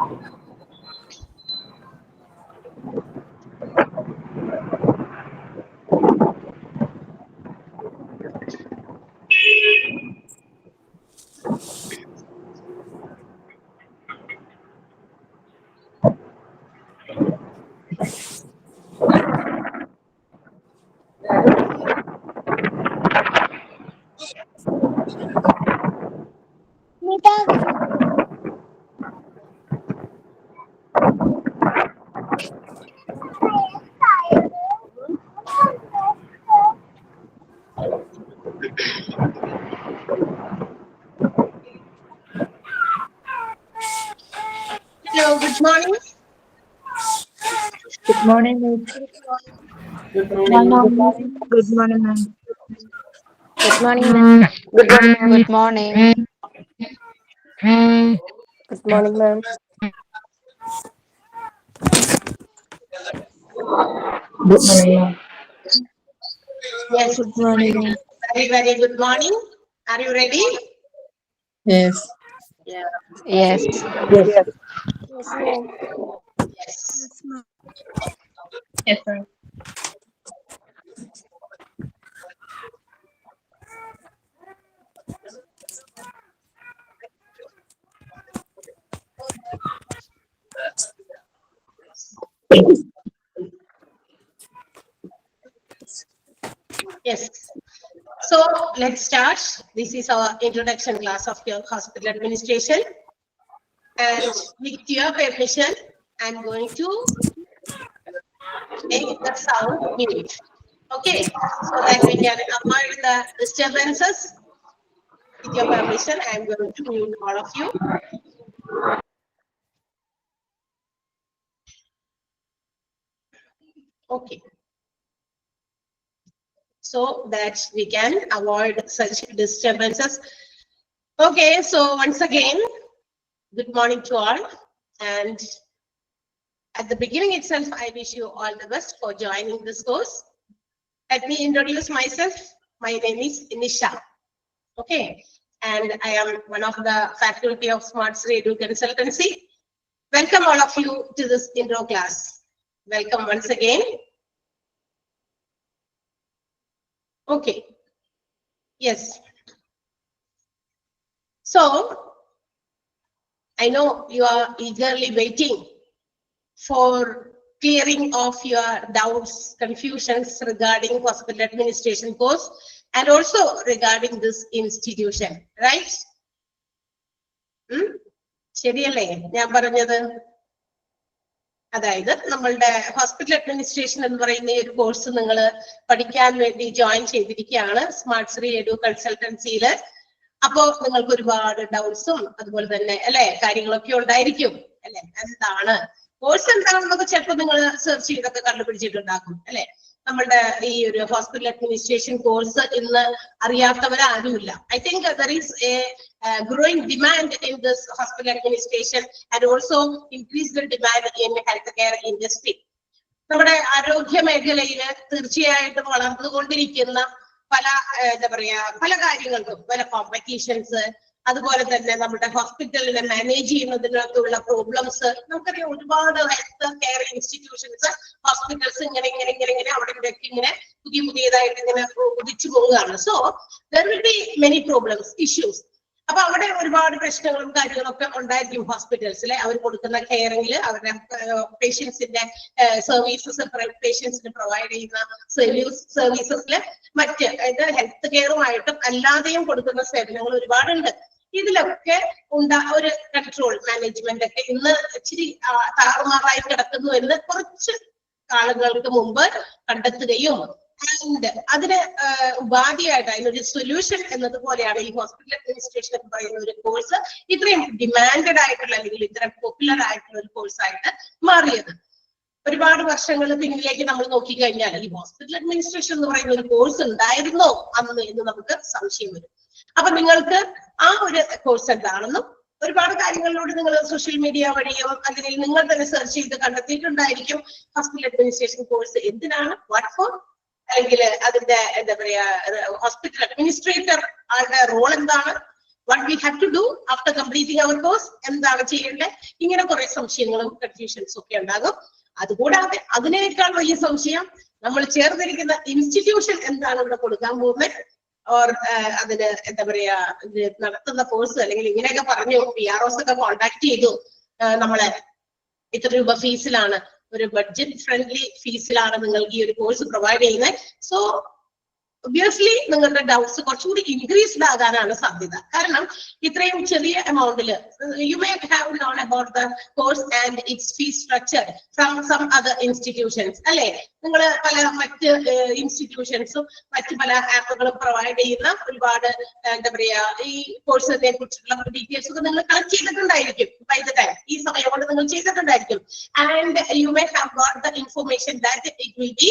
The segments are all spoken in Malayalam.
Hello, good morning. Good morning. Good morning. Good morning, ma'am. Good morning, ma'am. Good morning. Good morning, ma'am. Good morning, ma'am. Yes, Good morning, ma'am. very good morning. Are you ready? Yes. Yeah. Yes. Yes. Yes, ma'am. Yes. Yes, ma'am. Yes. So let's start. This is our introduction class of your hospital administration. And with your permission, I'm going to make the sound mute. Okay, so that we can avoid the disturbances. With your permission, I'm going to mute all of you. Okay. So that we can avoid such disturbances. Okay, so once again, good morning to all. And at the beginning itself, I wish you all the best for joining this course. Let me introduce myself. My name is Nisha. Okay, and I am one of the faculty of SmartSri Edu Consultancy. Welcome all of you to this intro class. Welcome once again. Okay. Yes. So, I know you are eagerly waiting for clearing of your doubts, confusions regarding hospital administration course and also regarding this institution, right? ശരിയല്ലേ ഞാൻ പറഞ്ഞത്? അതായത് നമ്മളുടെ ഹോസ്പിറ്റൽ അഡ്മിനിസ്ട്രേഷൻ എന്ന് പറയുന്ന ഒരു കോഴ്സ് നിങ്ങൾ പഠിക്കാൻ വേണ്ടി ജോയിൻ ചെയ്തിരിക്കുകയാണ് സ്മാർട്ട്സ്രി എഡു കൺസൾട്ടൻസിയില്. അപ്പോ നിങ്ങൾക്ക് ഒരുപാട് ഡൗട്ട്സും അതുപോലെ തന്നെ അല്ലെ കാര്യങ്ങളൊക്കെ ഉണ്ടായിരിക്കും അല്ലെ. എന്താണ് കോഴ്സ് എന്താണെന്നൊക്കെ ചിലപ്പോൾ നിങ്ങൾ സെർച്ച് ചെയ്തൊക്കെ കണ്ടുപിടിച്ചിട്ടുണ്ടാക്കും അല്ലെ. നമ്മളുടെ ഈ ഒരു ഹോസ്പിറ്റൽ അഡ്മിനിസ്ട്രേഷൻ കോഴ്സ് ഇന്ന് അറിയാത്തവരാരുമില്ല. I think there is a growing demand in this hospital administration and also increase the demand in healthcare industry. നമ്മുടെ ആരോഗ്യ മേഖലയിൽ തീർച്ചയായിട്ടും വളർന്നുകൊണ്ടിരിക്കുന്ന പല എന്താ പറയാ പല കാര്യങ്ങൾക്കും പല കോമ്പറ്റീഷൻസ് അതുപോലെ തന്നെ നമ്മുടെ ഹോസ്പിറ്റലിനെ മാനേജ് ചെയ്യുന്നതിനകത്തുള്ള പ്രോബ്ലംസ് നമുക്കറിയാം. ഒരുപാട് ഹെൽത്ത് കെയർ ഇൻസ്റ്റിറ്റ്യൂഷൻസ് ഹോസ്പിറ്റൽസ് ഇങ്ങനെ അവിടെ ഇവിടെയൊക്കെ ഇങ്ങനെ പുതിയതായിട്ട് ഇങ്ങനെ ഉദിച്ചു പോവുകയാണ്. So there will be many problems issues. അപ്പൊ അവിടെ ഒരുപാട് പ്രശ്നങ്ങളും കാര്യങ്ങളൊക്കെ ഉണ്ടായിരിക്കും ഹോസ്പിറ്റൽസിലെ. അവർ കൊടുക്കുന്ന കെയറിംഗിൽ അവരുടെ പേഷ്യൻസിന്റെ സർവീസസ് പേഷ്യൻസിന് പ്രൊവൈഡ് ചെയ്യുന്ന സർവീസസില് മറ്റ് അതായത് ഹെൽത്ത് കെയറുമായിട്ടും അല്ലാതെയും കൊടുക്കുന്ന സേവനങ്ങൾ ഒരുപാടുണ്ട്. ഇതിലൊക്കെ ഒരു കൺട്രോൾ മാനേജ്മെന്റ് ഒക്കെ ഇന്ന് ഇച്ചിരി താറുമാറായി കിടക്കുന്നു എന്ന് കുറച്ച് കാലങ്ങൾക്ക് മുമ്പ് കണ്ടെത്തുകയും ആൻഡ് അതിന് ഉപാധിയായിട്ട് അതിനൊരു സൊല്യൂഷൻ എന്നതുപോലെയാണ് ഈ ഹോസ്പിറ്റൽ അഡ്മിനിസ്ട്രേഷൻ എന്ന് പറയുന്ന ഒരു കോഴ്സ് ഇത്രയും ഡിമാൻഡഡ് ആയിട്ടുള്ള അല്ലെങ്കിൽ ഇത്രയും പോപ്പുലർ ആയിട്ടുള്ള ഒരു കോഴ്സായിട്ട് മാറിയത്. ഒരുപാട് വർഷങ്ങൾ പിന്നിലേക്ക് നമ്മൾ നോക്കിക്കഴിഞ്ഞാൽ ഈ ഹോസ്പിറ്റൽ അഡ്മിനിസ്ട്രേഷൻ എന്ന് പറയുന്ന ഒരു കോഴ്സ് ഉണ്ടായിരുന്നോ അന്ന് എന്ന് നമുക്ക് സംശയം വരും. അപ്പൊ നിങ്ങൾക്ക് ആ ഒരു കോഴ്സ് എന്താണെന്നും ഒരുപാട് കാര്യങ്ങളിലൂടെ നിങ്ങൾ സോഷ്യൽ മീഡിയ വഴിയോ അല്ലെങ്കിൽ നിങ്ങൾ തന്നെ സെർച്ച് ചെയ്ത് കണ്ടെത്തിയിട്ടുണ്ടായിരിക്കും ഹോസ്പിറ്റൽ അഡ്മിനിസ്ട്രേഷൻ കോഴ്സ് എന്തിനാണ്, വാട്ട് ഫോർ, അല്ലെങ്കിൽ അതിന്റെ എന്താ പറയാ ഹോസ്പിറ്റൽ അഡ്മിനിസ്ട്രേറ്റർ ആളുടെ റോൾ എന്താണ്, what we have to do after completing our course, എന്താണ് ചെയ്യേണ്ടത്, ഇങ്ങനെ കുറെ സംശയങ്ങളും കൺഫ്യൂഷൻസും ഒക്കെ ഉണ്ടാകും. അതുകൂടാതെ അതിനേക്കാൾ വലിയ സംശയം നമ്മൾ ചേർന്നിരിക്കുന്ന ഇൻസ്റ്റിറ്റ്യൂഷൻ എന്താണ് ഇവിടെ കൊടുക്കാൻ പോകുന്നത്, ഓർ അതിന് എന്താ പറയാ നടത്തുന്ന കോഴ്സ് അല്ലെങ്കിൽ ഇങ്ങനെയൊക്കെ പറഞ്ഞു PROs ഒക്കെ കോണ്ടാക്ട് ചെയ്തു നമ്മളെ ഇത്ര രൂപ ഫീസിലാണ്, ഒരു ബഡ്ജറ്റ് ഫ്രണ്ട്ലി ഫീസിലാണ് നിങ്ങൾക്ക് ഈ ഒരു കോഴ്സ് പ്രൊവൈഡ് ചെയ്യുന്നത്. സോ ഒബ്വിയസ്ലി നിങ്ങളുടെ ഡൗട്ട്സ് കുറച്ചുകൂടി ഇൻക്രീസ്ഡ് ആകാനാണ് സാധ്യത. കാരണം ഇത്രയും ചെറിയ എമൗണ്ടില് you may have known about the course and its fees structure from some other institutions അല്ലെ. നിങ്ങൾ പല മറ്റ് ഇൻസ്റ്റിറ്റ്യൂഷൻസും മറ്റു പല ആപ്പുകളും പ്രൊവൈഡ് ചെയ്യുന്ന ഒരുപാട് എന്താ പറയാ ഈ കോഴ്സിനെ കുറിച്ചുള്ള ഡീറ്റെയിൽസ് ഒക്കെ നിങ്ങൾ കളക്ട് ചെയ്തിട്ടുണ്ടായിരിക്കും. ബൈ ദ ടൈം ഈ സമയം കൊണ്ട് നിങ്ങൾ ചെയ്തിട്ടുണ്ടായിരിക്കും. And you may have got the information that it will be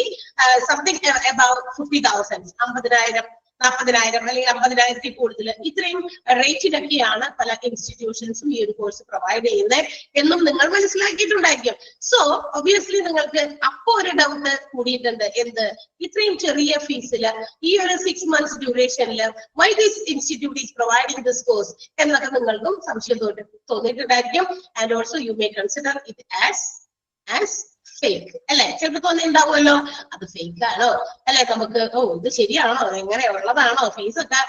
something about 50,000, 50,000, 40,000 അല്ലെങ്കിൽ 50,000 കൂടുതൽ ഇത്രയും റേറ്റിലൊക്കെയാണ് പല ഇൻസ്റ്റിറ്റ്യൂഷൻസും ഈ ഒരു കോഴ്സ് പ്രൊവൈഡ് ചെയ്യുന്നത് എന്നും നിങ്ങൾ മനസ്സിലാക്കിയിട്ടുണ്ടായിരിക്കും. സോ ഒബ്വിയസ്ലി നിങ്ങൾക്ക് അപ്പോ ഒരു ഡൗട്ട് കൂടിയിട്ടുണ്ട്, എന്ത് ഇത്രയും ചെറിയ ഫീസില് ഈ ഒരു 6 months ഡ്യൂറേഷനിൽ why this institute is providing this course എന്നൊക്കെ നിങ്ങൾക്കും സംശയം തോന്നിയിട്ടുണ്ടായിരിക്കും. And also you may consider it as fake അല്ലെ. ചിലപ്പോൾ തോന്നിണ്ടാവുമല്ലോ അത് ഫേക്ക് ആണോ അല്ലെ, നമുക്ക് ഇത് ശരിയാണോ, എങ്ങനെയുള്ളതാണോ, ഫീസൊക്കെ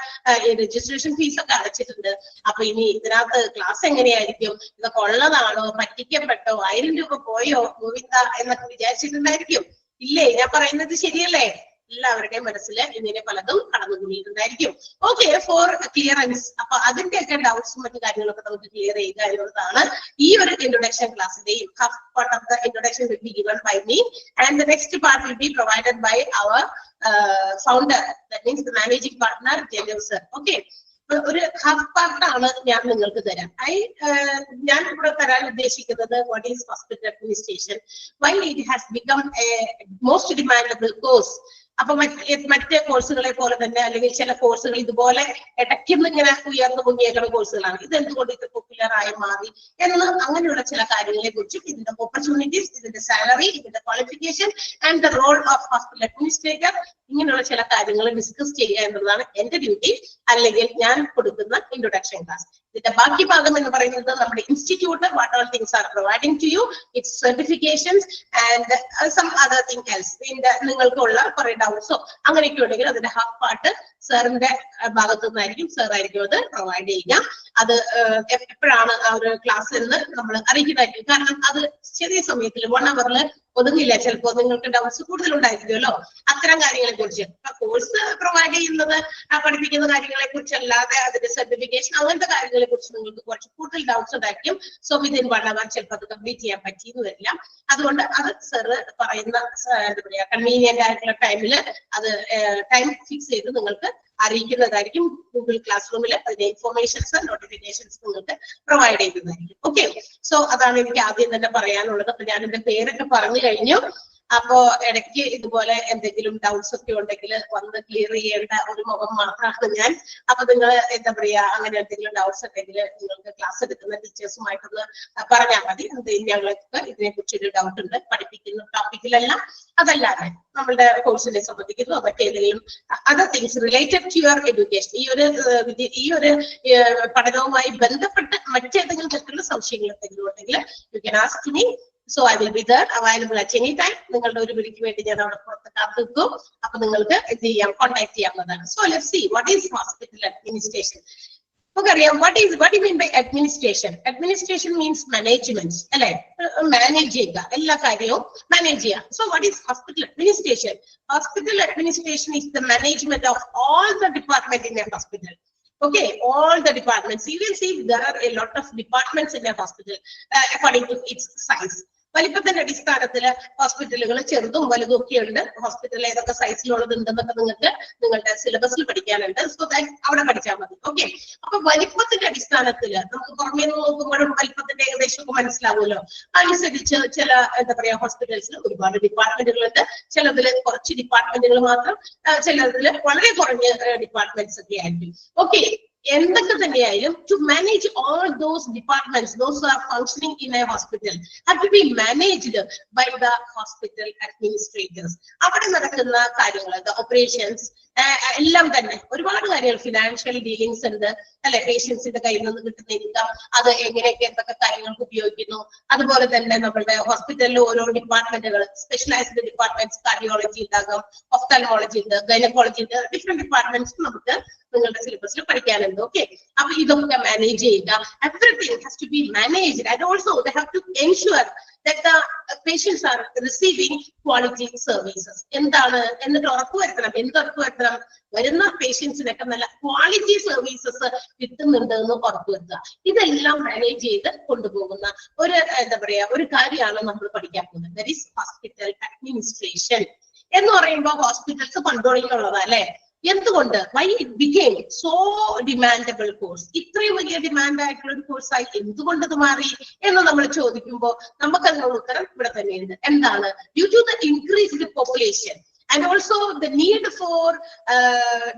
രജിസ്ട്രേഷൻ ഫീസൊക്കെ അടച്ചിട്ടുണ്ട്, അപ്പൊ ഇനി ഇതിനകത്ത് ക്ലാസ് എങ്ങനെയായിരിക്കും, ഇതൊക്കെ ഉള്ളതാണോ, പറ്റിക്കപ്പെട്ടോ, 1000 രൂപ പോയോ ഗോവിന്ദ എന്നൊക്കെ വിചാരിച്ചിട്ടുണ്ടായിരിക്കും. ഇല്ലേ, ഞാൻ പറയുന്നത് ശരിയല്ലേ? എല്ലാവരുടെയും മനസ്സിൽ ഇങ്ങനെ പലതും കടന്നുകൂടിയിട്ടുണ്ടായിരിക്കും. ഓക്കെ, ഫോർ ക്ലിയറൻസ് അപ്പൊ അതിന്റെയൊക്കെ ഡൗട്ട്സും മറ്റു കാര്യങ്ങളൊക്കെ നമുക്ക് ക്ലിയർ ചെയ്യുക എന്നുള്ളതാണ് ഈ ഒരു introduction ക്ലാസ്സിന്റെയും half part of the introduction will be given by me and the next part will be provided by our founder, that means the managing partner Jenu sir. Okay, ഒരു ഹാഫ് പാർട്ടാണ് ഞാൻ നിങ്ങൾക്ക് തരാം. ഞാൻ ഇവിടെ തരാൻ ഉദ്ദേശിക്കുന്നത് what is hospital administration, why it has become A most demandable course. അപ്പൊ മറ്റ് കോഴ്സുകളെ പോലെ തന്നെ അല്ലെങ്കിൽ ചില കോഴ്സുകൾ ഇതുപോലെ ഇടയ്ക്കുന്ന ഇങ്ങനെ ഉയർന്നു മുങ്ങിയേക്കുന്ന കോഴ്സുകളാണ്, ഇത് എന്തുകൊണ്ട് ഇത് പോപ്പുലർ ആയി മാറി എന്ന് അങ്ങനെയുള്ള ചില കാര്യങ്ങളെ കുറിച്ചും ഇതിന്റെ ഓപ്പർച്യൂണിറ്റീസ്, ഇതിന്റെ സാലറി, ഇതിന്റെ qualification and the role of hospital administrator, ഇങ്ങനെയുള്ള ചില കാര്യങ്ങൾ ഡിസ്കസ് ചെയ്യുക എന്നുള്ളതാണ് എന്റെ ഡ്യൂട്ടി, അല്ലെങ്കിൽ ഞാൻ കൊടുക്കുന്ന ഇൻട്രൊഡക്ഷൻ ക്ലാസ്. ഇതിന്റെ ബാക്കി ഭാഗം എന്ന് പറയുന്നത് നമ്മുടെ institute what all things are providing to you, it's certifications and some other thing else. ഇതിന്റെ നിങ്ങൾക്കുള്ള കുറെ ഡൗട്ട്സോ അങ്ങനെയൊക്കെ ഉണ്ടെങ്കിൽ അതിന്റെ ഹാഫ് പാർട്ട് സാറിന്റെ ഭാഗത്തു നിന്നായിരിക്കും, സാർ ആയിരിക്കും അത് പ്രൊവൈഡ് ചെയ്യുക. അത് എപ്പോഴാണ് ആ ഒരു ക്ലാസ് എന്ന് നമ്മൾ അറിയിക്കുന്നതായിരിക്കും. കാരണം അത് ചെറിയ സമയത്തിൽ 1 hour ഒതുങ്ങില്ല, ചിലപ്പോൾ നിങ്ങൾക്ക് ഡൗട്ട്സ് കൂടുതലുണ്ടായിരിക്കുമല്ലോ അത്തരം കാര്യങ്ങളെ കുറിച്ച്. കോഴ്സ് പ്രൊവൈഡ് ചെയ്യുന്നത് പഠിപ്പിക്കുന്ന കാര്യങ്ങളെ കുറിച്ചല്ലാതെ അതിന്റെ സർട്ടിഫിക്കേഷൻ അങ്ങനത്തെ കാര്യങ്ങളെ കുറിച്ച് നിങ്ങൾക്ക് കുറച്ച് കൂടുതൽ ഡൗട്ട്സ് ഉണ്ടായിരിക്കും. സോ വിതിൻ 1 hour ചിലപ്പോൾ അത് കംപ്ലീറ്റ് ചെയ്യാൻ പറ്റിയെന്ന് വരില്ല. അതുകൊണ്ട് അത് സാറ് പറയുന്ന എന്താ പറയാ കൺവീനിയന്റ് ആയിട്ടുള്ള ടൈമിൽ അത് ടൈം ഫിക്സ് ചെയ്ത് നിങ്ങൾക്ക് അറിയിക്കുന്നതായിരിക്കും. ഗൂഗിൾ ക്ലാസ് റൂമിൽ അതിന്റെ ഇൻഫോർമേഷൻസ് നോട്ടിഫിക്കേഷൻസ് നിങ്ങൾക്ക് പ്രൊവൈഡ് ചെയ്യുന്നതായിരിക്കും. ഓക്കെ, സോ അതാണ് എനിക്ക് ആദ്യം തന്നെ പറയാനുള്ളത്. അപ്പൊ ഞാൻ എന്റെ പേരൊക്കെ പറഞ്ഞു കഴിഞ്ഞു. അപ്പോ ഇടയ്ക്ക് ഇതുപോലെ എന്തെങ്കിലും ഡൗട്ട്സ് ഒക്കെ ഉണ്ടെങ്കിൽ വന്ന് ക്ലിയർ ചെയ്യേണ്ട ഒരു മുഖം മാത്രമാണ് ഞാൻ. അപ്പൊ നിങ്ങൾ എന്താ പറയാ അങ്ങനെ എന്തെങ്കിലും ഡൗട്ട്സ് ഉണ്ടെങ്കിൽ നിങ്ങൾക്ക് ക്ലാസ് എടുക്കുന്ന ടീച്ചേഴ്സുമായിട്ടൊന്ന് പറഞ്ഞാൽ മതി. ഞങ്ങൾക്ക് ഇതിനെ കുറിച്ചൊരു ഡൗട്ട് ഉണ്ട് പഠിപ്പിക്കുന്ന ടോപ്പിക്കിലല്ല, അതല്ലാതെ നമ്മളുടെ കോഴ്സിനെ സംബന്ധിക്കുന്നു മറ്റേതെങ്കിലും other things related to your education, ഈ ഒരു പഠനവുമായി ബന്ധപ്പെട്ട് മറ്റേതെങ്കിലും തരത്തിലുള്ള സംശയങ്ങൾ എന്തെങ്കിലും ഉണ്ടെങ്കിൽ you can ask me. So I will be there available at any time. നിങ്ങളുടെ ഒരു വിളിക്ക് വേണ്ടി ഞാൻ അവിടെ പുറത്ത് കാത്തിരിക്കും. അപ്പൊ നിങ്ങൾക്ക് എന്ത് ചെയ്യാം, കോൺടാക്ട് ചെയ്യാവുന്നതാണ്. So let's see what is hospital administration. നമുക്കറിയാം what do you mean by administration? Administration means management അല്ലെ, മാനേജ് ചെയ്യുക, എല്ലാ കാര്യവും മാനേജ് ചെയ്യുക. So what is hospital administration? Hospital administration is the management of all the department in a hospital. Okay, all the departments. You will see there are a lot of departments in a hospital according to its size. വലിപ്പത്തിന്റെ അടിസ്ഥാനത്തിൽ ഹോസ്പിറ്റലുകൾ ചെറുതും വലുതും ഒക്കെ ഉണ്ട്. ഹോസ്പിറ്റലിൽ ഏതൊക്കെ സൈസിലുള്ളത് ഉണ്ടെന്നൊക്കെ നിങ്ങൾക്ക് നിങ്ങളുടെ സിലബസിൽ പഠിക്കാനുണ്ട്. സോ ദാറ്റ് അവിടെ പഠിച്ചാൽ മതി. ഓക്കെ, അപ്പൊ വലിപ്പത്തിന്റെ അടിസ്ഥാനത്തിൽ നമുക്ക് പുറമേ നിന്ന് നോക്കുമ്പോഴും വലിപ്പത്തിന്റെ ഏകദേശം ഒക്കെ മനസ്സിലാവുമല്ലോ. അനുസരിച്ച് ചില എന്താ പറയാ ഹോസ്പിറ്റൽസിൽ ഒരുപാട് ഡിപ്പാർട്ട്മെന്റുകൾ ഉണ്ട്. ചിലതിൽ കുറച്ച് ഡിപ്പാർട്ട്മെന്റുകൾ മാത്രം, ചിലതിൽ വളരെ കുറഞ്ഞ ഡിപ്പാർട്ട്മെന്റ്സ് ഒക്കെ ആയിരിക്കും. ഓക്കെ, എന്തൊക്കെ തന്നെയായാലും to manage all those departments, those who are functioning in a hospital have to be managed by the hospital administrators. അവിടെ നടക്കുന്ന കാര്യങ്ങൾ, ഓപ്പറേഷൻസ് എല്ലാം തന്നെ ഒരുപാട് കാര്യങ്ങൾ, ഫിനാൻഷ്യൽ ഡീലിങ്സ് ഉണ്ട് അല്ലെ, പേഷ്യൻസിന്റെ കയ്യിൽ നിന്ന് കിട്ടുന്ന ഇൻകം അത് എങ്ങനെയൊക്കെ എന്തൊക്കെ കാര്യങ്ങൾക്ക് ഉപയോഗിക്കുന്നു. അതുപോലെ തന്നെ നമ്മുടെ ഹോസ്പിറ്റലിൽ ഓരോ ഡിപ്പാർട്ട്മെന്റുകൾ, സ്പെഷ്യലൈസ്ഡ് ഡിപ്പാർട്ട്മെന്റ്സ്, കാർഡിയോളജി ഉണ്ടാകും, ഒഫ്താൽമോളജി ഉണ്ട്, ഗൈനക്കോളജി ഉണ്ട്, ഡിഫറെന്റ് ഡിപ്പാർട്ട്മെന്റ്സ് നമുക്ക് നിങ്ങളുടെ സിലബസിൽ പഠിക്കാനുണ്ട്. ഓക്കെ, അപ്പൊ ഇതൊക്കെ മാനേജ് ചെയ്യുക. Everything has to be managed and also they have to ensure that the patients are receiving quality services. എന്താണ് എന്നിട്ട് ഉറപ്പുവരുത്തണം, എന്തുറപ്പുവരുത്തണം, വരുന്ന പേഷ്യൻസിനൊക്കെ നല്ല ക്വാളിറ്റി സർവീസസ് കിട്ടുന്നുണ്ട് എന്ന് ഉറപ്പുവരുത്തുക. ഇതെല്ലാം മാനേജ് ചെയ്ത് കൊണ്ടുപോകുന്ന ഒരു എന്താ പറയാ ഒരു കാര്യമാണ് നമ്മൾ പഠിക്കാൻ പോകുന്നത്. ദാറ്റ് ഈസ് ഹോസ്പിറ്റൽ അഡ്മിനിസ്ട്രേഷൻ എന്ന് പറയുമ്പോൾ ഹോസ്പിറ്റൽസ് കൺട്രോളിംഗുള്ളതാ അല്ലെ. എന്തുകൊണ്ട് why it became so demandable course, ഇത്രയും വലിയ ഡിമാൻഡ് ആയിട്ടുള്ള ഒരു കോഴ്സായി എന്തുകൊണ്ട് ഇത് മാറി എന്ന് നമ്മൾ ചോദിക്കുമ്പോൾ നമുക്ക് അതിനുള്ള ഉത്തരം ഇവിടെ തന്നെയുണ്ട്. എന്താണ്? Due to the increased population and also the need for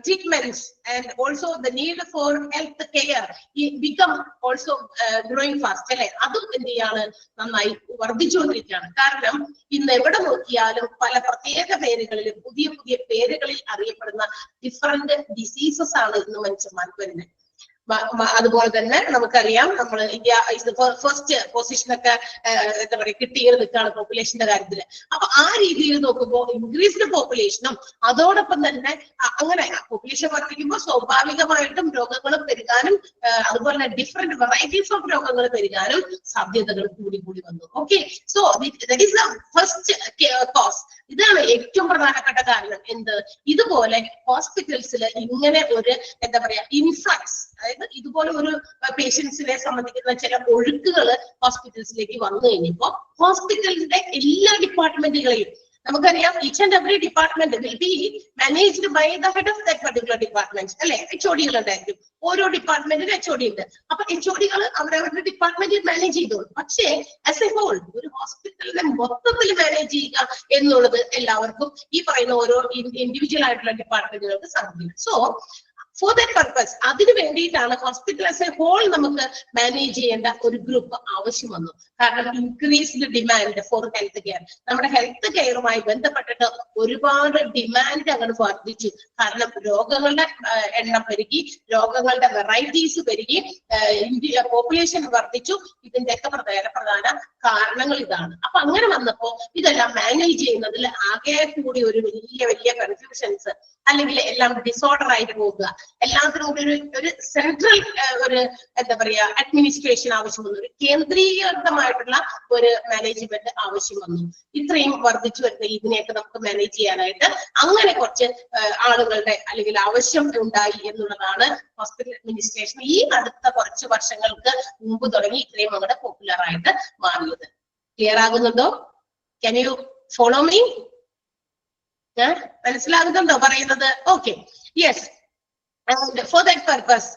treatments and also the need for health care become also growing fast അല്ലെ. അതും എന്ത് ചെയ്യാണ്, നന്നായി വർദ്ധിച്ചുകൊണ്ടിരിക്കുകയാണ്. കാരണം ഇന്ന് എവിടെ നോക്കിയാലും പല പ്രത്യേക പേരുകളിലും പുതിയ പുതിയ പേരുകളിൽ അറിയപ്പെടുന്ന ഡിഫറെന്റ് ഡിസീസസ് ആണ് ഇന്ന് മനുഷ്യന്മാർക്ക് വരുന്നത്. അതുപോലെ തന്നെ നമുക്കറിയാം നമ്മൾ ഇന്ത്യ ഫസ്റ്റ് പൊസിഷനൊക്കെ എന്താ പറയുക കിട്ടിയത് നിൽക്കുകയാണ് പോപ്പുലേഷന്റെ കാര്യത്തില്. അപ്പൊ ആ രീതിയിൽ നോക്കുമ്പോൾ ഇൻക്രീസ്ഡ് പോപ്പുലേഷനും അതോടൊപ്പം തന്നെ അങ്ങനെ പോപ്പുലേഷൻ വർദ്ധിക്കുമ്പോൾ സ്വാഭാവികമായിട്ടും രോഗങ്ങൾ പെരുകാനും അതുപോലെ തന്നെ ഡിഫറെന്റ് വെറൈറ്റീസ് ഓഫ് രോഗങ്ങൾ പെരുകാനും സാധ്യതകൾ കൂടി കൂടി വന്നു. Okay, so that is the first cause. ഇതാണ് ഏറ്റവും പ്രധാനപ്പെട്ട കാരണം. എന്ത്? ഇതുപോലെ ഹോസ്പിറ്റൽസിൽ ഇങ്ങനെ ഒരു എന്താ പറയാ ഇൻഫ്ലക്സ്, അതായത് ഇതുപോലെ ഒരു പേഷ്യൻസിനെ സംബന്ധിക്കുന്ന ചില ഒഴുക്കുകൾ ഹോസ്പിറ്റൽസിലേക്ക് വന്നു കഴിഞ്ഞപ്പോ ഹോസ്പിറ്റലിന്റെ എല്ലാ ഡിപ്പാർട്ട്മെന്റുകളെയും നമുക്കറിയാം, each and every department will be managed by the head of that particular department അല്ലെ. HOD-കൾ ഉണ്ടായിരിക്കും, ഓരോ ഡിപ്പാർട്ട്മെന്റിന് HOD ഉണ്ട്. അപ്പൊ HOD-കൾ അവരവരുടെ ഡിപ്പാർട്ട്മെന്റിൽ മാനേജ് ചെയ്തോളും. പക്ഷേ ആസ് എ ഹോൾ ഒരു ഹോസ്പിറ്റലിനെ മൊത്തത്തിൽ മാനേജ് ചെയ്യുക എന്നുള്ളത് എല്ലാവർക്കും ഈ പറയുന്ന ഓരോ ഇൻഡിവിജ്വൽ ആയിട്ടുള്ള ഡിപ്പാർട്ട്മെന്റുകൾക്ക് സാധിക്കും. സോ ഫോർ ദാറ്റ് പർപ്പസ് അതിന് വേണ്ടിയിട്ടാണ് ഹോസ്പിറ്റൽ ആസ് എ ഹോൾ നമുക്ക് മാനേജ് ചെയ്യേണ്ട ഒരു ഗ്രൂപ്പ് ആവശ്യം വന്നു. കാരണം increased demand for health care, നമ്മുടെ ഹെൽത്ത് കെയറുമായി ബന്ധപ്പെട്ടിട്ട് ഒരുപാട് ഡിമാൻഡ് അങ്ങോട്ട് വർദ്ധിച്ചു. കാരണം രോഗങ്ങളുടെ എണ്ണം പെരുകി, രോഗങ്ങളുടെ വെറൈറ്റീസ് പെരുകി, പോപ്പുലേഷൻ വർദ്ധിച്ചു. ഇതിന്റെയൊക്കെ പ്രധാന കാരണങ്ങൾ ഇതാണ്. അപ്പൊ അങ്ങനെ വന്നപ്പോ ഇതെല്ലാം മാനേജ് ചെയ്യുന്നതിൽ ആകെ കൂടി ഒരു വലിയ കൺഫ്യൂഷൻസ്, അല്ലെങ്കിൽ എല്ലാം ഡിസോർഡർ ആയിട്ട് പോകുക, എല്ലാത്തിനും കൂടി ഒരു സെൻട്രൽ ഒരു എന്താ പറയാ അഡ്മിനിസ്ട്രേഷൻ ആവശ്യം വന്നു, ഒരു കേന്ദ്രീകൃതമായിട്ടുള്ള ഒരു മാനേജ്മെന്റ് ആവശ്യം വന്നു. ഇത്രയും വർദ്ധിച്ചു വരുന്ന ഇതിനെയൊക്കെ നമുക്ക് മാനേജ് ചെയ്യാനായിട്ട് അങ്ങനെ കുറച്ച് ആളുകളുടെ അല്ലെങ്കിൽ ആവശ്യം ഉണ്ടായി എന്നുള്ളതാണ് ഹോസ്പിറ്റൽ അഡ്മിനിസ്ട്രേഷൻ ഈ അടുത്ത കുറച്ച് വർഷങ്ങൾക്ക് മുമ്പ് തുടങ്ങി ഇത്രയും അങ്ങോട്ട് പോപ്പുലർ ആയിട്ട് മാറിയത്. ക്ലിയർ ആകുന്നുണ്ടോ? Can you follow me? മനസ്സിലാകുന്നുണ്ടോ പറയുന്നത്? Okay, yes. And for that purpose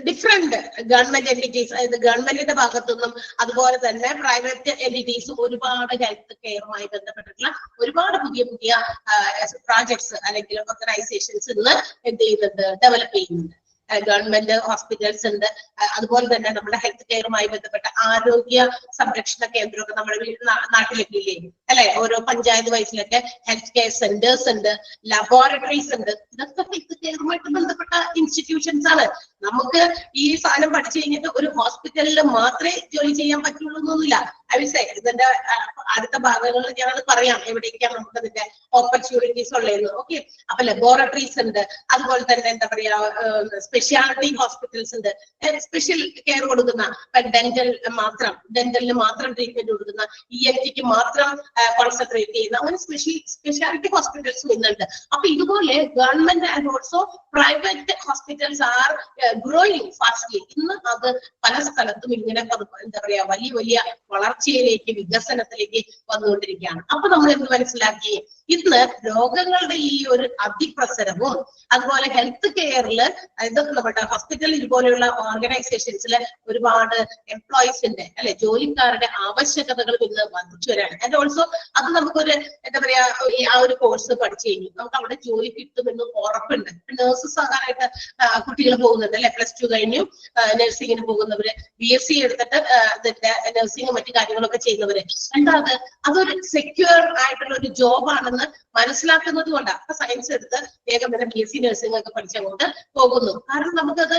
different government entities, അതായത് ഗവൺമെന്റിന്റെ ഭാഗത്തുനിന്നും അതുപോലെ തന്നെ പ്രൈവറ്റ് എന്റിറ്റീസും ഒരുപാട് ഹെൽത്ത് കെയറുമായി ബന്ധപ്പെട്ടിട്ടുള്ള ഒരുപാട് പുതിയ പ്രോജക്ട്സ് അല്ലെങ്കിൽ ഓർഗനൈസേഷൻസ് ഇന്ന് എന്ത് ചെയ്യുന്നുണ്ട്, ഡെവലപ്പ് ചെയ്യുന്നുണ്ട്. ഗവൺമെന്റ് ഹോസ്പിറ്റൽസ് ഉണ്ട്, അതുപോലെ തന്നെ നമ്മുടെ ഹെൽത്ത് കെയറുമായി ബന്ധപ്പെട്ട ആരോഗ്യ സംരക്ഷണ കേന്ദ്രമൊക്കെ നമ്മുടെ നാട്ടിലൊക്കെ ഇല്ലേ അല്ലെ. ഓരോ പഞ്ചായത്ത് വൈസിലൊക്കെ ഹെൽത്ത് കെയർ സെന്റേഴ്സ് ഉണ്ട്, ലബോറട്ടറീസ് ഉണ്ട്. ഇതൊക്കെ ഹെൽത്ത് കെയറുമായിട്ട് ബന്ധപ്പെട്ട ഇൻസ്റ്റിറ്റ്യൂഷൻസ് ആണ്. നമുക്ക് ഈ സാധനം പഠിച്ചു കഴിഞ്ഞിട്ട് ഒരു ഹോസ്പിറ്റലിൽ മാത്രമേ ജോലി ചെയ്യാൻ പറ്റുള്ളൂ എന്നൊന്നുമില്ല. ഇതിന്റെ അടുത്ത ഭാഗങ്ങളിൽ ഞാനത് പറയാം എവിടേക്കാണ് നമുക്ക് ഇതിന്റെ ഓപ്പർച്യൂണിറ്റീസ് ഉള്ളതെന്ന്. ഓക്കെ, അപ്പൊ ലബോറട്ടറീസ് ഉണ്ട്, അതുപോലെ തന്നെ എന്താ പറയാ സ്പെഷ്യാലിറ്റി ഹോസ്പിറ്റൽസ് ഉണ്ട്, സ്പെഷ്യൽ കെയർ കൊടുക്കുന്ന ഡെന്റലിന് മാത്രം ട്രീറ്റ്മെന്റ് കൊടുക്കുന്ന, ENT-ക്ക് മാത്രം കോൺസെൻട്രേറ്റ് ചെയ്യുന്ന അങ്ങനെ സ്പെഷ്യാലിറ്റി ഹോസ്പിറ്റൽസും ഇന്നുണ്ട്. അപ്പൊ ഇതുപോലെ government and also private hospitals are growing fastly. ഇന്ന് അത് പല സ്ഥലത്തും ഇങ്ങനെ എന്താ പറയാ വലിയ വളർച്ചയിലേക്ക് വികസനത്തിലേക്ക് വന്നുകൊണ്ടിരിക്കുകയാണ്. അപ്പൊ നമ്മൾ എന്ത് മനസ്സിലാക്കി, ഇന്ന് രോഗങ്ങളുടെ ഈ ഒരു അതിപ്രസരവും അതുപോലെ ഹെൽത്ത് കെയറിൽ, അതായത് നമ്മുടെ ഹോസ്പിറ്റൽ ഇതുപോലെയുള്ള ഓർഗനൈസേഷൻസിൽ ഒരുപാട് എംപ്ലോയീസിന്റെ അല്ലെ ജോലിക്കാരുടെ ആവശ്യകതകളും ഇന്ന് വർദ്ധിച്ചു വരികയാണ്. ആൻഡ് ഓൾസോ അത് നമുക്കൊരു എന്താ പറയാ ആ ഒരു കോഴ്സ് പഠിച്ചു കഴിഞ്ഞു നമുക്ക് അവിടെ ജോലി കിട്ടുമെന്ന് ഉറപ്പുണ്ട്. നഴ്സസ് ആകാനായിട്ട് കുട്ടികൾ പോകുന്നുണ്ട് അല്ലെ, +2 കഴിഞ്ഞു നഴ്സിംഗിന് പോകുന്നവര്, BSc എടുത്തിട്ട് അതിന്റെ നഴ്സിംഗ് മറ്റു കാര്യങ്ങളൊക്കെ ചെയ്യുന്നവര്. എന്താ അതൊരു സെക്യൂർ ആയിട്ടുള്ള ഒരു ജോബാണെന്ന് മനസ്സിലാക്കുന്നത് കൊണ്ടാണ് അപ്പൊ സയൻസ് എടുത്ത് വേഗം തന്നെ BSc നഴ്സിംഗ് ഒക്കെ പഠിച്ചങ്ങോട്ട് പോകുന്നു. കാരണം നമുക്കത്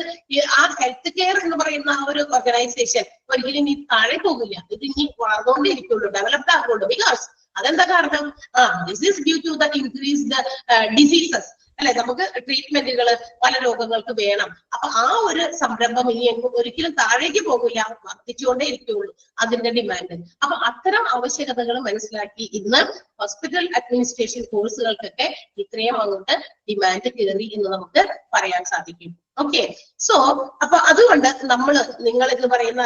ആ ഹെൽത്ത് കെയർ എന്ന് പറയുന്ന ആ ഒരു ഓർഗനൈസേഷൻ ഒരിക്കലും ഇനി താഴെ പോകില്ല, ഇത് ഇനി വളർന്നുകൊണ്ടേയിരിക്കുള്ളൂ, ഡെവലപ്ഡ് ആകുള്ളൂ. ബിക്കോസ് അതെന്താ കാരണം? This is due to the increased diseases അല്ലെ, നമുക്ക് ട്രീറ്റ്മെന്റുകൾ പല രോഗങ്ങൾക്ക് വേണം. അപ്പൊ ആ ഒരു സംരംഭം ഇനി ഒരിക്കലും താഴേക്ക് പോകില്ല, വർദ്ധിച്ചുകൊണ്ടേ ഇരിക്കുകയുള്ളൂ അതിന്റെ ഡിമാൻഡ്. അപ്പൊ അത്തരം ആവശ്യകതകൾ മനസ്സിലാക്കി ഇന്ന് ഹോസ്പിറ്റൽ അഡ്മിനിസ്ട്രേഷൻ കോഴ്സുകൾക്കൊക്കെ ഇത്രയും അങ്ങോട്ട് ഡിമാൻഡ് കയറി എന്ന് നമുക്ക് പറയാൻ സാധിക്കും. ഓക്കെ, സോ അപ്പൊ അതുകൊണ്ട് നിങ്ങൾ എന്ന് പറയുന്ന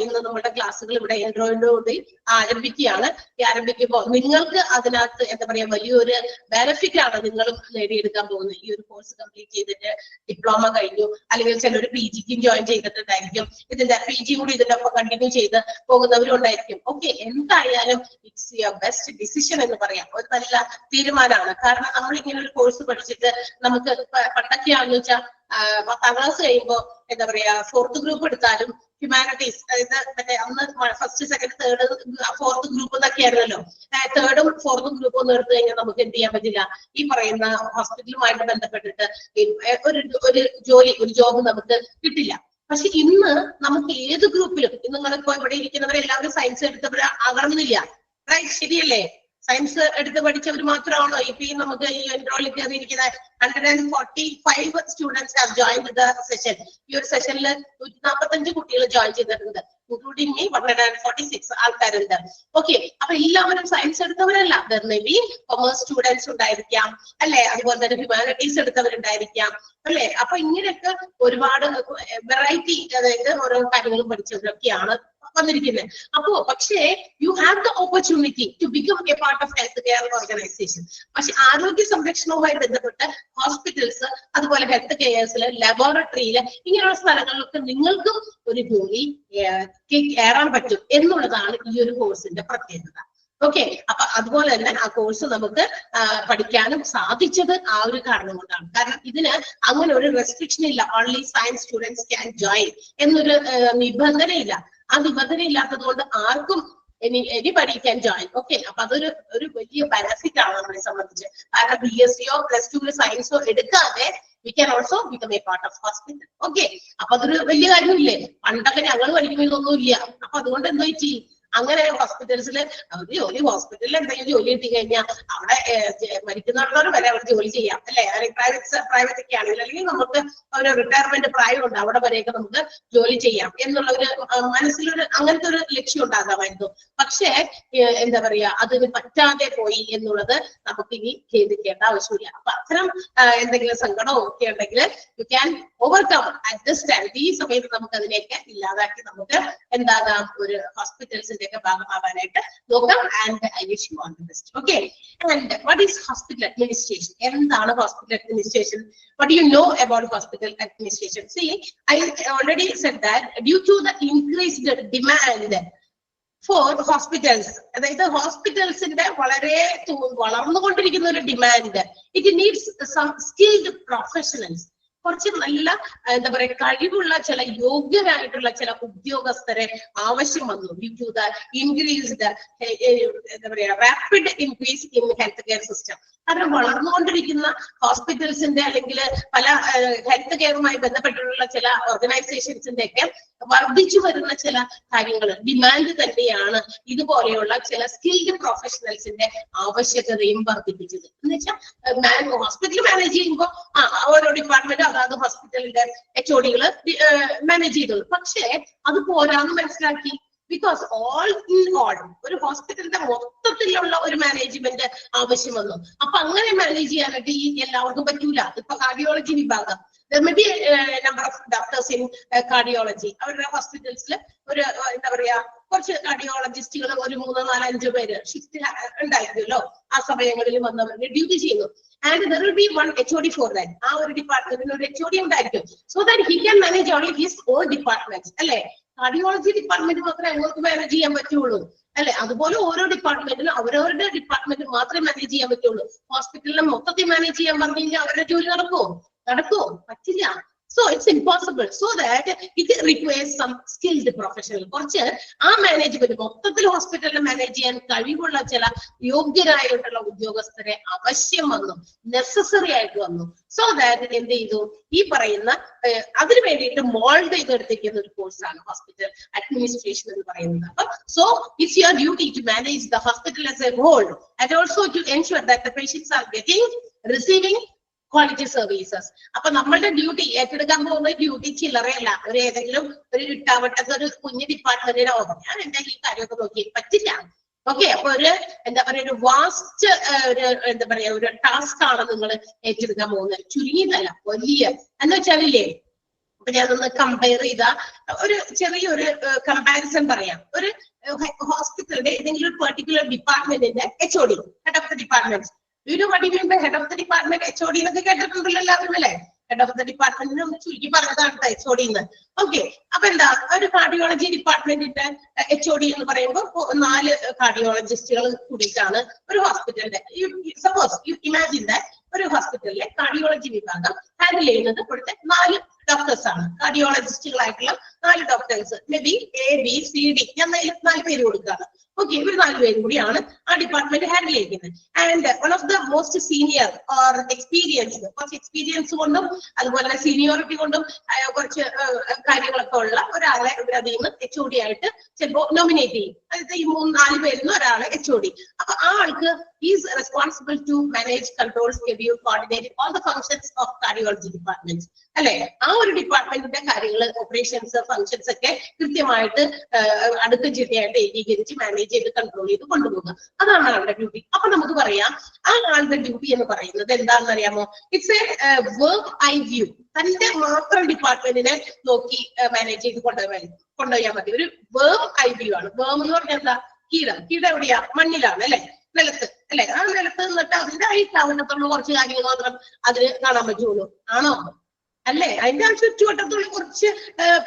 ഇന്ന് നമ്മുടെ ക്ലാസ്സുകൾ ഇവിടെ എൻറോയിലോട് ആരംഭിക്കുകയാണ്. ആരംഭിക്കുമ്പോൾ നിങ്ങൾക്ക് അതിനകത്ത് എന്താ പറയാ വലിയൊരു ബെനിഫിറ്റ് ആണ് നിങ്ങളും നേടിയെടുക്കാൻ പോകുന്നത്. ഈ ഒരു കോഴ്സ് കംപ്ലീറ്റ് ചെയ്തിട്ട് ഡിപ്ലോമ കഴിഞ്ഞു, അല്ലെങ്കിൽ ചിലർ PGക്കും ജോയിൻ ചെയ്തിട്ടുണ്ടായിരിക്കും, ഇതിന്റെ PG കൂടി ഇതിന്റെ ഒപ്പം കണ്ടിന്യൂ ചെയ്ത് പോകുന്നവരും ഉണ്ടായിരിക്കും. ഓക്കെ, എന്തായാലും ഇറ്റ്സ് യുവർ ബെസ്റ്റ് ഡിസിഷൻ എന്ന് പറയാം, ഒരു നല്ല തീരുമാനമാണ്. കാരണം നമ്മൾ ഇങ്ങനെ ഒരു കോഴ്സ് പഠിച്ചിട്ട് നമുക്ക് പണ്ടൊക്കെയാണെന്ന് വെച്ചാൽ 10ാം ക്ലാസ് കഴിയുമ്പോൾ എന്താ പറയാ 4th ഗ്രൂപ്പ് എടുത്താലും ഹ്യൂമാനിറ്റീസ്, അതായത് മറ്റേ അന്ന് 1st, 2nd, 3rd, 4th group എന്നൊക്കെ ആയിരുന്നല്ലോ. 3rd, 4th ഗ്രൂപ്പ് ഒന്നും എടുത്തു കഴിഞ്ഞാൽ നമുക്ക് എന്ത് ചെയ്യാൻ പറ്റില്ല, ഈ പറയുന്ന ഹോസ്പിറ്റലുമായിട്ട് ബന്ധപ്പെട്ടിട്ട് ഒരു ജോബ് നമുക്ക് കിട്ടില്ല. പക്ഷെ ഇന്ന് നമുക്ക് ഏത് ഗ്രൂപ്പിലും, നിങ്ങളിപ്പോ ഇവിടെ ഇരിക്കുന്നവരെല്ലാവരും സയൻസ് എടുത്തവർ ആകണമെന്നില്ല, റൈറ്റ്? ശരിയല്ലേ? സയൻസ് എടുത്ത് പഠിച്ചവർ മാത്രമാണോ ഇപ്പൊ നമുക്ക് ഈ എൻറോളിൽ കയറിയിരിക്കുന്ന 145 students have joined the session. ഈ ഒരു സെഷനിൽ 145 കുട്ടികൾ ജോയിൻ ചെയ്തിട്ടുണ്ട്, ഇൻക്ലൂഡിംഗ് മീ 146 ആൾക്കാരുണ്ട്. ഓക്കെ, അപ്പൊ എല്ലാവരും സയൻസ് എടുത്തവരല്ല, മേ ബി കൊമേഴ്സ് സ്റ്റുഡൻസ് ഉണ്ടായിരിക്കാം അല്ലെ, അതുപോലെ തന്നെ ഹ്യൂമാനിറ്റീസ് എടുത്തവരുണ്ടായിരിക്കാം അല്ലെ. അപ്പൊ ഇങ്ങനെയൊക്കെ ഒരുപാട് വെറൈറ്റി, അതായത് ഓരോ കാര്യങ്ങളും പഠിച്ചവരൊക്കെയാണ് വന്നിരിക്കുന്നത്. അപ്പോ പക്ഷേ you have the opportunity to become a part of health care organisation. പക്ഷെ ആരോഗ്യ സംരക്ഷണവുമായി ബന്ധപ്പെട്ട് ഹോസ്പിറ്റൽസ്, അതുപോലെ ഹെൽത്ത് കെയർസില്, ലബോറട്ടറിയില്, ഇങ്ങനെയുള്ള സ്ഥലങ്ങളിലൊക്കെ നിങ്ങൾക്കും ഒരു ജോലി കയറാൻ പറ്റും എന്നുള്ളതാണ് ഈ ഒരു കോഴ്സിന്റെ പ്രത്യേകത. ഓക്കെ, അപ്പൊ അതുപോലെ തന്നെ ആ കോഴ്സ് നമുക്ക് പഠിക്കാനും സാധിച്ചത് ആ ഒരു കാരണം കൊണ്ടാണ്. കാരണം ഇതിന് അങ്ങനെ ഒരു റെസ്ട്രിക്ഷൻ ഇല്ല, only science students can join എന്നൊരു നിബന്ധനയില്ല. ആ നിബന്ധന ഇല്ലാത്തത് കൊണ്ട് ആർക്കും anybody can join. ഓക്കെ, അപ്പൊ അതൊരു വലിയ ബെനിഫിറ്റ് ആണ് നമ്മളെ സംബന്ധിച്ച്. കാരണം BScയോ +2 സയൻസോ എടുക്കാതെ we can also become a part of hospital. Okay, അപ്പൊ അതൊരു വലിയ കാര്യമില്ലേ? പണ്ടൊക്കെ ഞങ്ങൾ പഠിക്കുമ്പോൾ ഇതൊന്നും ഇല്ല. അപ്പൊ അതുകൊണ്ട് എന്തോ ചെയ്യും, അങ്ങനെ ഹോസ്പിറ്റൽസിൽ ഒരു ഹോസ്പിറ്റലിൽ എന്തെങ്കിലും ജോലി കിട്ടി കഴിഞ്ഞാൽ അവിടെ മരിക്കുന്നവർ വരെ അവർ ജോലി ചെയ്യാം അല്ലെ, പ്രൈവറ്റ് ഒക്കെ ആണെങ്കിൽ, അല്ലെങ്കിൽ നമുക്ക് ഒരു റിട്ടയർമെന്റ് പ്രായമുണ്ട്, അവിടെ വരെയൊക്കെ നമുക്ക് ജോലി ചെയ്യാം എന്നുള്ള ഒരു മനസ്സിലൊരു അങ്ങനത്തെ ഒരു ലക്ഷ്യം ഉണ്ടാകാമായിരുന്നു. പക്ഷേ എന്താ പറയാ അതിന് പറ്റാതെ പോയി എന്നുള്ളത് നമുക്ക് ഇനി ഖേദിക്കേണ്ട ആവശ്യമില്ല. അപ്പൊ അത്തരം എന്തെങ്കിലും സങ്കടമോ ഒക്കെ ഉണ്ടെങ്കിൽ you can overcome at this time. ഈ സമയത്ത് നമുക്ക് അതിനെയൊക്കെ ഇല്ലാതാക്കി നമുക്ക് എന്താകാം, ഒരു ഹോസ്പിറ്റൽസിന്റെ ഒക്കെ ഭാഗമാകാനായിട്ട് നോക്കാം. And I wish you all the best. Okay, and what is hospital administration? എന്താണ് hospital administration? What do you know about hospital administration? See, I already said that due to the increased demand for hospitals, അതായത് ഹോസ്പിറ്റൽസിന്റെ വളരെ വളർന്നുകൊണ്ടിരിക്കുന്ന ഒരു demand, it needs some skilled professionals. കുറച്ച് നല്ല എന്താ പറയാ കഴിവുള്ള ചില യോഗ്യരായിട്ടുള്ള ചില ഉദ്യോഗസ്ഥരെ ആവശ്യം വന്നു. ഡ്യൂ ടു ദ ഇൻക്രീസ്ഡ് എന്താ പറയാ rapid increase in health care system. കാരണം വളർന്നുകൊണ്ടിരിക്കുന്ന ഹോസ്പിറ്റൽസിന്റെ അല്ലെങ്കിൽ പല ഹെൽത്ത് കെയറുമായി ബന്ധപ്പെട്ടിട്ടുള്ള ചില ഓർഗനൈസേഷൻസിന്റെ ഒക്കെ വർദ്ധിച്ചു വരുന്ന ചില കാര്യങ്ങൾ, ഡിമാൻഡ് തന്നെയാണ് ഇതുപോലെയുള്ള ചില സ്കിൽഡ് പ്രൊഫഷണൽസിന്റെ ആവശ്യകതയും വർദ്ധിപ്പിച്ചത്. എന്ന് വെച്ചാൽ ഹോസ്പിറ്റൽ മാനേജ് ചെയ്യുമ്പോൾ ഓരോ ഡിപ്പാർട്ട്മെന്റ് അതാത് ഹോസ്പിറ്റലിന്റെ HODകൾ മാനേജ് ചെയ്തത്. പക്ഷേ അത് പോരാന്ന് മനസ്സിലാക്കി. ബിക്കോസ് ഓൾ ഇൻ ഓൾ ഒരു ഹോസ്പിറ്റലിന്റെ മൊത്തത്തിലുള്ള ഒരു മാനേജ്മെന്റ് ആവശ്യം വന്നു. അപ്പൊ അങ്ങനെ മാനേജ് ചെയ്യാനായിട്ട് ഈ എല്ലാവർക്കും പറ്റൂല. ഇപ്പൊ കാർഡിയോളജി വിഭാഗം, there may be a number of doctors in cardiology. അവരുടെ ഹോസ്പിറ്റൽസിൽ ഒരു എന്താ പറയാ കുറച്ച് കാർഡിയോളജിസ്റ്റുകൾ ഒരു 3-4-5 പേര് ഷിഫ്റ്റ് ഉണ്ടായിരുന്നല്ലോ. ആ സമയങ്ങളിൽ വന്നവരുടെ ഡ്യൂട്ടി ചെയ്യുന്നു. And there will be one HOD for that. ആ ഒരു ഡിപ്പാർട്ട്മെന്റിന് ഒരു HOD ഉണ്ടായിരിക്കും. So that he can manage only his own departments. അല്ലെ, കാർഡിയോളജി ഡിപ്പാർട്ട്മെന്റ് മാത്രമേ ഞങ്ങൾക്ക് മാനേജ് ചെയ്യാൻ പറ്റുള്ളൂ അല്ലെ. അതുപോലെ ഓരോ ഡിപ്പാർട്ട്മെന്റിലും അവരവരുടെ ഡിപ്പാർട്ട്മെന്റ് മാത്രമേ മാനേജ് ചെയ്യാൻ പറ്റുള്ളൂ. ഹോസ്പിറ്റലിനെ മൊത്തത്തിൽ മാനേജ് ചെയ്യാൻ പറഞ്ഞു കഴിഞ്ഞാൽ അവരുടെ ജോലി നടക്കുമോ? പറ്റില്ല. So it's impossible. So that it requires some skilled professional. കുറച്ച് ആ മാനേജ്മെന്റ് മൊത്തത്തിൽ ഹോസ്പിറ്റലിനെ മാനേജ് ചെയ്യാൻ കഴിവുള്ള ചില യോഗ്യരായിട്ടുള്ള ഉദ്യോഗസ്ഥരെ ആവശ്യം വന്നു, നെസസറി ആയിട്ട് വന്നു. സോ ദാറ്റ് എന്ത് ചെയ്തു, ഈ പറയുന്ന അതിനു വേണ്ടിയിട്ട് മോൾഡ് ചെയ്തെടുത്തിരിക്കുന്ന ഒരു കോഴ്സാണ് ഹോസ്പിറ്റൽ അഡ്മിനിസ്ട്രേഷൻ എന്ന് പറയുന്നത്. അപ്പൊ so it's your duty to manage the hospital as a whole and also to ensure that the patients are receiving quality services. അപ്പൊ നമ്മളുടെ ഡ്യൂട്ടി ഏറ്റെടുക്കാൻ പോകുന്ന ഡ്യൂട്ടി ചില്ലറയല്ല. ഒരു ഏതെങ്കിലും ഒരു ഇട്ടാവട്ടത്തെ ഒരു കുഞ്ഞു ഡിപ്പാർട്ട്മെന്റിനോ ഞാൻ എന്റെ ഈ കാര്യമൊക്കെ നോക്കി പറ്റില്ല. ഓക്കെ, അപ്പൊ ഒരു എന്താ പറയാ ഒരു വാസ്റ്റ് ഒരു എന്താ പറയാ ഒരു ടാസ്ക് ആണ് നിങ്ങൾ ഏറ്റെടുക്കാൻ പോകുന്നത്. ചുരുങ്ങിയതല്ല, വലിയ എന്ന് വെച്ചാലില്ലേ. അപ്പൊ ഞാനൊന്ന് കമ്പയർ ചെയ്ത ഒരു ചെറിയൊരു കമ്പാരിസൺ പറയാം. ഒരു ഹോസ്പിറ്റലിന്റെ ഏതെങ്കിലും ഒരു പെർട്ടിക്കുലർ ഡിപ്പാർട്ട്മെന്റിന്റെ HOD, head of the department. Head of the department HOD എന്നൊക്കെ കേട്ടിട്ടുണ്ടല്ലോ എല്ലാവരും അല്ലെ. ഹെഡ് ഓഫ് ദ ഡിപ്പാർട്ട്മെന്റിന് ഒന്ന് ചുരുക്കി പറഞ്ഞതാണ് HOD എന്ന്. ഓക്കെ, അപ്പൊ എന്താ ഒരു കാർഡിയോളജി ഡിപ്പാർട്ട്മെന്റിന്റെ HOD എന്ന് പറയുമ്പോൾ 4 കാർഡിയോളജിസ്റ്റുകൾ കൂടിയിട്ടാണ് ഒരു ഹോസ്പിറ്റലിന്റെ. സപ്പോസ് യു ഇമാജിൻ ദാറ്റ് ഒരു ഹോസ്പിറ്റലിലെ കാർഡിയോളജി വിഭാഗം ഹാൻഡിൽ ചെയ്യുന്നത് ഇപ്പോഴത്തെ 4 ഡോക്ടേഴ്സ് ആണ്. കാർഡിയോളജിസ്റ്റുകളായിട്ടുള്ള 4 ഡോക്ടേഴ്സ്, മേ ബി ABCD, ഞാൻ 4 പേര് കൊടുക്കുകയാണ്. ഓക്കെ, ഇവർ 4 പേരും കൂടിയാണ് ആ ഡിപ്പാർട്ട്മെന്റ് ഹാൻഡിൽ ചെയ്യുന്നത്. And one of the most senior or experienced, കുറച്ച് എക്സ്പീരിയൻസ് കൊണ്ടും അതുപോലെ സീനിയോറിറ്റി കൊണ്ടും കുറച്ച് കാര്യങ്ങളൊക്കെ ഉള്ള ഒരാളെ അതിൽ നിന്ന് HOD ആയിട്ട് ചിലപ്പോ നോമിനേറ്റ് ചെയ്യും. അതായത് ഈ 3-4 പേരിൽ ഒരാളെ HOD. അപ്പൊ ആ ആൾക്ക് is responsible to manage, control, schedule, coordinate all the functions of cardiology department അല്ലെ. ആ ഒരു ഡിപ്പാർട്ട്മെന്റിന്റെ കാര്യങ്ങൾ, ഓപ്പറേഷൻസ്, ഫങ്ഷൻസ് ഒക്കെ കൃത്യമായിട്ട് അടുത്ത ചിട്ടയായിട്ട് ഏകീകരിച്ച് മാനേജ് ചെയ്ത് കൺട്രോൾ ചെയ്ത് കൊണ്ടുപോകുക. അതാണ് ആളുടെ ഡ്യൂട്ടി. അപ്പൊ നമുക്ക് പറയാം ആ ആളുടെ ഡ്യൂട്ടി എന്ന് പറയുന്നത് എന്താണെന്ന് അറിയാമോ? It's A work eye view. തന്റെ മാത്രം ഡിപ്പാർട്ട്മെന്റിനെ നോക്കി മാനേജ് ചെയ്ത് കൊണ്ടുപോയാൽ മതി. ഒരു വർക്ക് ഐ വ്യൂ ആണ്. വേം എന്ന് പറഞ്ഞാൽ എന്താ? കീട എവിടെയാ? മണ്ണിലാണ് അല്ലെ, നിലത്ത് അല്ലെ. ആ നിലത്ത് നിന്നിട്ട് അതിന്റെ ആയിട്ടുള്ള കുറച്ച് കാര്യങ്ങൾ മാത്രം അതിന് കാണാൻ പറ്റുള്ളൂ. ആണോ? അല്ലെ. അതിന്റെ ആ ചുറ്റുവട്ടത്തുള്ള കുറച്ച്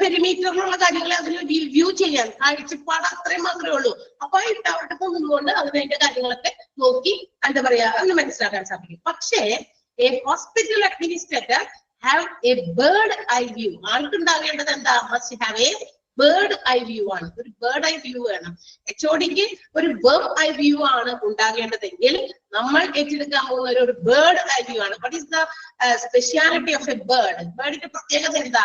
പെരിമീറ്ററിലുള്ള കാര്യങ്ങളെ അതിന് വ്യൂ ചെയ്യാൻ കാഴ്ചപ്പാട് അത്രയും മാത്രമേ ഉള്ളൂ. അപ്പൊ ആ ഇട്ടാവട്ടത്ത് നിന്നുകൊണ്ട് അതിന്റെ കാര്യങ്ങളൊക്കെ നോക്കി എന്താ പറയാ അതിന് മനസ്സിലാക്കാൻ സാധിക്കും. പക്ഷേ a hospital administrator have a bird eye view. ആൾക്കുണ്ടാകേണ്ടത് എന്താ? Must have a bird eye view ആണ്. ഒരു ബേർഡ് ഐ വ്യൂ വേണം. HODക്ക് ഒരു ബേർഡ് ഐ വ്യൂ ആണ് ഉണ്ടാകേണ്ടതെങ്കിൽ നമ്മൾ ഏറ്റെടുക്കാൻ പോകുന്ന ഒരു ബേർഡ് ഐ വ്യൂ ആണ്. What is the speciality of a bird? ബേർഡിന്റെ പ്രത്യേകത എന്താ?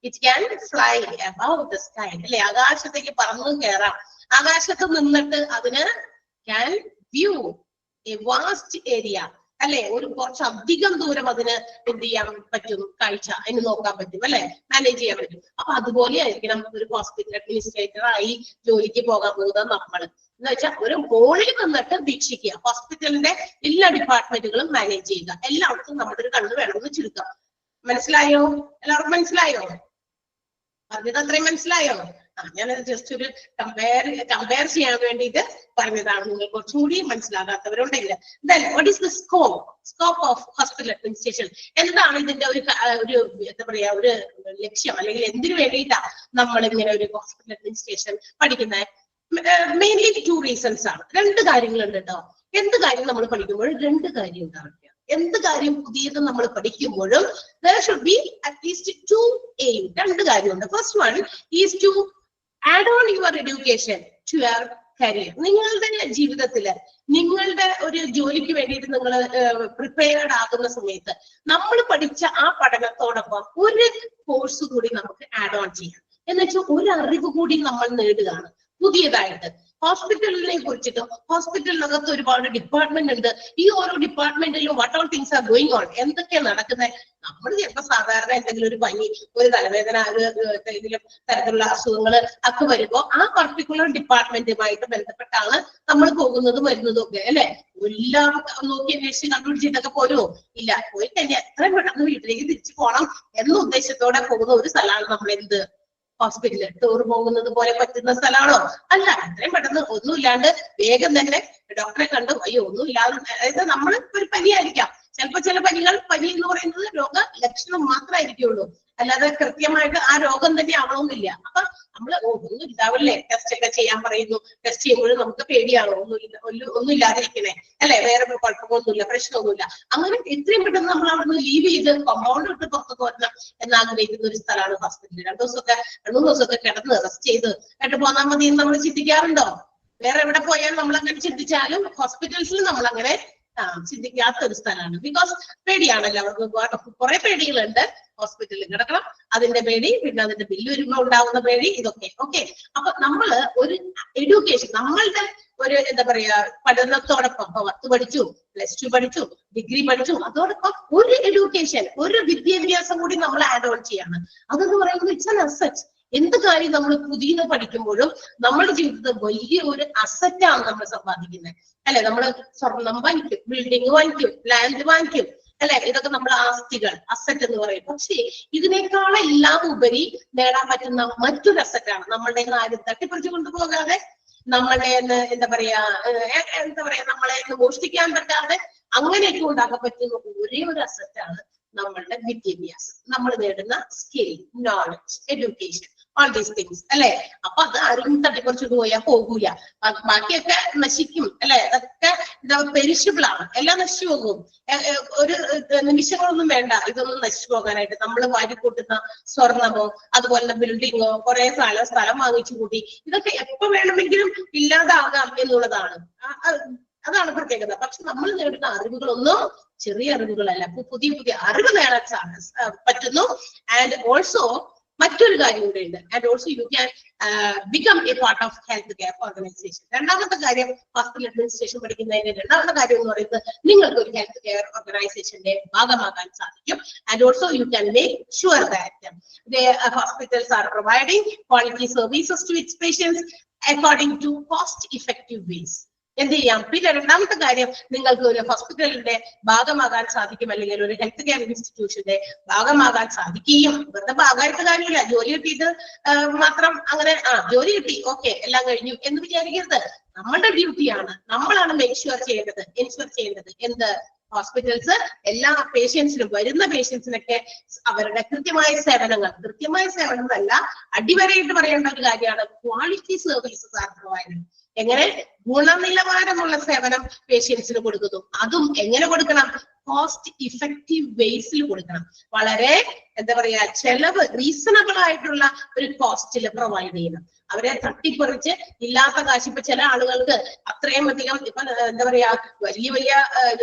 It can fly about the sky അല്ലെ. ആകാശത്തേക്ക് പറന്നു കയറാം. ആകാശത്ത് നിന്നിട്ട് അതിന് can view a vast area അല്ലെ. ഒരു കുറച്ചധികം ദൂരം അതിന് എന്ത് ചെയ്യാൻ പറ്റും? കാഴ്ച അതിന് നോക്കാൻ പറ്റും അല്ലെ, മാനേജ് ചെയ്യാൻ പറ്റും. അപ്പൊ അതുപോലെ ആയിരിക്കണം ഒരു ഹോസ്പിറ്റൽ അഡ്മിനിസ്ട്രേറ്റർ ആയി ജോലിക്ക് പോകാൻ പോകുന്നത് നമ്മൾ. എന്ന് വെച്ചാൽ ഒരു മോളിൽ നിന്നിട്ട് വീക്ഷിക്കുക. ഹോസ്പിറ്റലിന്റെ എല്ലാ ഡിപ്പാർട്ട്മെന്റുകളും മാനേജ് ചെയ്യുക. എല്ലാവർക്കും നമ്മുടെ ഒരു കണ്ണ് വേണമെന്ന് ചുരുക്കാം. മനസ്സിലായോ? എല്ലാവർക്കും മനസ്സിലായോ? പറഞ്ഞത് അത്രയും മനസ്സിലായോ? ഞാനത് ജസ്റ്റ് ഒരു കമ്പയർ ചെയ്യാൻ വേണ്ടിയിട്ട് പറഞ്ഞതാണ്. നിങ്ങൾ കുറച്ചുകൂടി മനസ്സിലാകാത്തവരുണ്ടെങ്കിൽ what is the scope of hospital administration? എന്താണ് ഇതിന്റെ ഒരു എന്താ പറയാ ഒരു ലക്ഷ്യം, അല്ലെങ്കിൽ എന്തിനു വേണ്ടിയിട്ടാണ് നമ്മൾ ഇങ്ങനെ ഒരു ഹോസ്പിറ്റൽ അഡ്മിനിസ്ട്രേഷൻ പഠിക്കുന്നത്? മെയിൻലി 2 റീസൺസ് ആണ്. 2 കാര്യങ്ങളുണ്ട് കേട്ടോ. എന്ത് കാര്യം നമ്മൾ പഠിക്കുമ്പോഴും 2 കാര്യം ഉണ്ടാവില്ല. എന്ത് കാര്യം പുതിയത് നമ്മൾ പഠിക്കുമ്പോഴും there should be at least 2 aim. 2 കാര്യമുണ്ട്. First one is to add on your education to your career. നിങ്ങളുടെ ജീവിതത്തില് നിങ്ങളുടെ ഒരു ജോലിക്ക് വേണ്ടിയിട്ട് നിങ്ങൾ പ്രിപ്പയർഡ് ആകുന്ന സമയത്ത് നമ്മൾ പഠിച്ച ആ പഠനത്തോടൊപ്പം ഒരു കോഴ്സ് കൂടി നമുക്ക് ആഡ് ഓൺ ചെയ്യാം. എന്ന് വെച്ചാൽ ഒരു അറിവ് കൂടി നമ്മൾ നേടുകയാണ് പുതിയതായിട്ട്. ഹോസ്പിറ്റലിനെ കുറിച്ചിട്ടും ഹോസ്പിറ്റലിനകത്ത് ഒരുപാട് ഡിപ്പാർട്ട്മെന്റ് ഉണ്ട്. ഈ ഓരോ ഡിപ്പാർട്ട്മെന്റിലും what all things are going on, എന്തൊക്കെയാണ് നടക്കുന്നത്. നമ്മൾ ചിലപ്പോൾ സാധാരണ എന്തെങ്കിലും ഒരു പനി, ഒരു തലവേദന, ഏതെങ്കിലും തരത്തിലുള്ള അസുഖങ്ങൾ ഒക്കെ വരുമ്പോൾ ആ പർട്ടിക്കുലർ ഡിപ്പാർട്ട്മെന്റുമായിട്ട് ബന്ധപ്പെട്ടാണ് നമ്മൾ പോകുന്നതും വരുന്നതും ഒക്കെ അല്ലെ. എല്ലാം നോക്കി അന്വേഷിച്ച് കണ്ടുപിടിച്ചിട്ടൊക്കെ പോരുമോ? ഇല്ല. പോയി കഴിഞ്ഞാൽ എത്രയും പെട്ടെന്ന് വീട്ടിലേക്ക് തിരിച്ചു പോകണം എന്ന ഉദ്ദേശത്തോടെ പോകുന്ന ഒരു സ്ഥലമാണ് നമ്മൾ എന്ത് ഹോസ്പിറ്റല്. ടൂർ പോകുന്നത് പോലെ പറ്റുന്ന സ്ഥലമാണോ? അല്ല. എത്രയും പെട്ടെന്ന് ഒന്നുമില്ലാണ്ട് വേഗം തന്നെ ഡോക്ടറെ കണ്ടു അയ്യോ ഒന്നുമില്ലാതെ, അതായത് നമ്മൾ ഒരു പനിയായിരിക്കാം, ചിലപ്പോ ചില പനികൾ, പനി എന്ന് പറയുന്നത് രോഗ ലക്ഷണം മാത്രമായിരിക്കുള്ളൂ, അല്ലാതെ കൃത്യമായിട്ട് ആ രോഗം തന്നെ ആവണമെന്നില്ല. അപ്പൊ നമ്മള് ഒന്നും ഇല്ലാവില്ലേ, ടെസ്റ്റ് ഒക്കെ ചെയ്യാൻ പറയുന്നു. ടെസ്റ്റ് ചെയ്യുമ്പോഴും നമുക്ക് പേടിയാണോ? ഒന്നും ഇല്ലാതിരിക്കണേ അല്ലെ, വേറെ കുഴപ്പമൊന്നുമില്ല, പ്രശ്നമൊന്നുമില്ല. അങ്ങനെ എത്രയും പെട്ടെന്ന് നമ്മൾ അവിടെ ലീവ് ചെയ്ത് കോമ്പൗണ്ട് ഇട്ട് പുറത്തു വരണം എന്നാഗ്രഹിക്കുന്ന ഒരു സ്ഥലമാണ് ഹോസ്പിറ്റൽ. 2 ദിവസമൊക്കെ കിടന്ന് റെസ്റ്റ് ചെയ്ത് എന്നിട്ട് പോന്നാൽ മതി എന്ന് നമ്മൾ ചിന്തിക്കാറുണ്ടോ? വേറെ എവിടെ പോയാൽ നമ്മൾ അങ്ങനെ ചിന്തിച്ചാലും ഹോസ്പിറ്റൽസിൽ നമ്മൾ അങ്ങനെ ചിന്തിക്കാത്ത ഒരു സ്ഥലമാണ്. ബിക്കോസ് പേടിയാണല്ലോ, അവർക്ക് കുറെ പേടികളുണ്ട്. ഹോസ്പിറ്റലിൽ കിടക്കണം, അതിന്റെ പേടി, പിന്നെ അതിന്റെ ബില്ല് വരുമ്പോൾ ഉണ്ടാവുന്ന പേടി, ഇതൊക്കെ ഓക്കെ. അപ്പൊ നമ്മള് ഒരു എഡ്യൂക്കേഷൻ, നമ്മളുടെ ഒരു എന്താ പറയാ പഠനത്തോടൊപ്പം 10 പഠിച്ചു, +2 പഠിച്ചു, ഡിഗ്രി പഠിച്ചു, അതോടൊപ്പം ഒരു എഡ്യൂക്കേഷൻ, ഒരു വിദ്യാഭ്യാസം കൂടി നമ്മൾ ആഡ് ഓൺ ചെയ്യാണ്. അതെന്ന് പറയുന്നത് ഇറ്റ്സ് ആൻ അസറ്റ്. എന്ത് കാര്യം നമ്മൾ പുതിയത് പഠിക്കുമ്പോഴും നമ്മുടെ ജീവിതത്തിൽ വലിയ ഒരു അസറ്റാണ് നമ്മൾ സമ്പാദിക്കുന്നത് അല്ലെ. നമ്മൾ സ്വർണം വാങ്ങിക്കും, ബിൽഡിംഗ് വാങ്ങിക്കും, ലാൻഡ് വാങ്ങിക്കും അല്ലെ. ഇതൊക്കെ നമ്മുടെ ആസ്തികൾ, അസറ്റ് എന്ന് പറയും. പക്ഷേ ഇതിനേക്കാളെല്ലാം ഉപരി നേടാൻ പറ്റുന്ന മറ്റൊരു അസറ്റാണ് നമ്മളുടെ ആരും തട്ടിപ്പറിച്ചു കൊണ്ടുപോകാതെ, നമ്മളുടെ എന്താ പറയാ നമ്മളെ മോഷ്ടിക്കാൻ പറ്റാതെ അങ്ങനെയൊക്കെ ഉണ്ടാക്കാൻ പറ്റുന്ന ഒരേ ഒരു അസറ്റാണ് നമ്മളുടെ വിദ്യാഭ്യാസം, നമ്മൾ നേടുന്ന skill, knowledge, education, all these things അല്ലെ. അപ്പൊ അത് ആരും തട്ടിപ്പറിച്ചിട്ട് പോയാൽ പോകൂല, ബാക്കിയൊക്കെ നശിക്കും അല്ലെ. അതൊക്കെ എന്താ പെരിഷബിൾ ആണ്, എല്ലാം നശിച്ചു പോകും. ഒരു നിമിഷങ്ങളൊന്നും വേണ്ട ഇതൊന്നും നശിച്ചു പോകാനായിട്ട്. നമ്മൾ വാരിക്കൂട്ടുന്ന സ്വർണമോ അതുപോലെ ബിൽഡിങ്ങോ, കുറെ സ്ഥലം വാങ്ങിച്ചു കൂട്ടി, ഇതൊക്കെ എപ്പോ വേണമെങ്കിലും ഇല്ലാതാകാം എന്നുള്ളതാണ്. അതാണ് പ്രത്യേകത. പക്ഷെ നമ്മൾ നേടുന്ന അറിവുകളൊന്നും ചെറിയ അറിവുകളല്ല, പുതിയ അറിവ് നേടാൻ പറ്റുന്നു. ആൻഡ് ഓൾസോ മറ്റൊരു കാര്യം കൂടെ ഉണ്ട്. And also you can become a part of health care organisation. രണ്ടാമത്തെ കാര്യം, ഹോസ്പിറ്റൽ അഡ്മിനിസ്ട്രേഷൻ പഠിക്കുന്നതിന്റെ രണ്ടാമത്തെ കാര്യം എന്ന് പറയുന്നത് നിങ്ങൾക്ക് ഒരു ഹെൽത്ത് കെയർ ഓർഗനൈസേഷന്റെ ഭാഗമാകാൻ സാധിക്കും. And also you can make sure that the hospitals are providing quality services to its patients according to cost effective ways. എന്ത് ചെയ്യാം? പിന്നെ രണ്ടാമത്തെ കാര്യം, നിങ്ങൾക്ക് ഒരു ഹോസ്പിറ്റലിന്റെ ഭാഗമാകാൻ സാധിക്കും, അല്ലെങ്കിൽ ഒരു ഹെൽത്ത് കെയർ ഇൻസ്റ്റിറ്റ്യൂഷന്റെ ഭാഗമാകാൻ സാധിക്കുകയും, വെറുതെ ഭാഗമായിട്ട് കാര്യമില്ല, ജോലി കിട്ടിയിട്ട് മാത്രം അങ്ങനെ ജോലി കിട്ടി ഓക്കെ എല്ലാം കഴിഞ്ഞു എന്ന് വിചാരിക്കരുത്. നമ്മളുടെ ഡ്യൂട്ടിയാണ്, നമ്മളാണ് എൻഷുർ ചെയ്യേണ്ടത് എന്ത് ഹോസ്പിറ്റൽസ് എല്ലാ പേഷ്യൻസിനും, വരുന്ന പേഷ്യൻസിനൊക്കെ അവരുടെ കൃത്യമായ സേവനമല്ല, അടിവരയിട്ട് പറയേണ്ട ഒരു കാര്യമാണ് ക്വാളിറ്റി സർവീസസ് ആർ പ്രൊവൈഡഡ്. എങ്ങനെ ഗുണനിലവാരമുള്ള സേവനം പേഷ്യൻസിന് കൊടുക്കുന്നു, അതും എങ്ങനെ കൊടുക്കണം? കോസ്റ്റ് ഇഫക്റ്റീവ് വേസിൽ കൊടുക്കണം. വളരെ എന്താ പറയാ ചെലവ് റീസണബിൾ ആയിട്ടുള്ള ഒരു കോസ്റ്റിൽ പ്രൊവൈഡ് ചെയ്യണം. അവരെ തട്ടിപ്പറിച്ച് ഇല്ലാത്ത കാശ്, ഇപ്പൊ ചില ആളുകൾക്ക് അത്രയും അധികം ഇപ്പൊ എന്താ പറയാ വലിയ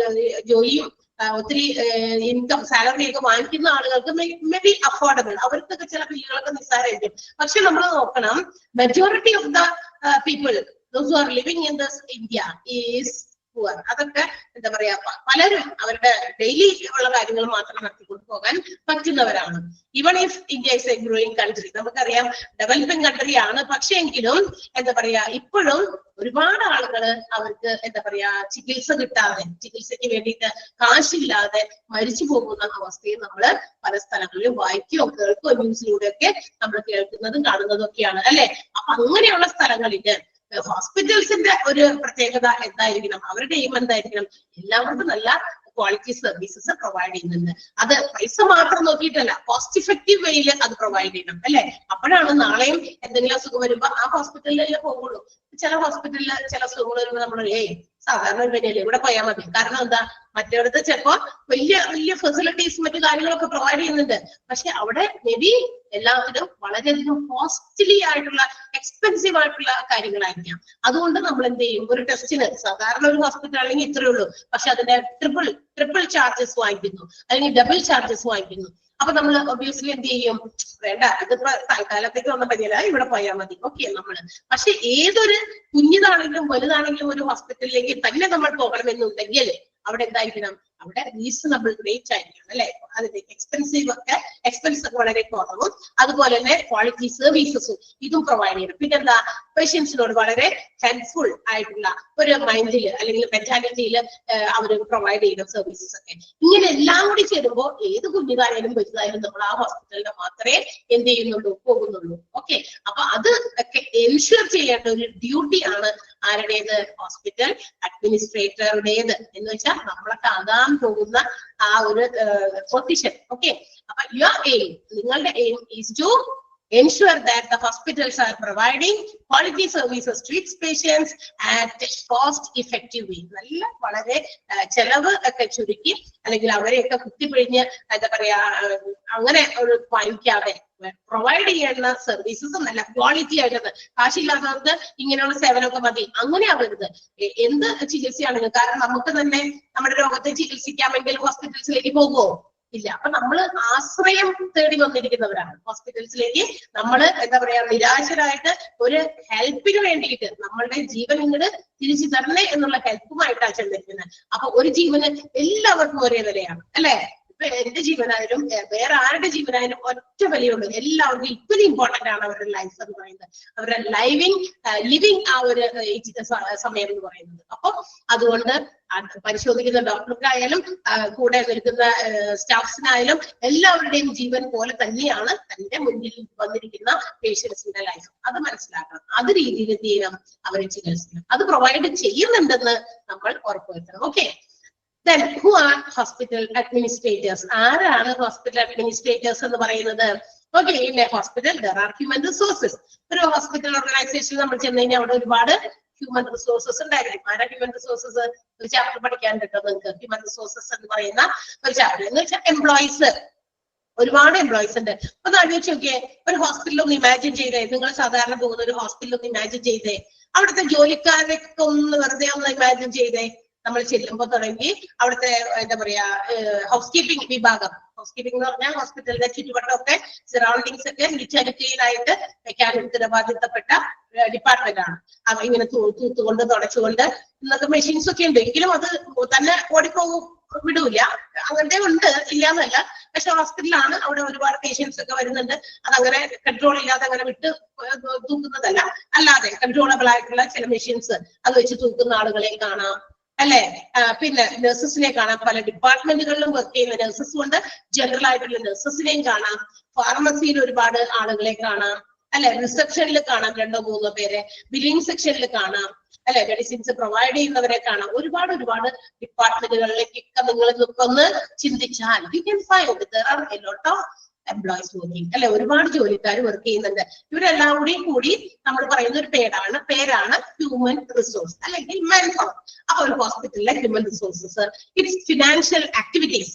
ജോലിയും ഒത്തിരി ഇൻകം സാലറി ഒക്കെ വാങ്ങിക്കുന്ന ആളുകൾക്ക് മേ ബി അഫോർഡബിൾ, അവർക്കൊക്കെ ചില ബില്ലുകളൊക്കെ നിസ്സാരമായിരിക്കും. പക്ഷെ നമ്മൾ നോക്കണം, majority of the people those who are living in this India is poor. അതൊക്കെ എന്താ പറയാ പലരും അവരുടെ ഡെയിലി ഉള്ള കാര്യങ്ങൾ മാത്രം നടത്തിക്കൊണ്ട് പോകാൻ പറ്റുന്നവരാണ്. Even if India is a growing country, നമുക്കറിയാം ഡെവലപ്പിംഗ് കൺട്രി ആണ്, പക്ഷെ എങ്കിലും എന്താ പറയാ ഇപ്പോഴും ഒരുപാട് ആളുകൾ അവർക്ക് എന്താ പറയാ ചികിത്സയ്ക്ക് വേണ്ടിയിട്ട് കാശില്ലാതെ മരിച്ചു പോകുന്ന അവസ്ഥയെ നമ്മൾ പല സ്ഥലങ്ങളിലും വായിക്കുകയോ കേൾക്കുകയോ ന്യൂസിലൂടെയൊക്കെ നമ്മൾ കേൾക്കുന്നതും കാണുന്നതും ഒക്കെയാണ് അല്ലെ. അപ്പൊ അങ്ങനെയുള്ള സ്ഥലങ്ങളില് ഹോസ്പിറ്റൽസിന്റെ ഒരു പ്രത്യേകത എന്തായിരിക്കണം? അവരുടെ എയിം എന്തായിരിക്കണം? എല്ലാവർക്കും നല്ല ക്വാളിറ്റി സർവീസസ് പ്രൊവൈഡ് ചെയ്യുന്നുണ്ട്. അത് പൈസ മാത്രം നോക്കിയിട്ടല്ല, കോസ്റ്റ് ഇഫക്റ്റീവ് വേയിൽ അത് പ്രൊവൈഡ് ചെയ്യണം അല്ലെ. അപ്പോഴാണ് നാളെയും എന്തെങ്കിലും അസുഖം വരുമ്പോ ആ ഹോസ്പിറ്റലിലല്ലേ പോകുള്ളൂ. ചില ഹോസ്പിറ്റലിൽ ചില അസുഖങ്ങൾ വരുമ്പോൾ നമ്മൾ സാധാരണ വിനയല്ലേ ഇവിടെ പോയാൽ മതി. കാരണം എന്താ, മറ്റേടത്ത് ചിലപ്പോ വലിയ ഫെസിലിറ്റീസ് മറ്റു കാര്യങ്ങളൊക്കെ പ്രൊവൈഡ് ചെയ്യുന്നുണ്ട്. പക്ഷെ അവിടെ മേ ബി എല്ലാത്തിനും വളരെയധികം കോസ്റ്റ്ലി ആയിട്ടുള്ള എക്സ്പെൻസീവ് ആയിട്ടുള്ള കാര്യങ്ങളായിരിക്കാം. അതുകൊണ്ട് നമ്മൾ എന്ത് ചെയ്യും? ഒരു ടെസ്റ്റിന് സാധാരണ ഒരു ഹോസ്പിറ്റൽ ആണെങ്കിൽ ഇത്രയേ ഉള്ളൂ, പക്ഷെ അതിന്റെ ട്രിപ്പിൾ ചാർജസ് വാങ്ങിക്കുന്നു, അല്ലെങ്കിൽ ഡബിൾ ചാർജസ് വാങ്ങിക്കുന്നു. അപ്പൊ നമ്മൾ ഒബ്വിയസ്ലി എന്ത് ചെയ്യും, വേണ്ട ഇതിപ്പോ തൽക്കാലത്തേക്ക് ഒന്നും പറ്റില്ല, ഇവിടെ പോയാൽ മതി, ഓക്കെ നമ്മള്. പക്ഷെ ഏതൊരു കുഞ്ഞിതാണെങ്കിലും വലുതാണെങ്കിലും ഒരു ഹോസ്പിറ്റലിലേക്ക് തന്നെ നമ്മൾ പോകണമെന്നുണ്ടെങ്കിൽ അവിടെ എന്തായിരിക്കണം, അവിടെ റീസണബിൾ റേറ്റ് ആയിരിക്കണം അല്ലെ. അതിന്റെ എക്സ്പെൻസ് ഒക്കെ വളരെ കുറവും, അതുപോലെ തന്നെ ക്വാളിറ്റി സർവീസസും ഇതും പ്രൊവൈഡ് ചെയ്യണം. പിന്നെന്താ, പേഷ്യൻസിനോട് വളരെ ഹെൽപ്ഫുൾ ആയിട്ടുള്ള ഒരു മൈൻഡിൽ അല്ലെങ്കിൽ മെന്റാലിറ്റിയിൽ അവർ പ്രൊവൈഡ് ചെയ്യുന്ന സർവീസസ് ഒക്കെ. ഇങ്ങനെ എല്ലാം കൂടി ചേരുമ്പോൾ ഏത് കുഞ്ഞിതായാലും വലുതായാലും നമ്മൾ ആ ഹോസ്പിറ്റലിൽ മാത്രമേ എന്ത് ചെയ്യുന്നുള്ളൂ, പോകുന്നുള്ളൂ. ഓക്കെ, അപ്പൊ അത് ഒക്കെ എൻഷുർ ചെയ്യേണ്ട ഒരു ഡ്യൂട്ടിയാണ് ആരുടേത്, ഹോസ്പിറ്റൽ അഡ്മിനിസ്ട്രേറ്ററുടേത്. എന്ന് വെച്ചാൽ നമ്മളൊക്കെ ആകാൻ പോകുന്ന ആ ഒരു പൊസിഷൻ. ഓക്കെ, അപ്പൊ യുവർ എയിം, നിങ്ങളുടെ aim is to ensure that the hospitals are providing quality services to its patients at cost effective way. നല്ല വളരെ ചെലവ് ഒക്കെ ചുരുക്കി അല്ലെങ്കിൽ അവരെയൊക്കെ കുത്തിപ്പിഴിഞ്ഞ് എന്താ പറയാ അങ്ങനെ ഒരു വാങ്ങിക്കാതെ പ്രൊവൈഡ് ചെയ്യുന്ന സർവീസസ് നല്ല ക്വാളിറ്റി ആയിട്ട്, കാശില്ലാത്തവർക്ക് ഇങ്ങനെയുള്ള സേവനമൊക്കെ മതി അങ്ങനെ ആവരുത്. എന്ത് ചികിത്സയാണെങ്കിലും, കാരണം നമുക്ക് തന്നെ നമ്മുടെ രോഗത്തെ ചികിത്സിക്കാമെങ്കിൽ ഹോസ്പിറ്റൽസിലേക്ക് പോകുമോ, ഇല്ല. അപ്പൊ നമ്മൾ ആശ്രയം തേടി വന്നിരിക്കുന്നവരാണ് ഹോസ്പിറ്റൽസിലേക്ക്. നമ്മൾ എന്താ പറയാ നിരാശരായിട്ട് ഒരു ഹെൽപ്പിന് വേണ്ടിയിട്ട് നമ്മളുടെ ജീവൻ ഇങ്ങോട്ട് തിരിച്ചു തരണേ എന്നുള്ള ഹെൽപ്പുമായിട്ടാണ് ചെന്നിരിക്കുന്നത്. അപ്പൊ ഒരു ജീവന് എല്ലാവർക്കും ഒരേ വിലയാണ് അല്ലെ. ഇപ്പൊ എന്റെ ജീവനായാലും വേറെ ആരുടെ ജീവനായാലും ഒറ്റ വിലയുള്ളൂ. എല്ലാവർക്കും ഈക്വലി ഇമ്പോർട്ടന്റ് ആണ് അവരുടെ ലൈഫ് എന്ന് പറയുന്നത്, അവരുടെ ലിവിങ് ആ ഒരു സമയം എന്ന് പറയുന്നത്. അപ്പൊ അതുകൊണ്ട് പരിശോധിക്കുന്ന ഡോക്ടർക്കായാലും കൂടെ നിൽക്കുന്ന സ്റ്റാഫ്സിനായാലും എല്ലാവരുടെയും ജീവൻ പോലെ തന്നെയാണ് തന്റെ മുന്നിൽ വന്നിരിക്കുന്ന പേഷ്യൻസിന്റെ ലൈഫ്. അത് മനസ്സിലാക്കണം, അത് രീതിയിൽ എന്ത് ചെയ്യണം, അവരെ ചികിത്സിക്കണം. അത് പ്രൊവൈഡ് ചെയ്യുന്നുണ്ടെന്ന് നമ്മൾ ഉറപ്പുവരുത്തണം. Okay, then who are hospital administrators? ആരാണ് ഹോസ്പിറ്റൽ അഡ്മിനിസ്ട്രേറ്റേഴ്സ് എന്ന് പറയുന്നത്? Okay, in a hospital there are human resources. ഒരു ഹോസ്പിറ്റൽ ഓർഗനൈസേഷനിൽ നമ്മൾ ചെന്ന് കഴിഞ്ഞാൽ അവിടെ ഒരുപാട് ഹ്യൂമൻ റിസോഴ്സസ് ഉണ്ടായിരിക്കും. ആരാ ഹ്യൂമൻ റിസോഴ്സസ്? ഒരു ചാപ്റ്റർ പഠിക്കാൻ കിട്ടും നിങ്ങൾക്ക്, ഹ്യൂമൻ റിസോഴ്സസ് എന്ന് പറയുന്ന ഒരു ചാപ്റ്റർ. എന്ന് വെച്ചാൽ എംപ്ലോയീസ്, ഒരുപാട് എംപ്ലോയീസ് ഉണ്ട്. ഒന്ന് ആലോചിച്ച് നോക്കിയേ, ഒരു ഹോസ്പിറ്റലിൽ ഒന്ന് ഇമാജിൻ ചെയ്തേ, നിങ്ങൾ സാധാരണ പോകുന്ന ഒരു ഹോസ്പിറ്റലിൽ ഒന്ന് ഇമാജിൻ ചെയ്തേ, അവിടുത്തെ ജോലിക്കാരൊക്കെ ഒന്ന് വെറുതെ ഒന്ന് ഇമാജിൻ ചെയ്തേ. നമ്മൾ ചെല്ലുമ്പോൾ തുടങ്ങി അവിടുത്തെ എന്താ പറയാ ഹൗസ് കീപ്പിംഗ് വിഭാഗം, ഹൗസ് കീപ്പിംഗ് എന്ന് പറഞ്ഞാൽ ഹോസ്പിറ്റലിന്റെ ചുറ്റുവട്ടമൊക്കെ സറൗണ്ടിങ്സ് ഒക്കെ നിശ്ചലക്ലീനായിട്ട് വെക്കാൻ ഉത്തരവാദിത്തപ്പെട്ട ഡിപ്പാർട്ട്മെന്റ് ആണ്. ഇങ്ങനെ തൂത്തുകൊണ്ട് തുടച്ചുകൊണ്ട് ഇന്നത്തെ മെഷീൻസ് ഒക്കെ ഉണ്ട്, എങ്കിലും അത് തന്നെ ഓടിപ്പോകും, വിടൂല. അങ്ങനത്തെ ഉണ്ട്, ഇല്ലാന്നല്ല. പക്ഷെ ഹോസ്പിറ്റലാണ്, അവിടെ ഒരുപാട് പേഷ്യൻസ് ഒക്കെ വരുന്നുണ്ട്. അതങ്ങനെ കൺട്രോൾ ഇല്ലാതെ അങ്ങനെ വിട്ട് തൂക്കുന്നതല്ല, അല്ലാതെ കൺട്രോളബിൾ ആയിട്ടുള്ള ചില മെഷീൻസ് അത് വെച്ച് തൂക്കുന്ന ആളുകളെ കാണാം അല്ലെ. പിന്നെ നഴ്സസിനെ കാണാം, പല ഡിപ്പാർട്ട്മെന്റുകളിലും വർക്ക് ചെയ്യുന്ന നഴ്സസും ഉണ്ട്, ജനറൽ ആയിട്ടുള്ള നഴ്സസിനെയും കാണാം. ഫാർമസിയിൽ ഒരുപാട് ആളുകളെ കാണാം അല്ലെ, റിസപ്ഷനിൽ കാണാം 2-3 പേരെ, ബില്ലിംഗ് സെക്ഷനിൽ കാണാം അല്ലെ, മെഡിസിൻസ് പ്രൊവൈഡ് ചെയ്യുന്നവരെ കാണാം. ഒരുപാട് ഡിപ്പാർട്ട്മെന്റുകളിലേക്കൊക്കെ നിങ്ങൾ ഒന്ന് ചിന്തിച്ചാൽ you can find there are a lot of employees working അല്ലെ, ഒരുപാട് ജോലിക്കാർ വർക്ക് ചെയ്യുന്നുണ്ട്. ഇവരെല്ലാം കൂടി നമ്മൾ പറയുന്ന ഒരു പേരാണ് ഹ്യൂമൻ റിസോഴ്സ് അല്ലെങ്കിൽ മാൻ പവർ. അപ്പൊ ഒരു ഹോസ്പിറ്റലിലെ human resources it's financial activities,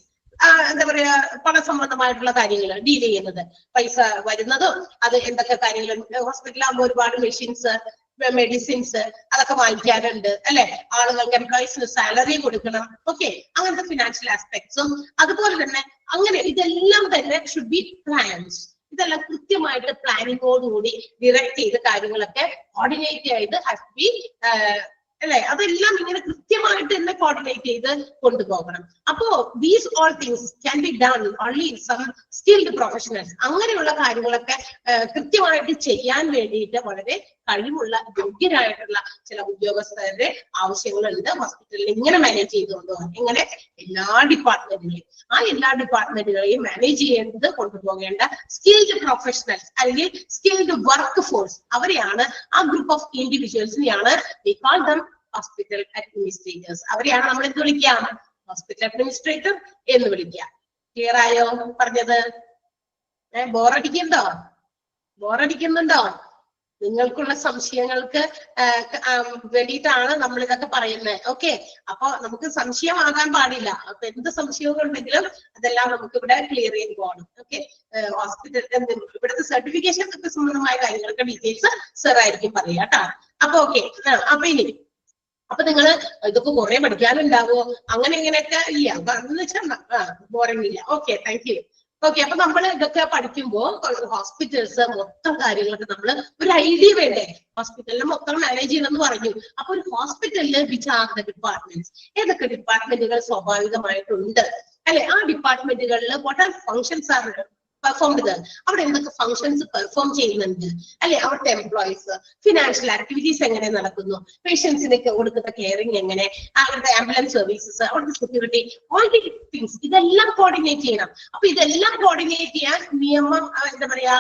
എന്താ പറയാ പണസംബന്ധമായിട്ടുള്ള കാര്യങ്ങൾ ഡീൽ ചെയ്യുന്നത്, പൈസ വരുന്നതും അത് എന്തൊക്കെ കാര്യങ്ങൾ. ഹോസ്പിറ്റലാകുമ്പോൾ ഒരുപാട് മെഷീൻസ്, മെഡിസിൻസ് അതൊക്കെ വാങ്ങിക്കാനുണ്ട് അല്ലെ, ആളുകൾക്ക് എംപ്ലോയീസിന് സാലറി കൊടുക്കണം. ഓക്കെ, അങ്ങനത്തെ ഫിനാൻഷ്യൽ ആസ്പെക്ട്സും അതുപോലെ തന്നെ അങ്ങനെ ഇതെല്ലാം തന്നെ ഷുഡ് ബി പ്ലാൻസ്. ഇതെല്ലാം കൃത്യമായിട്ട് പ്ലാനിങ്ങോടുകൂടി ഡിറക്ട് ചെയ്ത കാര്യങ്ങളൊക്കെ കോർഡിനേറ്റ് ചെയ്ത് ഹാസ് ബി അല്ലെ, അതെല്ലാം ഇങ്ങനെ കൃത്യമായിട്ട് തന്നെ കോർഡിനേറ്റ് ചെയ്ത് കൊണ്ടുപോകണം. അപ്പോ these all things can be done only some skilled professionals. അങ്ങനെയുള്ള കാര്യങ്ങളൊക്കെ കൃത്യമായിട്ട് ചെയ്യാൻ വേണ്ടിയിട്ട് വളരെ കഴിവുള്ള യോഗ്യരായിട്ടുള്ള ചില ഉദ്യോഗസ്ഥരുടെ ആവശ്യങ്ങളുണ്ട് ഹോസ്പിറ്റലിൽ ഇങ്ങനെ മാനേജ് ചെയ്തുകൊണ്ടുപോകാൻ. ഇങ്ങനെ എല്ലാ ഡിപ്പാർട്ട്മെന്റുകളെയും മാനേജ് ചെയ്യേണ്ടത് കൊണ്ടുപോകേണ്ട സ്കിൽഡ് പ്രൊഫഷണൽസ് അല്ലെങ്കിൽ സ്കിൽഡ് വർക്ക് ഫോഴ്സ്, അവരെയാണ്, ആ ഗ്രൂപ്പ് ഓഫ് ഇൻഡിവിജ്വൽസിനെയാണ് we call them hospital administrators. അവരെയാണ് നമ്മൾ എന്ത് വിളിക്കാം, ഹോസ്പിറ്റൽ അഡ്മിനിസ്ട്രേറ്റർ എന്ന് വിളിക്കാം. ക്ലിയർ ആയോ പറഞ്ഞത്? ബോറടിക്കുന്നുണ്ടോ? നിങ്ങൾക്കുള്ള സംശയങ്ങൾക്ക് വേണ്ടിയിട്ടാണ് നമ്മൾ ഇതൊക്കെ പറയുന്നത്. ഓക്കെ, അപ്പൊ നമുക്ക് സംശയമാകാൻ പാടില്ല. അപ്പൊ എന്ത് സംശയവും ഉണ്ടെങ്കിലും അതെല്ലാം നമുക്ക് ഇവിടെ ക്ലിയർ ചെയ്ത് പോകണം. ഓക്കെ, ഹോസ്പിറ്റൽ ഇവിടുത്തെ സർട്ടിഫിക്കേഷൻ ഒക്കെ സംബന്ധമായ കാര്യങ്ങൾക്ക് ഡീറ്റെയിൽസ് സർ ആയിരിക്കും പറയാ കേട്ടോ. അപ്പൊ ഓക്കെ, അപ്പൊ നിങ്ങൾ ഇതൊക്കെ കുറെ പഠിക്കാനുണ്ടാവോ അങ്ങനെ ഇങ്ങനെയൊക്കെ ഇല്ല എന്ന് വെച്ചാൽ ബോറിംഗ് ഇല്ല. Okay, thank you. ഓക്കെ, അപ്പൊ നമ്മൾ ഇതൊക്കെ പഠിക്കുമ്പോൾ ഹോസ്പിറ്റൽസ് മൊത്തം കാര്യങ്ങളൊക്കെ നമ്മൾ ഒരു ഐഡിയ വേണ്ടേ? ഹോസ്പിറ്റലിൽ മൊത്തം മാനേജ് ചെയ്യണമെന്ന് പറഞ്ഞു. അപ്പൊ ഒരു ഹോസ്പിറ്റലിൽ വിച്ച് ആർ ദ ഡിപ്പാർട്ട്മെന്റ്സ്, ഏതൊക്കെ ഡിപ്പാർട്ട്മെന്റുകൾ സ്വാഭാവികമായിട്ടുണ്ട് അല്ലെ? ആ ഡിപ്പാർട്ട്മെന്റുകളിൽ what are functions are perform ചെയ്ത്, അവിടെ എന്തൊക്കെ ഫങ്ഷൻസ് പെർഫോം ചെയ്യുന്നുണ്ട് അല്ലെ? അവിടുത്തെ എംപ്ലോയീസ്, ഫിനാൻഷ്യൽ ആക്ടിവിറ്റീസ് എങ്ങനെ നടക്കുന്നു, പേഷ്യൻസിന് കൊടുക്കുന്ന കെയറിങ് എങ്ങനെ, അവരുടെ ആംബുലൻസ് സർവീസസ്, അവിടുത്തെ സെക്യൂരിറ്റി, ഓൾ ദി തിങ്സ് ഇതെല്ലാം കോർഡിനേറ്റ് ചെയ്യണം. അപ്പൊ ഇതെല്ലാം കോർഡിനേറ്റ് ചെയ്യാൻ നിയമം എന്താ പറയാ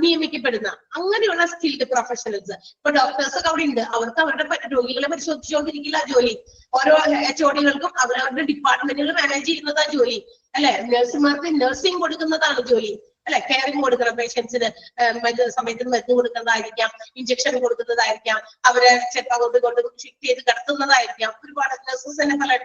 നിയമിക്കപ്പെടുന്ന അങ്ങനെയുള്ള സ്കിൽഡ് പ്രൊഫഷണൽസ്. ഇപ്പൊ ഡോക്ടേഴ്സ് ഒക്കെ അവിടെ ഉണ്ട്, അവർക്ക് അവരുടെ രോഗികളെ പരിശോധിച്ചുകൊണ്ടിരിക്കില്ല ജോലി. ഓരോ HODകൾക്കും അവരവരുടെ ഡിപ്പാർട്ട്മെന്റുകൾ മാനേജ് ചെയ്യുന്നതാ ജോലി അല്ലെ? നഴ്സുമാർക്ക് നഴ്സിംഗ് കൊടുക്കുന്നതാണ് ജോലി അല്ലെ? കെയറിംഗ് കൊടുക്കണം പേഷ്യൻസിന്, സമയത്തിന് മരുന്ന് കൊടുക്കുന്നതായിരിക്കാം, ഇഞ്ചക്ഷൻ കൊടുക്കുന്നതായിരിക്കാം, അവരെ ചിലപ്പോൾ കൊണ്ട് ഷിഫ്റ്റ് ചെയ്ത് കിടത്തുന്നതായിരിക്കാം. ഒരുപാട് നഴ്സസ് തന്നെ പല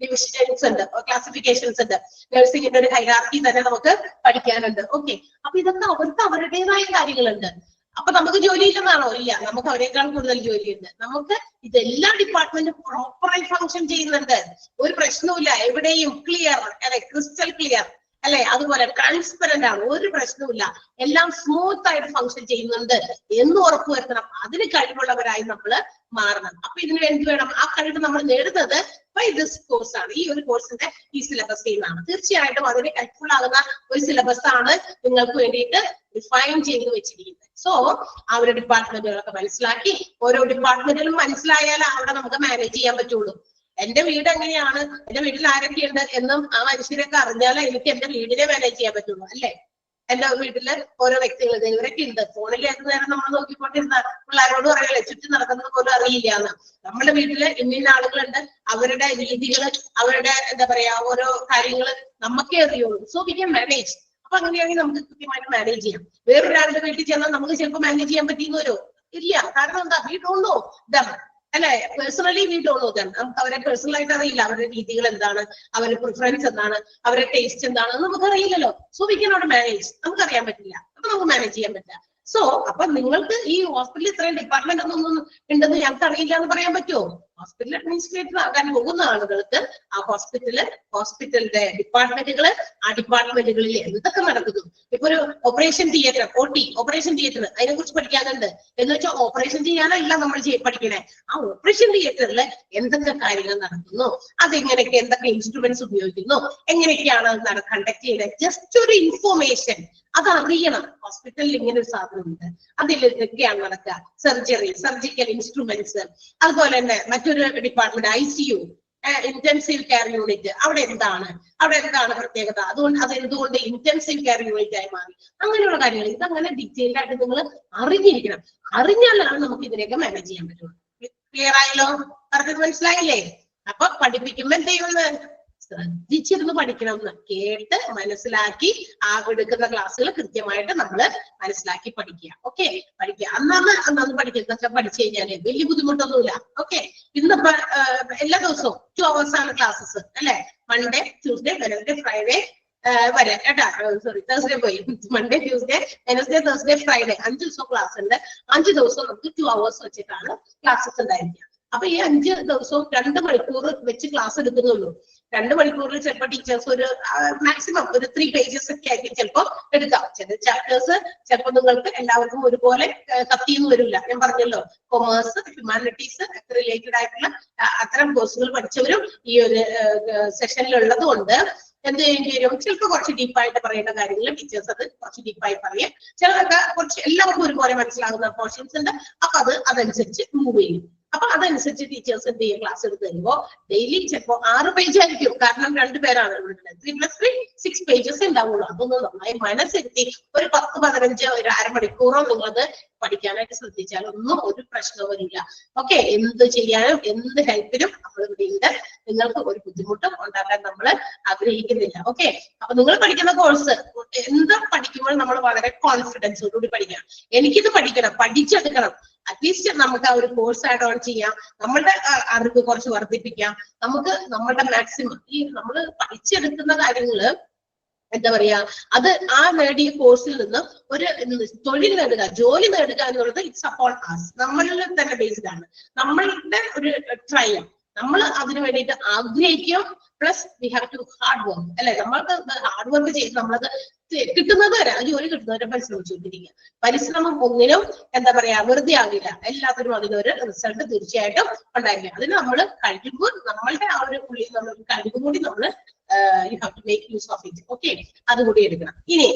ഡിവിഷൻസ് ഉണ്ട്, ക്ലാസിഫിക്കേഷൻസ് ഉണ്ട്. നഴ്സിംഗിന്റെ ഒരു ഹൈറാർക്കി തന്നെ നമുക്ക് പഠിക്കാനുണ്ട്. ഓക്കെ, അപ്പൊ ഇതൊക്കെ അവർക്ക് അവരുടേതായ കാര്യങ്ങളുണ്ട്. അപ്പൊ നമുക്ക് ജോലി ഇല്ലെന്നാണോ? ഇല്ല, നമുക്ക് അവരെക്കാൾ കൂടുതൽ ജോലിയുണ്ട്. നമുക്ക് ഇതെല്ലാ ഡിപ്പാർട്ട്മെന്റും പ്രോപ്പറായി ഫങ്ഷൻ ചെയ്യുന്നുണ്ട്, ഒരു പ്രശ്നവുമില്ല, എവിടെയും ക്ലിയർ അല്ലെ, ക്രിസ്റ്റൽ ക്ലിയർ അല്ലെ? അതുപോലെ ട്രാൻസ്പെറന്റ് ആണ്, ഒരു പ്രശ്നവുമില്ല, എല്ലാം സ്മൂത്ത് ആയിട്ട് ഫങ്ഷൻ ചെയ്യുന്നുണ്ട് എന്ന് ഉറപ്പുവരുത്തണം. അതിന് കഴിവുള്ളവരായി നമ്മൾ മാറണം. അപ്പൊ ഇതിന് വേണ്ടി വേണം ആ കഴിവ് നമ്മൾ നേടുന്നത് ബൈ ദിസ് കോഴ്സ് ആണ്. ഈ ഒരു കോഴ്സിന്റെ ഈ സിലബസിൽ നിന്നാണ്. തീർച്ചയായിട്ടും അതിന് ഹെൽപ്ഫുൾ ആകുന്ന ഒരു സിലബസ് ആണ് നിങ്ങൾക്ക് വേണ്ടിയിട്ട് ഡിഫൈൻ ചെയ്ത് വെച്ചിരിക്കുന്നത്. സോ ആ ഒരു ഡിപ്പാർട്ട്മെന്റുകളൊക്കെ മനസ്സിലാക്കി, ഓരോ ഡിപ്പാർട്ട്മെന്റിലും മനസ്സിലായാൽ അവിടെ നമുക്ക് മാനേജ് ചെയ്യാൻ പറ്റുള്ളൂ. എന്റെ വീട് എങ്ങനെയാണ്, എന്റെ വീട്ടിൽ ആരൊക്കെയുണ്ട് എന്നും ആ മനുഷ്യരൊക്കെ അറിഞ്ഞാലേ എനിക്ക് എന്റെ വീടിനെ മാനേജ് ചെയ്യാൻ പറ്റുള്ളൂ അല്ലെ? എന്റെ വീട്ടില് ഓരോ വ്യക്തികൾ ഇവരൊക്കെ ഉണ്ട്. ഫോണിൽ ഏത് നേരം നമ്മൾ നോക്കിക്കൊണ്ടിരുന്ന പിള്ളേരോട് പറയല്ലേ ചുറ്റും നടക്കുന്നത് പോലും അറിയില്ല എന്ന്. നമ്മുടെ വീട്ടില് ഇന്ന ആളുകളുണ്ട്, അവരുടെ രീതികള്, അവരുടെ എന്താ പറയാ ഓരോ കാര്യങ്ങള് നമുക്കേ അറിയുള്ളൂ. So we can manage. അപ്പൊ അങ്ങനെയാണെങ്കിൽ നമുക്ക് കൃത്യമായിട്ട് മാനേജ് ചെയ്യാം. വേറൊരാളുടെ വീട്ടിൽ ചെന്നാൽ നമുക്ക് ചിലപ്പോൾ മാനേജ് ചെയ്യാൻ പറ്റിയെന്ന് വരും. ഇല്ല, കാരണം എന്താ? വി ഡോണ്ട് നോ ദം അല്ലെ? Personally we don't know them. നമുക്ക് അവരെ പേഴ്സണൽ ആയിട്ട് അറിയില്ല, അവരുടെ രീതികൾ എന്താണ്, അവരുടെ പ്രിഫറൻസ് എന്താണ്, അവരുടെ ടേസ്റ്റ് എന്താണെന്ന് നമുക്ക് അറിയില്ലല്ലോ. സോ വി കനോട്ട് മാനേജ്, നമുക്ക് അറിയാൻ പറ്റില്ല. അപ്പൊ നമുക്ക് മാനേജ് ചെയ്യാൻ പറ്റില്ല. സോ അപ്പൊ നിങ്ങൾക്ക് ഈ ഹോസ്പിറ്റലിൽ ഇത്രയും ഡിപ്പാർട്ട്മെന്റ് ഒന്നും ഉണ്ടെന്ന് ഞങ്ങൾക്ക് അറിയില്ല എന്ന് പറയാൻ പറ്റുമോ? ഹോസ്പിറ്റൽ അഡ്മിനിസ്ട്രേറ്റർ ആകാൻ പോകുന്ന ആളുകൾക്ക് ആ ഹോസ്പിറ്റലിന്റെ ഡിപ്പാർട്ട്മെന്റുകള്, ആ ഡിപ്പാർട്ട്മെന്റുകളിൽ എന്തൊക്കെ നടക്കുന്നു. ഇപ്പൊ ഒരു ഓപ്പറേഷൻ തിയേറ്റർ, ഓപ്പറേഷൻ തിയേറ്റർ, അതിനെ കുറിച്ച് പഠിക്കാനുണ്ട്. എന്ന് വെച്ചാൽ ഓപ്പറേഷൻ ചെയ്യാനല്ല നമ്മൾ പഠിക്കണേ, ആ ഓപ്പറേഷൻ തിയേറ്ററിൽ എന്തൊക്കെ കാര്യങ്ങൾ നടക്കുന്നു, അതെങ്ങനെയൊക്കെ, എന്തൊക്കെ ഇൻസ്ട്രുമെന്റ്സ് ഉപയോഗിക്കുന്നു, എങ്ങനെയൊക്കെയാണ് അത് കണ്ടക്ട് ചെയ്യുന്നത്, ജസ്റ്റ് ഒരു ഇൻഫോർമേഷൻ അതറിയണം. ഹോസ്പിറ്റലിൽ ഇങ്ങനെ ഒരു സാധനമുണ്ട്, അതിൽ എന്തൊക്കെയാണ് നടക്കുക, സർജിക്കൽ ഇൻസ്ട്രുമെന്റ്സ്. അതുപോലെ തന്നെ മറ്റൊരു department ICU, intensive care unit, അവിടെ എന്താണ് പ്രത്യേകത, അത് എന്തുകൊണ്ട് ഇന്റൻസീവ് കെയർ യൂണിറ്റ് ആയി മാറി, അങ്ങനെയുള്ള കാര്യങ്ങൾ ഇതങ്ങനെ ഡീറ്റെയിൽഡ് ആയിട്ട് നിങ്ങൾ അറിഞ്ഞിരിക്കണം. അറിഞ്ഞാലാണ് നമുക്ക് ഇതിനെയൊക്കെ മാനേജ് ചെയ്യാൻ പറ്റുള്ളൂ. ക്ലിയർ ആയല്ലോ? പറഞ്ഞത് മനസ്സിലായില്ലേ? അപ്പൊ പഠിപ്പിക്കുമ്പോ എന്ത് ചെയ്യുന്നത്? ശ്രദ്ധിച്ചിരുന്ന് പഠിക്കണം എന്ന്, കേട്ട് മനസ്സിലാക്കി ആ എടുക്കുന്ന ക്ലാസ്സുകൾ കൃത്യമായിട്ട് നമ്മൾ മനസ്സിലാക്കി പഠിക്കുക. ഓക്കെ, പഠിക്കുക. അന്നാന്ന് പഠിക്കുന്നതൊക്കെ പഠിച്ചു കഴിഞ്ഞാല് വലിയ ബുദ്ധിമുട്ടൊന്നുമില്ല. ഓക്കെ, ഇന്നിപ്പോ എല്ലാ ദിവസവും 2 hours ആണ് ക്ലാസ്സസ് അല്ലെ? മൺഡേ, ട്യൂസ്ഡേ, വെനസ്ഡേ, ഫ്രൈഡേ വരെ കേട്ടാ. സോറി, തേഴ്സ്ഡേ പോയി. Monday, Tuesday, Wednesday, Thursday, Friday 5 ദിവസം ക്ലാസ് ഉണ്ട്. 5 ദിവസവും നമുക്ക് 2 hours വെച്ചിട്ടാണ് ക്ലാസ്സസ് ഉണ്ടായിരിക്കുക. അപ്പൊ ഈ 5 ദിവസവും 2 മണിക്കൂർ വെച്ച് ക്ലാസ് എടുക്കുന്നുള്ളൂ. 2 മണിക്കൂറിൽ ചിലപ്പോൾ ടീച്ചേഴ്സ് ഒരു മാക്സിമം ഒരു 3 pages ഒക്കെ ആയിരിക്കും ചിലപ്പോൾ എടുക്കാം. ചില ചാപ്റ്റേഴ്സ് ചിലപ്പോൾ നിങ്ങൾക്ക് എല്ലാവർക്കും ഒരുപോലെ കത്തിന്ന് വരില്ല. ഞാൻ പറഞ്ഞല്ലോ, കൊമേഴ്സ്, ഹ്യൂമാനിറ്റീസ് ഒക്കെ റിലേറ്റഡ് ആയിട്ടുള്ള അത്തരം കോഴ്സുകൾ പഠിച്ചവരും ഈ ഒരു സെഷനിൽ ഉള്ളത് കൊണ്ട് എന്ത് ചെയ്യേണ്ടി വരും? ചിലപ്പോൾ കുറച്ച് ഡീപ്പായിട്ട് പറയേണ്ട കാര്യങ്ങൾ ടീച്ചേഴ്സ് അത് കുറച്ച് ഡീപ്പായി പറയും. ചിലതൊക്കെ കുറച്ച് എല്ലാവർക്കും ഒരുപോലെ മനസ്സിലാകുന്ന പോർഷൻസ് ഉണ്ട്. അപ്പൊ അതനുസരിച്ച് മൂവ് ചെയ്യും. അപ്പൊ അതനുസരിച്ച് ടീച്ചേഴ്സ് എന്ത് ചെയ്യും? ക്ലാസ് എടുത്ത് തരുമ്പോ ഡെയിലി ചിലപ്പോ 6 പേജ് ആയിരിക്കും. കാരണം 2 പേരാണ് ഇവിടെ. 3+3 6 pages ഉണ്ടാവുള്ളൂ. അതൊന്നും നന്നായി മനസ്സിരുത്തി ഒരു 10-15 ഒരു അരമണിക്കൂറോ നിങ്ങളത് പഠിക്കാനായിട്ട് ശ്രദ്ധിച്ചാൽ ഒന്നും ഒരു പ്രശ്നവും വരില്ല. ഓക്കെ, എന്ത് ചെയ്യാനും എന്ത് ഹെൽപ്പിനും നമ്മൾ ഇവിടെ ഉണ്ട്. നിങ്ങൾക്ക് ഒരു ബുദ്ധിമുട്ടും ഉണ്ടാക്കാൻ നമ്മൾ ആഗ്രഹിക്കുന്നില്ല. ഓക്കെ, അപ്പൊ നിങ്ങൾ പഠിക്കുന്ന കോഴ്സ് എന്ത് പഠിക്കുമ്പോൾ നമ്മൾ വളരെ കോൺഫിഡൻസോടുകൂടി പഠിക്കണം. എനിക്കിത് പഠിക്കണം, പഠിച്ചെടുക്കണം. അറ്റ്ലീസ്റ്റ് നമുക്ക് ആ ഒരു കോഴ്സ് ആഡ് ഓൺ ചെയ്യാം, നമ്മളുടെ അറിവ് കുറച്ച് വർദ്ധിപ്പിക്കാം. നമുക്ക് നമ്മളുടെ മാക്സിമം ഈ നമ്മൾ പഠിച്ചെടുക്കുന്ന കാര്യങ്ങള് എന്താ പറയാ, അത് ആ നേടിയ കോഴ്സിൽ നിന്ന് ഒരു തൊഴിൽ നേടുക, ജോലി നേടുക എന്നുള്ളത് ഇറ്റ്സ് അപ്പോൺ us. നമ്മളിൽ തന്നെ ബേസ്ഡ് ആണ്. നമ്മളുടെ ഒരു ട്രൈ, നമ്മൾ അതിന് വേണ്ടിയിട്ട് ആഗ്രഹിക്കും. Plus we have to hard work അല്ലെ, നമ്മൾക്ക് ഹാർഡ് വർക്ക് ചെയ്ത് നമ്മളത് കിട്ടുന്നത് വരെ, ആ ജോലി കിട്ടുന്നവരെ പരിശ്രമിച്ചുകൊണ്ടിരിക്കുക. പരിശ്രമം ഒന്നിനും എന്താ പറയാ വെറുതെ ആകില്ല, എല്ലാത്തിനും അതിനൊരു റിസൾട്ട് തീർച്ചയായിട്ടും ഉണ്ടായിരിക്കും. അതിന് നമ്മൾ കഴിവ്, നമ്മളുടെ ആ ഒരു ഉള്ളിൽ നമ്മൾ കഴിവ് കൂടി നമ്മൾ you have to make use of it. Okay, അതുകൂടി എടുക്കണം. ഇനി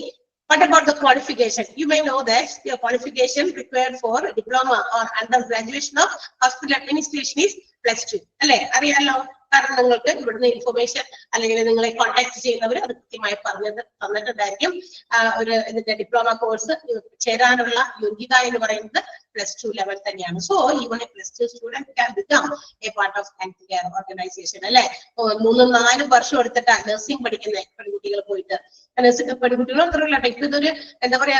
what about the qualification? You may know that your qualification required for diploma or undergraduation of hospital administration is +2 അല്ലെ, അറിയാലോ. കാരണം നിങ്ങൾക്ക് ഇവിടുന്ന് ഇൻഫർമേഷൻ അല്ലെങ്കിൽ നിങ്ങളെ കോൺടാക്ട് ചെയ്യുന്നവർ അത് കൃത്യമായി തന്നിട്ടുണ്ടായിരിക്കും. ഒരു ഇതിന്റെ ഡിപ്ലോമ കോഴ്സ് ചേരാനുള്ള യോഗ്യത എന്ന് പറയുന്നത് +2 ലെവൽ തന്നെയാണ്. So even A +2 student can become a part of health care organisation അല്ലെ. 3-4 വർഷം എടുത്തിട്ട് നഴ്സിംഗ് പഠിക്കുന്ന പെൺകുട്ടികൾ പോയിട്ട്, പെൺകുട്ടികൾ മാത്രമല്ല, ഇപ്പൊ ഇതൊരു എന്താ പറയാ,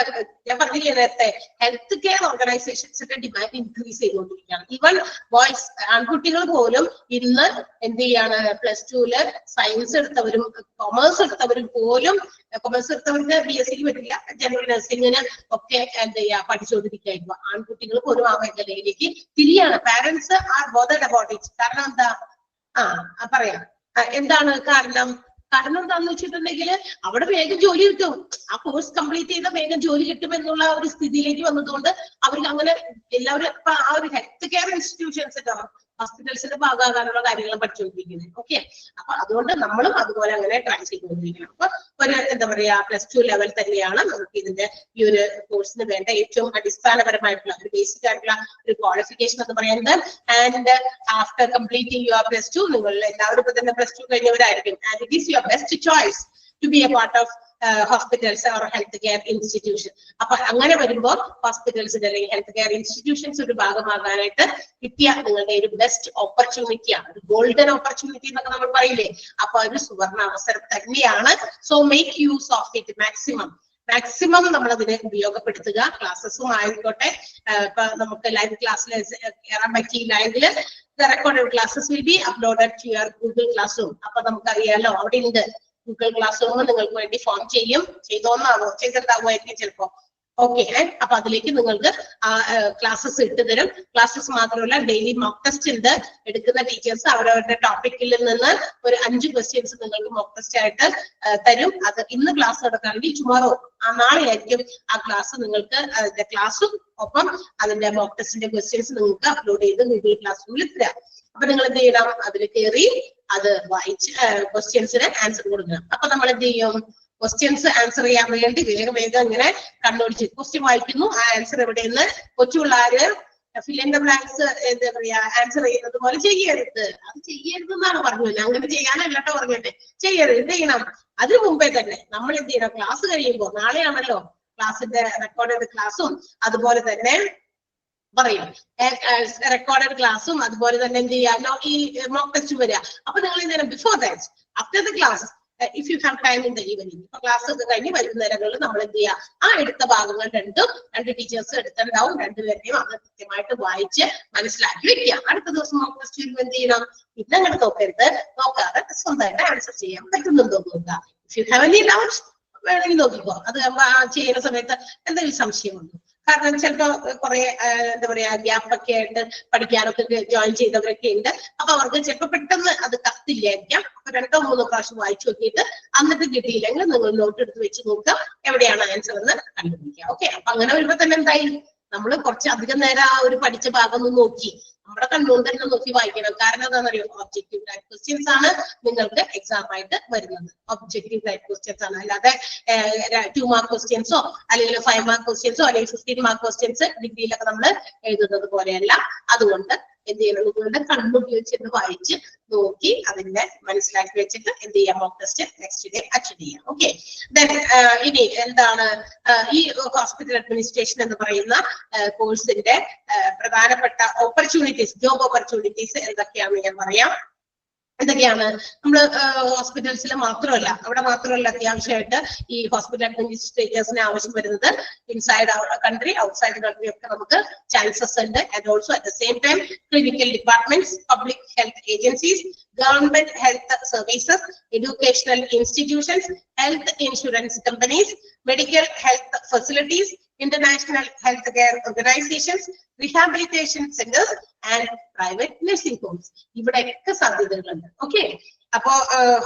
ഞാൻ പറഞ്ഞില്ലേ നേരത്തെ, ഹെൽത്ത് കെയർ ഓർഗനൈസേഷൻസിന്റെ ഡിമാൻഡ് ഇൻക്രീസ് ചെയ്തുകൊണ്ടിരിക്കുകയാണ്. ഈവൻ ബോയ്സ്, ആൺകുട്ടികൾ പോലും ഇന്ന് എന്ത് ചെയ്യാണ്, +2 സയൻസ് എടുത്തവരും കൊമേഴ്സ് എടുത്തവരും പോലും, കൊമേഴ്സ് എടുത്തവർക്ക് BSc പറ്റില്ല, ജനറൽ നഴ്സിംഗിന് ഒക്കെ എന്ത് ചെയ്യാ പഠിച്ചുകൊണ്ടിരിക്കുകയായിരുന്നു. ആൺകുട്ടികൾ പോലും ആ മേഖലയിലേക്ക് തിരിയാണ്. Parents are bothered about it. കാരണം എന്താ, പറയാം എന്താണ് കാരണം എന്താന്ന് വെച്ചിട്ടുണ്ടെങ്കിൽ അവിടെ വേഗം ജോലി കിട്ടും, ആ കോഴ്സ് കംപ്ലീറ്റ് ചെയ്ത വേഗം ജോലി കിട്ടും എന്നുള്ള ഒരു സ്ഥിതിയിലേക്ക് വന്നതുകൊണ്ട് അവർക്ക് അങ്ങനെ എല്ലാവരും ഇപ്പൊ ആ ഒരു ഹെൽത്ത് കെയർ ഇൻസ്റ്റിറ്റ്യൂഷൻസ് ഹോസ്പിറ്റൽസിന്റെ ഭാഗമാകാനുള്ള കാര്യങ്ങളും പഠിച്ചുകൊണ്ടിരിക്കുന്നത്. ഓക്കെ, അപ്പൊ അതുകൊണ്ട് നമ്മളും അതുപോലെ അങ്ങനെ ട്രൈ ചെയ്തുകൊണ്ടിരിക്കണം. അപ്പൊ ഒരു എന്താ പറയാ +2 ലെവൽ തന്നെയാണ് നമുക്ക് ഇതിന്റെ ഈ ഒരു കോഴ്സിന് വേണ്ട ഏറ്റവും അടിസ്ഥാനപരമായിട്ടുള്ള ഒരു ബേസിക് ആയിട്ടുള്ള ഒരു ക്വാളിഫിക്കേഷൻ എന്ന് പറയുന്നത്. ആൻഡ് ആഫ്റ്റർ കംപ്ലീറ്റിംഗ് യുവർ +2, നിങ്ങൾ എല്ലാവരും ഇപ്പൊ തന്നെ +2 കഴിഞ്ഞവരായിരിക്കും. And it is your best choice to be a part of hospitals or health care institution. അപ്പൊ അങ്ങനെ വരുമ്പോൾ ഹോസ്പിറ്റൽസിന്റെ അല്ലെങ്കിൽ ഹെൽത്ത് കെയർ ഇൻസ്റ്റിറ്റ്യൂഷൻസ് ഒരു ഭാഗമാകാനായിട്ട് കിട്ടിയ നിങ്ങളുടെ ഒരു ബെസ്റ്റ് ഓപ്പർച്യൂണിറ്റിയാണ്, ഒരു ഗോൾഡൻ ഓപ്പർച്യൂണിറ്റി എന്നൊക്കെ നമ്മൾ പറയില്ലേ. അപ്പൊ ഒരു സുവർണ അവസരം തന്നെയാണ്. So make use of it maximum നമ്മൾ അതിനെ ഉപയോഗപ്പെടുത്തുക. ക്ലാസ്സസും ആയിക്കോട്ടെ, ഇപ്പൊ നമുക്ക് ലൈവ് ക്ലാസ്സിൽ കയറാൻ പറ്റിയില്ലെങ്കിൽ recorded classes will be uploaded to your Google classroom. അപ്പൊ നമുക്കറിയാലോ അവിടെ ഉണ്ട് ഗൂഗിൾ ക്ലാസ് റൂം നിങ്ങൾക്ക് വേണ്ടി ഫോം ചെയ്തോന്നാണോ, ചെയ്തിട്ടാവുമായിരിക്കും ചിലപ്പോ. ഓക്കെ, അപ്പൊ അതിലേക്ക് നിങ്ങൾക്ക് ക്ലാസ്സസ് ഇട്ടുതരും. ക്ലാസ്സസ് മാത്രമല്ല, ഡെയിലി മോക്ക് ടെസ്റ്റ് ഉണ്ട്. എടുക്കുന്ന ടീച്ചേഴ്സ് അവരവരുടെ ടോപ്പിക്കിൽ നിന്ന് ഒരു 5 ക്വസ്റ്റ്യൻസ് നിങ്ങൾക്ക് മോക്ക് ടെസ്റ്റ് ആയിട്ട് തരും. അത് ഇന്ന് ക്ലാസ് നടക്കുകയാണെങ്കിൽ ടുമോറോ, നാളെ ആയിരിക്കും ആ ക്ലാസ് നിങ്ങൾക്ക് അതിന്റെ ക്ലാസ്സും ഒപ്പം അതിന്റെ മോക്ക് ടെസ്റ്റിന്റെ ക്വസ്റ്റ്യൻസ് നിങ്ങൾക്ക് അപ്ലോഡ് ചെയ്ത് ഗൂഗിൾ ക്ലാസ് റൂമിൽ തരാം. അപ്പൊ നിങ്ങൾ എന്ത് ചെയ്യണം, അതിൽ കയറി അത് വായിച്ച് ക്വസ്റ്റ്യൻസിന് ആൻസർ കൊടുക്കണം. അപ്പൊ നമ്മൾ എന്ത് ചെയ്യും, ക്വസ്റ്റ്യൻസ് ആൻസർ ചെയ്യാൻ വേണ്ടി വേഗം ഇങ്ങനെ കണ്ണോടിച്ച് ക്വസ്റ്റ്യൻ വായിക്കുന്നു, ആ ആൻസർ എവിടെയെന്ന് കൊച്ചു പിള്ളേര് ഫിൽ ഇൻ ദ ബ്ലാങ്ക്സ് എന്താ പറയാ ആൻസർ ചെയ്യുന്നത് പോലെ ചെയ്യരുത്. അത് ചെയ്യരുതെന്നാണ് പറഞ്ഞത്, അങ്ങനെ ചെയ്യാനല്ല കേട്ടോ പറഞ്ഞത്, ചെയ്യരുത്. എന്ത് ചെയ്യണം, അതിനു മുമ്പേ തന്നെ നമ്മൾ എന്ത് ചെയ്യണം, ക്ലാസ് കഴിയുമ്പോൾ, നാളെയാണല്ലോ ക്ലാസ്സിന്റെ റെക്കോർഡഡ് ക്ലാസ്സും അതുപോലെ തന്നെ പറയും റെക്കോർഡഡ് ക്ലാസ്സും അതുപോലെ തന്നെ എന്ത് ചെയ്യാനോ ഈ മോക്ക് ടെസ്റ്റ് വരിക. അപ്പൊ നിങ്ങൾ എന്ത് ചെയ്യണം, before that after the class if you have time in the evening, ഇപ്പൊ ക്ലാസ് ഒക്കെ കഴിഞ്ഞ് വൈകുന്നേരങ്ങളിൽ നമ്മൾ എന്ത് ചെയ്യുക, ആ എടുത്ത ഭാഗങ്ങൾ രണ്ട് ടീച്ചേഴ്സ് എടുത്തിട്ടുണ്ടാവും, രണ്ടുപേരുടെയും അത് കൃത്യമായിട്ട് വായിച്ച് മനസ്സിലാക്കി വെക്കുക. അടുത്ത ദിവസം മോക്ക് ടെസ്റ്റ് വരുമ്പോൾ എന്ത് ചെയ്യണം, പിന്നെ അങ്ങോട്ട് നോക്കരുത്, നോക്കാതെ സ്വന്തമായിട്ട് ആൻസർ ചെയ്യാൻ പറ്റുന്നുണ്ടോ നോക്കുക. If you have any doubts വേണമെങ്കിൽ നോക്കിക്കോ. അത് ചെയ്യുന്ന സമയത്ത് എന്തെങ്കിലും സംശയമുണ്ടോ, കാരണം ചിലപ്പോ കുറെ എന്താ പറയാ ഗ്യാപ്പൊക്കെ ആയിട്ട് പഠിക്കാനൊക്കെ ജോയിൻ ചെയ്തവരൊക്കെ ഉണ്ട്. അപ്പൊ അവർക്ക് ചിലപ്പോ പെട്ടെന്ന് അത് കത്തില്ലായിരിക്കാം. അപ്പൊ 2-3 പ്രാവശ്യം വായിച്ചു നോക്കിയിട്ട് എന്നിട്ട് കിട്ടിയില്ലെങ്കിൽ നിങ്ങൾ നോട്ട് എടുത്ത് വെച്ച് നോക്കുക, എവിടെയാണ് ആൻസർ എന്ന് കണ്ടുപിടിക്കുക. ഓക്കെ, അപ്പൊ അങ്ങനെ വരുമ്പോ തന്നെ എന്തായി, നമ്മൾ കുറച്ച് അധികം നേരം ആ ഒരു പഠിച്ച ഭാഗം ഒന്ന് നോക്കി നമ്മുടെ കണ്ണുകൊണ്ട് തന്നെ നോക്കി വായിക്കണം. കാരണം എന്താണെന്നറിയോ, ഒബ്ജക്റ്റീവ് ടൈപ്പ് ക്വസ്റ്റ്യൻസ് ആണ് നിങ്ങൾക്ക് എക്സാം ആയിട്ട് വരുന്നത്. ഒബ്ജക്റ്റീവ് ടൈപ്പ് ക്വസ്റ്റ്യൻസ് ആണ്, അല്ലാതെ 2 മാർക്ക് ക്വസ്റ്റ്യൻസോ അല്ലെങ്കിൽ 5 മാർക്ക് ക്വസ്റ്റ്യൻസോ അല്ലെങ്കിൽ 15 മാർക്ക് ക്വസ്റ്റ്യൻസ് ഡിഗ്രിയിലൊക്കെ നമ്മൾ എഴുതുന്നത് പോലെയല്ല. അതുകൊണ്ട് എന്ത് ചെയ്യണം, നിങ്ങളുടെ കണ്ണുപയോഗിച്ച് വായിച്ച് നോക്കി അതിന്റെ മനസ്സിലാക്കി വെച്ചിട്ട് എന്ത് ചെയ്യാം, mock test next day attend ചെയ്യാം. ഓക്കെ, ഇനി എന്താണ് ഈ ഹോസ്പിറ്റൽ അഡ്മിനിസ്ട്രേഷൻ എന്ന് പറയുന്ന കോഴ്സിന്റെ പ്രധാനപ്പെട്ട ഓപ്പർച്യൂണിറ്റീസ്, ജോബ് ഓപ്പർച്യൂണിറ്റീസ് എന്തൊക്കെയാണെന്ന് ഞാൻ പറയാം. എന്തൊക്കെയാണ്, നമ്മള് ഹോസ്പിറ്റൽസിൽ മാത്രമല്ല, അവിടെ മാത്രമല്ല അത്യാവശ്യമായിട്ട് ഈ ഹോസ്പിറ്റൽ അഡ്മിനിസ്ട്രേറ്റേഴ്സിന് ആവശ്യം വരുന്നത് ഇൻസൈഡ് കൺട്രി ഔട്ട്സൈഡ് കൺട്രി ഒക്കെ നമുക്ക് ചാൻസസ് ഉണ്ട്. And also at the same time clinical departments, public health agencies, government health services, educational institutions, health insurance companies, medical health facilities, international healthcare organizations, rehabilitation centers and private nursing homes. ഇവിടെയൊക്കെ സാധ്യതകളുണ്ട്. ഓക്കെ, അപ്പോ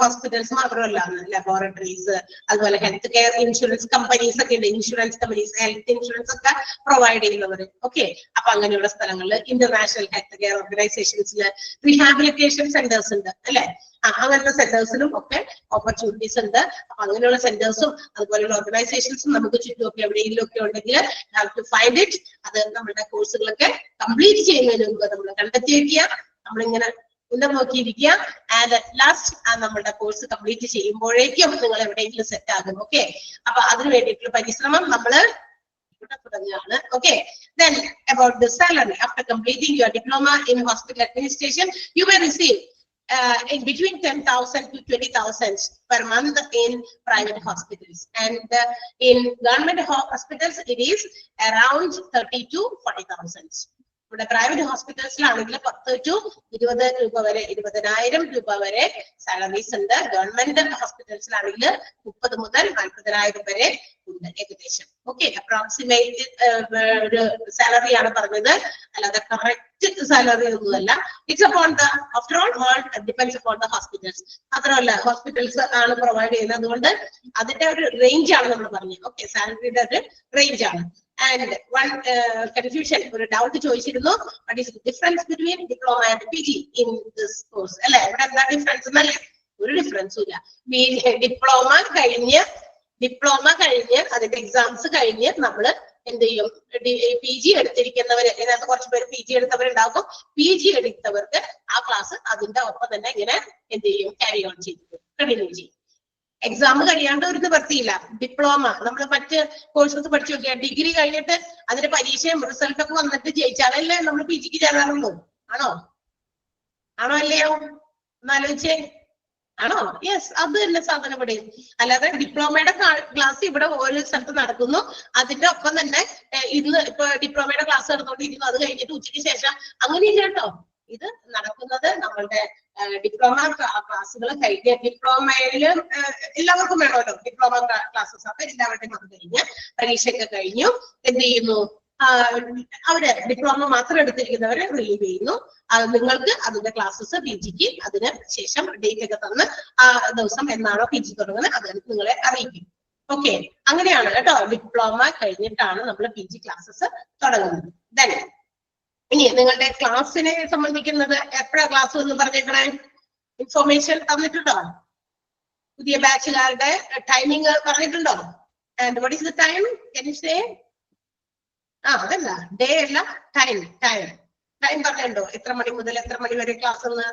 ഹോസ്പിറ്റൽസ് മാത്രമല്ല, ലബോറട്ടറീസ്, അതുപോലെ ഹെൽത്ത് കെയർ ഇൻഷുറൻസ് കമ്പനീസ് ഒക്കെ ഉണ്ട്. ഇൻഷുറൻസ് കമ്പനീസ് ഹെൽത്ത് ഇൻഷുറൻസ് ഒക്കെ പ്രൊവൈഡ് ചെയ്യുന്നവർ. ഓക്കെ, അപ്പൊ അങ്ങനെയുള്ള സ്ഥലങ്ങളിൽ ഇന്റർനാഷണൽ ഹെൽത്ത് കെയർ ഓർഗനൈസേഷൻസിൽ റീഹാബിലിറ്റേഷൻ സെന്റേഴ്സ് ഉണ്ട് അല്ലെ. അങ്ങനത്തെ സെന്റേഴ്സിലും ഒക്കെ ഓപ്പർച്യൂണിറ്റീസ് ഉണ്ട്. അപ്പൊ അങ്ങനെയുള്ള സെന്റേഴ്സും അതുപോലെയുള്ള ഓർഗനൈസേഷൻസും നമുക്ക് ചുറ്റുമൊക്കെ എവിടെയെങ്കിലും ഒക്കെ ഉണ്ടെങ്കിൽ ഹാവ് ടു ഫൈൻഡ് ഇറ്റ്. അത് നമ്മുടെ കോഴ്സുകളൊക്കെ കംപ്ലീറ്റ് ചെയ്യുന്നതിന് മുമ്പ് നമ്മൾ കണ്ടെത്തി വെക്കുക. നമ്മളിങ്ങനെ നോക്കിയിരിക്കുക. ആൻഡ് ലാസ്റ്റ് നമ്മുടെ കോഴ്സ് കംപ്ലീറ്റ് ചെയ്യുമ്പോഴേക്കും നിങ്ങൾ എവിടെയെങ്കിലും സെറ്റ് ആകും. ഓക്കെ, അപ്പൊ അതിന് വേണ്ടിയിട്ടുള്ള പരിശ്രമം നമ്മള് തുടങ്ങുകയാണ്. Okay, then about the salary, after completing your diploma in hospital administration, you may receive in between 10,000 to 20,000 per month in private hospitals, and in government hospitals it is around 30 to 40,000. ഇവിടെ പ്രൈവറ്റ് ഹോസ്പിറ്റൽസിലാണെങ്കിൽ 10 to 20 രൂപ വരെ, 20,000 രൂപ വരെ സാലറീസ് ഉണ്ട്. ഗവൺമെന്റ് ഹോസ്പിറ്റൽസിലാണെങ്കിൽ 30 മുതൽ 40,000 വരെ ഉണ്ട് ഏകദേശം. ഓക്കെ, അപ്രോക്സിമേറ്റ് ഒരു സാലറിയാണ് പറഞ്ഞത്, അല്ലാതെ കറക്റ്റ് സാലറി ഒന്നുമല്ല. It's upon the after all depends upon the hospitals. മാത്രമല്ല ഹോസ്പിറ്റൽസ് ആണ് പ്രൊവൈഡ് ചെയ്യുന്നത്, അതുകൊണ്ട് അതിന്റെ ഒരു റേഞ്ച് ആണ് നമ്മൾ പറഞ്ഞത്. ഓക്കെ, സാലറിയുടെ ഒരു റേഞ്ച് ആണ്. And one confusion, ഒരു ഡൗട്ട് ചോദിച്ചിരുന്നു, what is the difference between diploma and PG in this course? അല്ലെ, ഇവിടെ എന്താ ഡിഫറൻസ് എന്നല്ലേ? ഒരു ഡിഫറൻസും ഇല്ല. ഡിപ്ലോമ കഴിഞ്ഞ് അതിന്റെ എക്സാംസ് കഴിഞ്ഞ് നമ്മൾ എന്ത് ചെയ്യും? PG എടുത്തിരിക്കുന്നവര്, ഇതിനകത്ത് കുറച്ച് പേര് PG എടുത്തവരുണ്ടാകും. PG എടുത്തവർക്ക് ആ ക്ലാസ് അതിന്റെ ഒപ്പം തന്നെ ഇങ്ങനെ എന്ത് ചെയ്യും? ക്യാരി ഓൺ ചെയ്യും, കണ്ടിന്യൂ ചെയ്യും. എക്സാം കഴിയാണ്ട് ഒരു നിവർത്തിയില്ല. ഡിപ്ലോമ നമ്മൾ മറ്റ് കോഴ്സസ് പഠിച്ചു നോക്കിയാൽ ഡിഗ്രി കഴിഞ്ഞിട്ട് അതിന്റെ പരീക്ഷയും റിസൾട്ടൊക്കെ വന്നിട്ട് ജയിച്ചാലല്ലേ നമ്മൾ PGക്ക് ചേരാറുള്ളൂ. ആണോ അല്ലയോ? ഒന്നാലോചിച്ചേ, ആണോ? യെസ്, അത് തന്നെ സാധനം ഇവിടെ. അല്ലാതെ ഡിപ്ലോമയുടെ ക്ലാസ് ഇവിടെ ഓരോ സ്ഥലത്ത് നടക്കുന്നു, അതിന്റെ ഒപ്പം തന്നെ ഇന്ന് ഇപ്പൊ ഡിപ്ലോമയുടെ ക്ലാസ് നടന്നുകൊണ്ടിരിക്കുന്നു, അത് കഴിഞ്ഞിട്ട് ഉച്ചയ്ക്ക് ശേഷം അങ്ങനെയില്ല കേട്ടോ. ഇത് നടക്കുന്നത് നമ്മളുടെ ഡിപ്ലോമ ക്ലാസ്സുകൾ കഴിഞ്ഞ്, ഡിപ്ലോമയില് എല്ലാവർക്കും വേണമല്ലോ ഡിപ്ലോമ ക്ലാസ്സസ്. അപ്പൊ എല്ലാവരുടെയും അത് കഴിഞ്ഞ് പരീക്ഷയൊക്കെ കഴിഞ്ഞു എന്ത് ചെയ്യുന്നു? അവര് ഡിപ്ലോമ മാത്രം എടുത്തിരിക്കുന്നവരെ റിലീവ് ചെയ്യുന്നു. നിങ്ങൾക്ക് അതിന്റെ ക്ലാസ്സസ് PGക്ക് അതിന് ശേഷം ഡേറ്റ് ഒക്കെ തന്ന് ആ ദിവസം എന്നാണോ PG തുടങ്ങുന്നത് അത് നിങ്ങളെ അറിയിക്കും. ഓക്കെ, അങ്ങനെയാണ് കേട്ടോ. ഡിപ്ലോമ കഴിഞ്ഞിട്ടാണ് നമ്മൾ PG ക്ലാസ്സസ് തുടങ്ങുന്നത്. then ഇനി നിങ്ങളുടെ ക്ലാസ്സിനെ സംബന്ധിക്കുന്നത് എപ്പോഴാ ക്ലാസ് എന്ന് പറഞ്ഞേക്കണേ? ഇൻഫോർമേഷൻ തന്നിട്ടുണ്ടോ? പുതിയ ബാച്ചുകാരുടെ ടൈമിംഗ് പറഞ്ഞിട്ടുണ്ടോ? And what is the time? Can you say? അതല്ല, ഡേ അല്ല, ടൈം പറഞ്ഞോ. എത്ര മണി മുതൽ എത്ര മണി വരെ ക്ലാസ് എന്ന്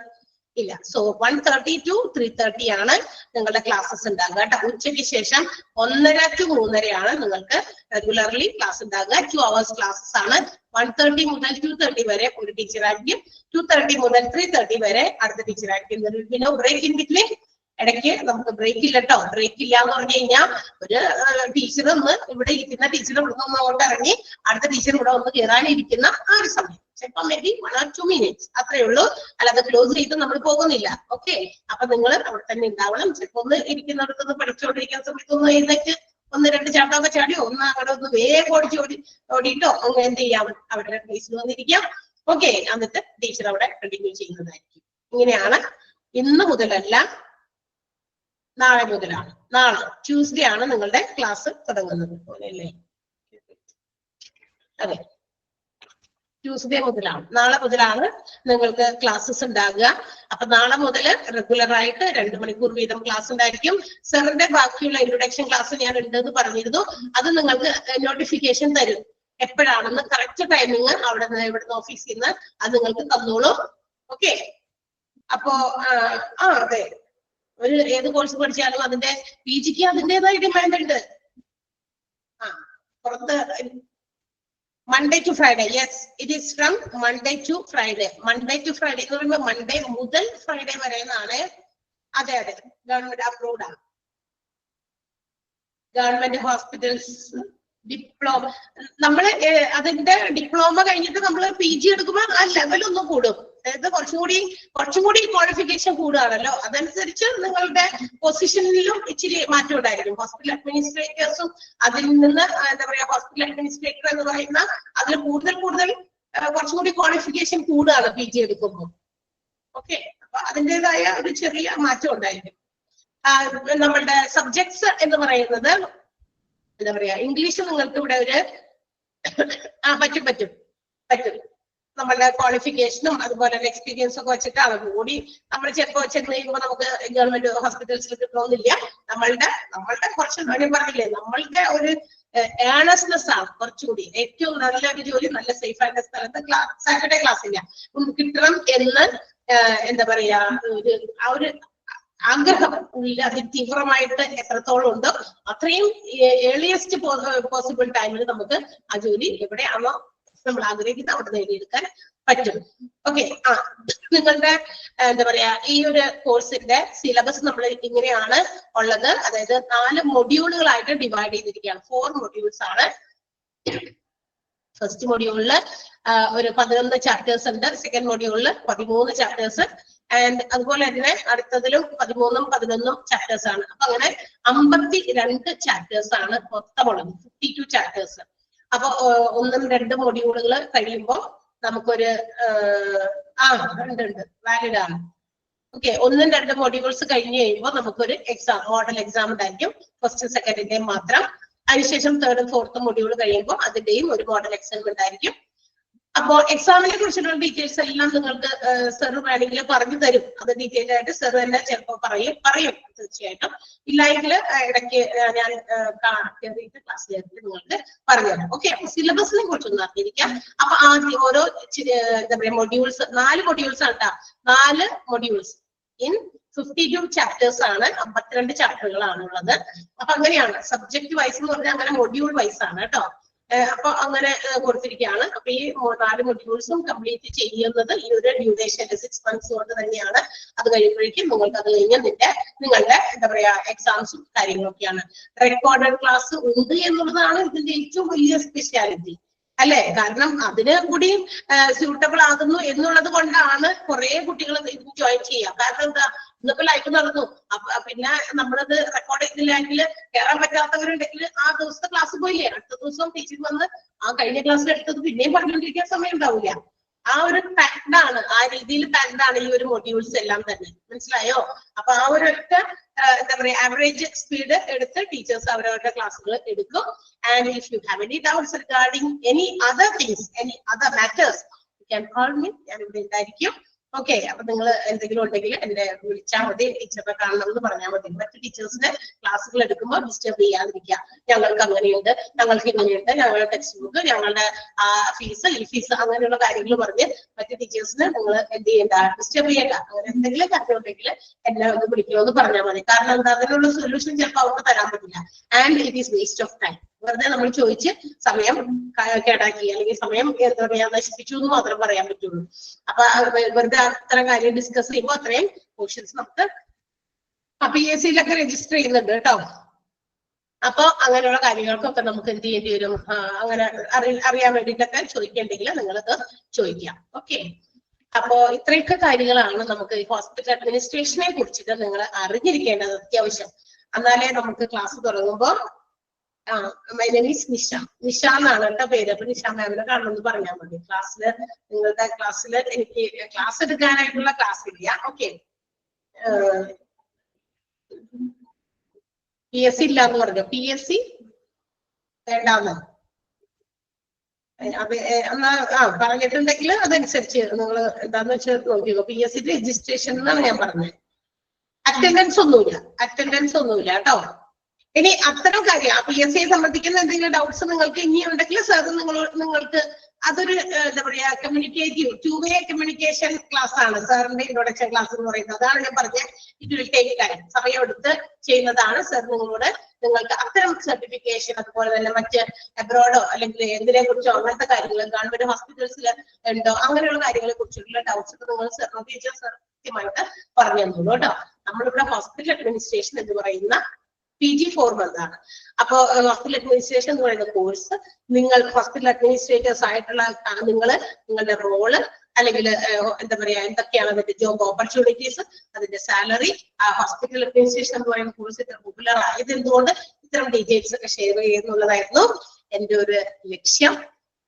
ഇല്ല. സോ 1:30 to 3:30 ആണ് നിങ്ങളുടെ ക്ലാസ്സസ് ഉണ്ടാകുക കേട്ടോ. ഉച്ചയ്ക്ക് ശേഷം 1:30 to 3:30 നിങ്ങൾക്ക് റെഗുലർലി ക്ലാസ് ഉണ്ടാകുക. 2 hours ക്ലാസ്സസ് ആണ്. 1:30 മുതൽ 2:30 വരെ ഒരു ടീച്ചർ ആയിരിക്കും. 2:30 മുതൽ 3:30 വരെ അടുത്ത ടീച്ചർ ആയിരിക്കും. പിന്നെ ബ്രേക്ക് ഇൻ ബിറ്റ്വീൻ, ഇടയ്ക്ക് നമുക്ക് ബ്രേക്ക് ഇല്ല കേട്ടോ. ബ്രേക്ക് ഇല്ല എന്ന് പറഞ്ഞു കഴിഞ്ഞാൽ ഒരു ടീച്ചർ ഒന്ന് ഇവിടെ ഇരിക്കുന്ന ടീച്ചർ ഇവിടെ നിന്ന് അങ്ങോട്ട് ഇറങ്ങി അടുത്ത ടീച്ചർ ഇവിടെ ഒന്ന് കയറാനിരിക്കുന്ന ആ ഒരു സമയം, ചിലപ്പോൾ മേബി 1 or 2 minutes അത്രേ ഉള്ളൂ. അല്ലാതെ ക്ലോസ് ചെയ്ത് നമ്മൾ പോകുന്നില്ല. ഓക്കെ, അപ്പൊ നിങ്ങൾ അവിടെ തന്നെ ഉണ്ടാവണം. ചിലപ്പോൾ ഒന്ന് ഇരിക്കുന്നിടത്തുനിന്ന് പഠിച്ചുകൊണ്ടിരിക്കുന്ന സമയത്ത് ഒന്ന് എഴുന്നേറ്റ് 1-2 ചാട്ടമൊക്കെ ചാടിയോ ഒന്ന് അവിടെ ഒന്ന് വേഗം ഓടിയിട്ടോ അങ്ങനെ എന്ത് ചെയ്യാം, അവരുടെ പ്ലേസിൽ വന്നിരിക്കാം. ഓക്കെ, എന്നിട്ട് ടീച്ചർ അവിടെ കണ്ടിന്യൂ ചെയ്യുന്നതായിരിക്കും. ഇങ്ങനെയാണ്. ഇന്ന് മുതലല്ല, നാളെ മുതലാണ്. നാളെ ട്യൂസ്ഡേ ആണ് നിങ്ങളുടെ ക്ലാസ് തുടങ്ങുന്നത് അല്ലേ? അതെ, ട്യൂസ്ഡേ മുതലാണ്, നാളെ മുതലാണ് നിങ്ങൾക്ക് ക്ലാസ്സസ് ഉണ്ടാകുക. അപ്പൊ നാളെ മുതൽ റെഗുലർ ആയിട്ട് 2 മണിക്കൂർ വീതം ക്ലാസ് ഉണ്ടായിരിക്കും. സാറിന്റെ ബാക്കിയുള്ള ഇൻട്രൊഡക്ഷൻ ക്ലാസ് ഞാൻ ഉണ്ടെന്ന് പറഞ്ഞിരുന്നു. അത് നിങ്ങൾക്ക് നോട്ടിഫിക്കേഷൻ തരും എപ്പോഴാണെന്ന്. കറക്റ്റ് ടൈമിങ് അവിടെ നിന്ന് ഇവിടുന്ന് ഓഫീസിൽ നിന്ന് അത് നിങ്ങൾക്ക് തന്നോളൂ. ഓക്കെ, അപ്പോ അതെ, ഒരു ഏത് കോഴ്സ് പഠിച്ചാലും അതിന്റെ PGക്ക് അതിൻ്റെതായ ഡിമാൻഡ് ഉണ്ട്. പുറത്ത് Monday to Friday. Yes, it is from Monday to Friday. Monday to Friday എന്ന് പറയുമ്പോൾ Monday മുതൽ Friday വരെ എന്നാണ്. അതെ, ഗവൺമെന്റ് അപ്രൂവ്ഡ് ആണ്. ഗവൺമെന്റ് ഹോസ്പിറ്റൽസ് ഡിപ്ലോമ, നമ്മള് അതിന്റെ ഡിപ്ലോമ കഴിഞ്ഞിട്ട് നമ്മൾ PG എടുക്കുമ്പോൾ ആ ലെവൽ ഒന്ന് കൂടും. അതായത് കുറച്ചും കൂടി ക്വാളിഫിക്കേഷൻ കൂടുകയാണല്ലോ, അതനുസരിച്ച് നിങ്ങളുടെ പൊസിഷനിലും ഇച്ചിരി മാറ്റം ഉണ്ടായിരിക്കും. ഹോസ്പിറ്റൽ അഡ്മിനിസ്ട്രേറ്റേഴ്സും അതിൽ നിന്ന് എന്താ പറയാ ഹോസ്പിറ്റൽ അഡ്മിനിസ്ട്രേറ്റർ എന്ന് പറയുന്ന അതിൽ കൂടുതൽ കുറച്ചും കൂടി ക്വാളിഫിക്കേഷൻ കൂടുകയാണ് PG എടുക്കുമ്പോൾ. ഓക്കെ, അപ്പൊ അതിൻ്റെതായ ഒരു ചെറിയ മാറ്റം ഉണ്ടായിരിക്കും. നമ്മളുടെ സബ്ജക്ട്സ് എന്ന് പറയുന്നത് എന്താ പറയാ, ഇംഗ്ലീഷ് നിങ്ങൾക്ക് ഇവിടെ ഒരു പറ്റും നമ്മളുടെ ക്വാളിഫിക്കേഷനും അതുപോലെ തന്നെ എക്സ്പീരിയൻസും ഒക്കെ വെച്ചിട്ടാണ്. കൂടി നമ്മൾ ചിലപ്പോൾ ചെന്ന് കഴിയുമ്പോൾ നമുക്ക് ഗവൺമെന്റ് ഹോസ്പിറ്റൽസിൽ കിട്ടണമെന്നില്ല. നമ്മളുടെ കുറച്ച് ഞാൻ പറഞ്ഞില്ലേ, നമ്മളുടെ ഒരു ഏണസ്നെസ് ആണ് കുറച്ചുകൂടി ഏറ്റവും നല്ലൊരു ജോലി, നല്ല സേഫ് ആയിട്ടുള്ള സ്ഥലത്ത് സാറ്റർഡേ ക്ലാസ് ഇല്ല കിട്ടണം എന്ന് എന്താ പറയാ ആ ഒരു ആഗ്രഹം ഉള്ളിൽ അതിതീവ്രമായിട്ട് എത്രത്തോളം ഉണ്ടോ അത്രയും ഏർലിയസ്റ്റ് പോസിബിൾ ടൈമിൽ നമുക്ക് ആ ജോലി എവിടെയാണോ നമ്മൾ ആഗ്രഹിക്കുന്നത് അവിടെ നേടിയെടുക്കാൻ പറ്റും. ഓക്കെ, നിങ്ങളുടെ എന്താ പറയാ ഈ ഒരു കോഴ്സിന്റെ സിലബസ് നമ്മൾ ഇങ്ങനെയാണ് ഉള്ളത്. അതായത് 4 മൊഡ്യൂളുകളായിട്ട് ഡിവൈഡ് ചെയ്തിരിക്കുകയാണ്. 4 മൊഡ്യൂൾസ് ആണ്. ഫസ്റ്റ് മൊഡ്യൂളില് ഒരു 11 ചാപ്റ്റേഴ്സ് ഉണ്ട്. സെക്കൻഡ് മൊഡ്യൂളില് 13 ചാപ്റ്റേഴ്സ് ആൻഡ് അതുപോലെ തന്നെ അടുത്തതിലും 13ഉം 11ഉം ചാപ്റ്റേഴ്സ് ആണ്. അപ്പൊ അങ്ങനെ 52 ചാപ്റ്റേഴ്സ് ആണ് മൊത്തമുള്ളത്, 52 ചാപ്റ്റേഴ്സ്. അപ്പൊ 1ഉം 2ഉം മൊഡ്യൂളുകൾ കഴിയുമ്പോൾ നമുക്കൊരു ഉണ്ട് വാലിഡ് ആണ്. ഓക്കെ, 1ഉം 2ഉം മൊഡ്യൂൾസ് കഴിഞ്ഞ് കഴിയുമ്പോൾ നമുക്കൊരു എക്സാം, മോഡൽ എക്സാം ഉണ്ടായിരിക്കും, ഫസ്റ്റ് സെക്കൻഡിന്റെയും മാത്രം. അതിനുശേഷം 3rd 4th മൊഡ്യൂൾ കഴിയുമ്പോൾ അതിന്റെയും ഒരു മോഡൽ എക്സാം ഉണ്ടായിരിക്കും. അപ്പോ എക്സാമിനെ കുറിച്ചുള്ള ഡീറ്റെയിൽസ് എല്ലാം നിങ്ങൾക്ക് സർ വേണമെങ്കിൽ പറഞ്ഞു തരും. അത് ഡീറ്റെയിൽ ആയിട്ട് സർ തന്നെ ചിലപ്പോൾ പറയും തീർച്ചയായിട്ടും. ഇല്ലെങ്കിൽ ഇടയ്ക്ക് ഞാൻ കയറിയിട്ട് ക്ലാസ് ചേർത്ത് നിങ്ങൾക്ക് പറഞ്ഞുതരാം. ഓക്കെ, സിലബസിനെ കുറിച്ചൊന്നും അറിഞ്ഞിരിക്കാം. അപ്പൊ ആദ്യം ഓരോ എന്താ പറയാ മൊഡ്യൂൾസ്, 4 മൊഡ്യൂൾസ് ആണ് കേട്ടോ. 4 മൊഡ്യൂൾസ് ഇൻ 52 ചാപ്റ്റേഴ്സ് ആണ്, 52 ചാപ്റ്ററുകളാണ് ഉള്ളത്. അപ്പൊ അങ്ങനെയാണ് സബ്ജക്ട് വൈസ് എന്ന് പറഞ്ഞാൽ അങ്ങനെ മൊഡ്യൂൾ വൈസ് ആണ് കേട്ടോ. അപ്പൊ അങ്ങനെ കൊടുത്തിരിക്കുകയാണ്. അപ്പൊ ഈ 4 മൊഡ്യൂൾസും കംപ്ലീറ്റ് ചെയ്യുന്നത് ഈ ഒരു ഡ്യൂറേഷൻ 6 months കൊണ്ട് തന്നെയാണ്. അത് കഴിയുമ്പോഴേക്കും നിങ്ങൾക്ക് അത് കഴിഞ്ഞ് നിങ്ങളുടെ എന്താ പറയാ എക്സാംസും കാര്യങ്ങളൊക്കെയാണ്. റെക്കോർഡഡ് ക്ലാസ് ഉണ്ട് എന്നുള്ളതാണ് ഇതിന്റെ ഏറ്റവും വലിയ സ്പെഷ്യാലിറ്റി അല്ലെ. കാരണം അതിന് കൂടി സ്യൂട്ടബിൾ ആകുന്നു എന്നുള്ളത് കൊണ്ടാണ് കുറെ കുട്ടികൾ ഇതിന് ജോയിൻ ചെയ്യുക. കാരണം എന്താ, ഇന്നിപ്പോ ലൈഫ് നടന്നു, പിന്നെ നമ്മളത് റെക്കോർഡ് ചെയ്തില്ലെങ്കിൽ കയറാൻ പറ്റാത്തവരുണ്ടെങ്കിൽ ആ ദിവസത്തെ ക്ലാസ് പോയില്ലേ, അടുത്ത ദിവസം ടീച്ചർ വന്ന് ആ കഴിഞ്ഞ ക്ലാസ്സിൽ എടുത്തത് പിന്നെയും പറഞ്ഞുകൊണ്ടിരിക്കാൻ സമയം ഉണ്ടാവില്ല. ആ ഒരു പാക്ഡാണ്, ആ രീതിയിൽ പാക്ഡാണ് ഈ ഒരു മൊഡ്യൂൾസ് എല്ലാം തന്നെ. മനസ്സിലായോ? അപ്പൊ ആ ഒരു ഒറ്റ എന്താ പറയാ ആവറേജ് സ്പീഡ് എടുത്ത് ടീച്ചേഴ്സ് അവരവരുടെ ക്ലാസ്സുകൾ എടുക്കും. And if you have any doubts regarding any other things, any other matters, you can call me. ഞാൻ ഇവിടെ ഉണ്ടായിരിക്കും. ഓക്കെ, അപ്പൊ നിങ്ങൾ എന്തെങ്കിലും ഉണ്ടെങ്കിൽ എന്നെ വിളിച്ചാൽ മതി, ടീച്ചറെ കാണണം എന്ന് പറഞ്ഞാൽ മതി. മറ്റു ടീച്ചേഴ്സിന്റെ ക്ലാസ്സുകൾ എടുക്കുമ്പോൾ ഡിസ്റ്റർബ് ചെയ്യാതിരിക്കുക. ഞങ്ങൾക്ക് അങ്ങനെയുണ്ട്, ഞങ്ങൾക്ക് ഇങ്ങനെയുണ്ട്, ഞങ്ങളുടെ ടെക്സ്റ്റ് ബുക്ക്, ഞങ്ങളുടെ ഫീസ്, ഈ ഫീസ്, അങ്ങനെയുള്ള കാര്യങ്ങൾ പറഞ്ഞ് മറ്റു ടീച്ചേഴ്സിന് നിങ്ങൾ എന്ത് ചെയ്യണ്ട, ഡിസ്റ്റർബ് ചെയ്യണ്ട. അങ്ങനെ എന്തെങ്കിലും കാര്യം ഉണ്ടെങ്കിൽ എന്നെ ഒന്ന് വിളിക്കണമെന്ന് പറഞ്ഞാൽ മതി. കാരണം എന്താ, അതിനുള്ള സൊല്യൂഷൻ ചിലപ്പോൾ അവർക്ക് തരാൻ പറ്റില്ല. And it is waste of time. വെറുതെ നമ്മൾ ചോദിച്ച് സമയം കേടാക്കി അല്ലെങ്കിൽ സമയം എന്താ പറയാ നശിപ്പിച്ചു എന്ന് മാത്രം പറയാൻ പറ്റുള്ളൂ. അപ്പൊ വെറുതെ അത്തരം കാര്യം ഡിസ്കസ് ചെയ്യുമ്പോൾ അത്രയും ക്വസ്റ്റ്യൻസ് നമുക്ക് PSC-യിലൊക്കെ രജിസ്റ്റർ ചെയ്യുന്നുണ്ട് കേട്ടോ. അപ്പൊ അങ്ങനെയുള്ള കാര്യങ്ങൾക്കൊക്കെ നമുക്ക് എന്ത് ചെയ്യേണ്ടി വരും, അങ്ങനെ അറിയാൻ വേണ്ടിയിട്ടൊക്കെ ചോദിക്കേണ്ടെങ്കിൽ നിങ്ങളത് ചോദിക്കാം. ഓക്കെ, അപ്പോ ഇത്രയൊക്കെ കാര്യങ്ങളാണ് നമുക്ക് ഹോസ്പിറ്റൽ അഡ്മിനിസ്ട്രേഷനെ കുറിച്ചിട്ട് നിങ്ങൾ അറിഞ്ഞിരിക്കേണ്ടത് അത്യാവശ്യം. എന്നാലേ നമുക്ക് ക്ലാസ് തുടങ്ങുമ്പോ മൈ നെയിം ഈസ് നിഷ എന്നാണ് കേട്ടോ പേര്. അപ്പൊ നിഷ മാമിനെ കാണണമെന്ന് പറഞ്ഞാൽ മതി. ക്ലാസ്സില് നിങ്ങളുടെ ക്ലാസ്സില് എനിക്ക് ക്ലാസ് എടുക്കാനായിട്ടുള്ള ക്ലാസ് ഇല്ല. ഓക്കെ, PSC ഇല്ല എന്ന് പറഞ്ഞു. PSC വേണ്ടാന്ന് എന്നാ പറഞ്ഞിട്ടുണ്ടെങ്കിൽ അതനുസരിച്ച് നിങ്ങൾ എന്താന്ന് വെച്ചാൽ നോക്കിക്കോ. PSC രജിസ്ട്രേഷൻ എന്നാണ് ഞാൻ പറഞ്ഞത്. അറ്റൻഡൻസ് ഒന്നുമില്ല കേട്ടോ. ഇനി അത്തരം കാര്യം PSC-യെ സംബന്ധിക്കുന്ന എന്തെങ്കിലും ഡൗട്ട്സ് നിങ്ങൾക്ക് ഇനി ഉണ്ടെങ്കിൽ സാർ നിങ്ങൾക്ക് അതൊരു എന്താ പറയാ കമ്മ്യൂണിക്കേറ്റീവ് 2-way കമ്മ്യൂണിക്കേഷൻ ക്ലാസ് ആണ് സാറിന്റെ ഇൻട്രൊഡക്ഷൻ ക്ലാസ് എന്ന് പറയുന്നത്. അതാണ് ഞാൻ പറഞ്ഞത്. ഇറ്റ് വിൽ ടേക്ക് ടൈം, സമയമെടുത്ത് ചെയ്യുന്നതാണ് സാർ നിങ്ങളോട്. നിങ്ങൾക്ക് അത്തരം സർട്ടിഫിക്കേഷൻ അതുപോലെ തന്നെ മറ്റ് അബ്രോഡോ അല്ലെങ്കിൽ എന്തിനെ കുറിച്ചോ അങ്ങനത്തെ കാര്യങ്ങൾ ഗവൺമെന്റ് ഹോസ്പിറ്റൽസിൽ ഉണ്ടോ അങ്ങനെയുള്ള കാര്യങ്ങളെ കുറിച്ചുള്ള ഡൗട്ട്സ് ഒക്കെ നിങ്ങൾ ടീച്ചർ കൃത്യമായിട്ട് പറഞ്ഞു തന്നോളൂ കേട്ടോ. നമ്മളിവിടെ ഹോസ്പിറ്റൽ അഡ്മിനിസ്ട്രേഷൻ എന്ന് പറയുന്ന PG 4 months ആണ്. അപ്പോ ഹോസ്പിറ്റൽ അഡ്മിനിസ്ട്രേഷൻ എന്ന് പറയുന്ന കോഴ്സ് നിങ്ങൾ ഹോസ്പിറ്റൽ അഡ്മിനിസ്ട്രേറ്റേഴ്സ് ആയിട്ടുള്ള നിങ്ങളുടെ റോള് അല്ലെങ്കിൽ എന്താ പറയാ എന്തൊക്കെയാണ് അതിന്റെ ജോബ് ഓപ്പർച്യൂണിറ്റീസ്, അതിന്റെ സാലറി, ഹോസ്പിറ്റൽ അഡ്മിനിസ്ട്രേഷൻ എന്ന് പറയുന്ന കോഴ്സ് ഇത്ര പോപ്പുലർ ആയത് എന്തുകൊണ്ട്, ഇത്തരം ഡീറ്റെയിൽസ് ഒക്കെ ഷെയർ ചെയ്യുന്നുള്ളതായിരുന്നു എന്റെ ഒരു ലക്ഷ്യം.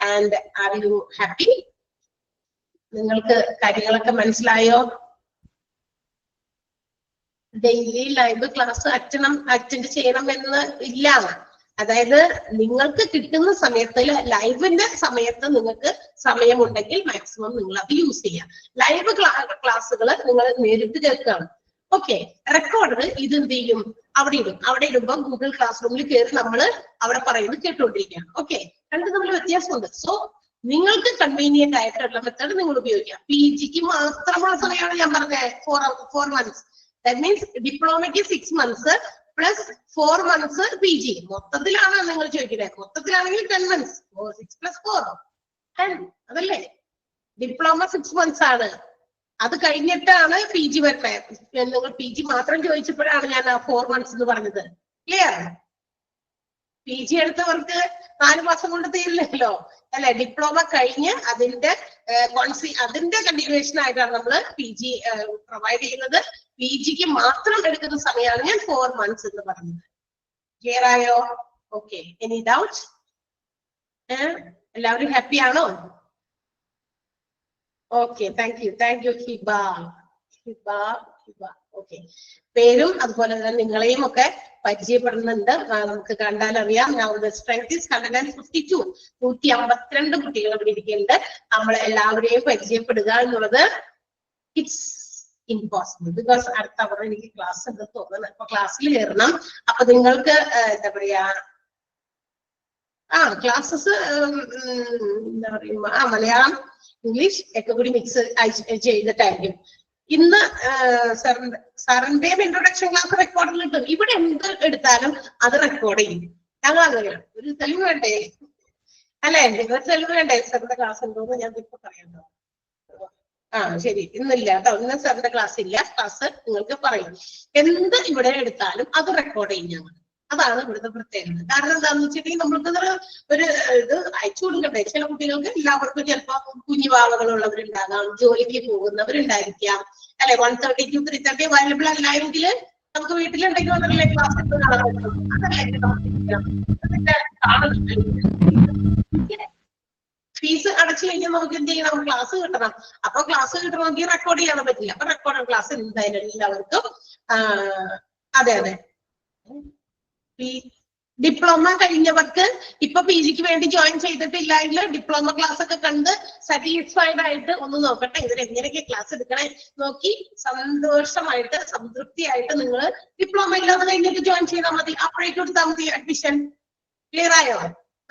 And are you happy? നിങ്ങൾക്ക് കാര്യങ്ങളൊക്കെ മനസ്സിലായോ? ഡെയിലി ലൈവ് ക്ലാസ് അറ്റൻഡ് ചെയ്യണം എന്ന് ഇല്ല. അതായത് നിങ്ങൾക്ക് കിട്ടുന്ന സമയത്ത്, ലൈവിന്റെ സമയത്ത് നിങ്ങൾക്ക് സമയമുണ്ടെങ്കിൽ മാക്സിമം നിങ്ങൾ അത് യൂസ് ചെയ്യാം. ലൈവ് ക്ലാസ്സുകൾ നിങ്ങൾ നേരിട്ട് കേൾക്കുകയാണ്. ഓക്കെ, റെക്കോർഡ് ഇത് എന്ത് ചെയ്യും, അവിടെ ഇടും. അവിടെ ഇടുമ്പോൾ ഗൂഗിൾ ക്ലാസ് റൂമിൽ കയറി നമ്മൾ അവിടെ പറയുന്നത് കേട്ടുകൊണ്ടിരിക്കുകയാണ്. ഓക്കെ, രണ്ടും തമ്മിൽ വ്യത്യാസമുണ്ട്. സോ നിങ്ങൾക്ക് കൺവീനിയന്റ് ആയിട്ടുള്ള മെത്തേഡ് നിങ്ങൾ ഉപയോഗിക്കാം. PGക്ക് മാത്രമുള്ള സമയമാണ് ഞാൻ പറഞ്ഞത് 4 months. ദാറ്റ് മീൻസ് ഡിപ്ലോമയ്ക്ക് 6 months പ്ലസ് 4 months PG. മൊത്തത്തിലാണ് നിങ്ങൾ ചോദിക്കുന്നത്. മൊത്തത്തിലാണെങ്കിൽ 10 months. 6 + 4 10. അതല്ലേ? ഡിപ്ലോമ 6 months ആണ്. അത് കഴിഞ്ഞിട്ടാണ് PG വരുന്നത്. നിങ്ങൾ PG മാത്രം ചോദിച്ചപ്പോഴാണ് ഞാൻ 4 months എന്ന് പറഞ്ഞത്. ക്ലിയർ? PG എടുത്തവർക്ക് 4 മാസം കൊണ്ട് തീരില്ലല്ലോ അല്ലെ? ഡിപ്ലോമ കഴിഞ്ഞ് അതിന്റെ കണ്ടിന്യൂവേഷൻ ആയിട്ടാണ് നമ്മൾ PG പ്രൊവൈഡ് ചെയ്യുന്നത്. PGക്ക് മാത്രം എടുക്കുന്ന സമയമാണ് ഞാൻ 4 months എന്ന് പറഞ്ഞത്. ക്ലിയർ ആയോ? Okay, any doubt? എല്ലാവരും ഹാപ്പി ആണോ? Okay, thank you Hiba. Okay, പേരും അതുപോലെ തന്നെ നിങ്ങളെയും ഒക്കെ പരിചയപ്പെടുന്നുണ്ട്. നമുക്ക് കണ്ടാലറിയാം. Strength is 152. 152 കുട്ടികൾ ഇവിടെ ഇരിക്കുന്നുണ്ട്. നമ്മളെ എല്ലാവരെയും പരിചയപ്പെടുക എന്നുള്ളത് ഇറ്റ്സ് ഇമ്പോസിബിൾ. ബിക്കോസ് അടുത്ത അവർ എനിക്ക് ക്ലാസ് ഉണ്ട് തോന്നുന്നത്. അപ്പൊ ക്ലാസ്സിൽ കയറണം. അപ്പൊ നിങ്ങൾക്ക് എന്താ പറയാ ക്ലാസ്സസ് എന്താ പറയുമ്പോ മലയാളം ഇംഗ്ലീഷ് ഒക്കെ കൂടി മിക്സ് ചെയ്തിട്ടായിരിക്കും. ഇന്ന് സാറിന്റെയും ഇൻട്രൊഡക്ഷൻ ക്ലാസ് റെക്കോർഡിൽ കിട്ടും. ഇവിടെ എന്ത് എടുത്താലും അത് റെക്കോർഡ് ചെയ്യും. ഞങ്ങൾ അങ്ങനെയാണ്. ഒരു തെളിവ് വേണ്ടേ അല്ലെ? ഒരു തെളിവ് വേണ്ടേ സാറിന്റെ ക്ലാസ് ഉണ്ടോന്ന് ഞാൻ ഇപ്പൊ പറയണ്ടോ? ശരി, ഇന്നില്ല കേട്ടോ. ഇന്ന് സാറിന്റെ ക്ലാസ് ഇല്ല. ക്ലാസ് നിങ്ങൾക്ക് പറയും. എന്ത് ഇവിടെ എടുത്താലും അത് റെക്കോർഡ് ചെയ്യും ഞങ്ങൾ. അതാണ് ഇവിടുത്തെ പ്രത്യേകത. കാരണം എന്താണെന്ന് വെച്ചിട്ടുണ്ടെങ്കിൽ നമ്മൾക്ക് ഒരു ഇത് അയച്ചു കൊടുക്കണ്ടേ. ചില കുട്ടികൾക്ക് എല്ലാവർക്കും ചിലപ്പോ കുഞ്ഞുവാവകളുള്ളവരുണ്ടാകാം, ജോലിക്ക് പോകുന്നവരുണ്ടായിരിക്കാം അല്ലെ. 1:30 to 3:30 അവൈലബിൾ അല്ലായെങ്കിൽ നമുക്ക് വീട്ടിലുണ്ടെങ്കിൽ മാത്രമല്ലേ ക്ലാസ് കാണാൻ പറ്റും. ഫീസ് അടച്ചു കഴിഞ്ഞാൽ നമുക്ക് എന്ത് ചെയ്യണം? ക്ലാസ് കിട്ടണം. അപ്പൊ ക്ലാസ് കിട്ടണമെങ്കിൽ റെക്കോർഡ് ചെയ്യാൻ പറ്റില്ല. അപ്പൊ റെക്കോർഡ് ക്ലാസ് എന്തായാലും എല്ലാവർക്കും അതെ ഡിപ്ലോമ കഴിഞ്ഞവർക്ക് ഇപ്പൊ PGക്ക് വേണ്ടി ജോയിൻ ചെയ്തിട്ടില്ലെങ്കിൽ ഡിപ്ലോമ ക്ലാസ് ഒക്കെ കണ്ട് സാറ്റിസ്ഫൈഡ് ആയിട്ട് ഒന്ന് നോക്കട്ടെ. ഇതിന് എങ്ങനെയൊക്കെ ക്ലാസ് എടുക്കണേ നോക്കി സംതോഷമായിട്ട് സംതൃപ്തിയായിട്ട് നിങ്ങൾ ഡിപ്ലോമ ഇല്ലാതെ കഴിഞ്ഞിട്ട് ജോയിൻ ചെയ്താൽ മതി. അപ്പോഴേക്കും എടുത്താൽ മതി അഡ്മിഷൻ. ക്ലിയർ ആയോ?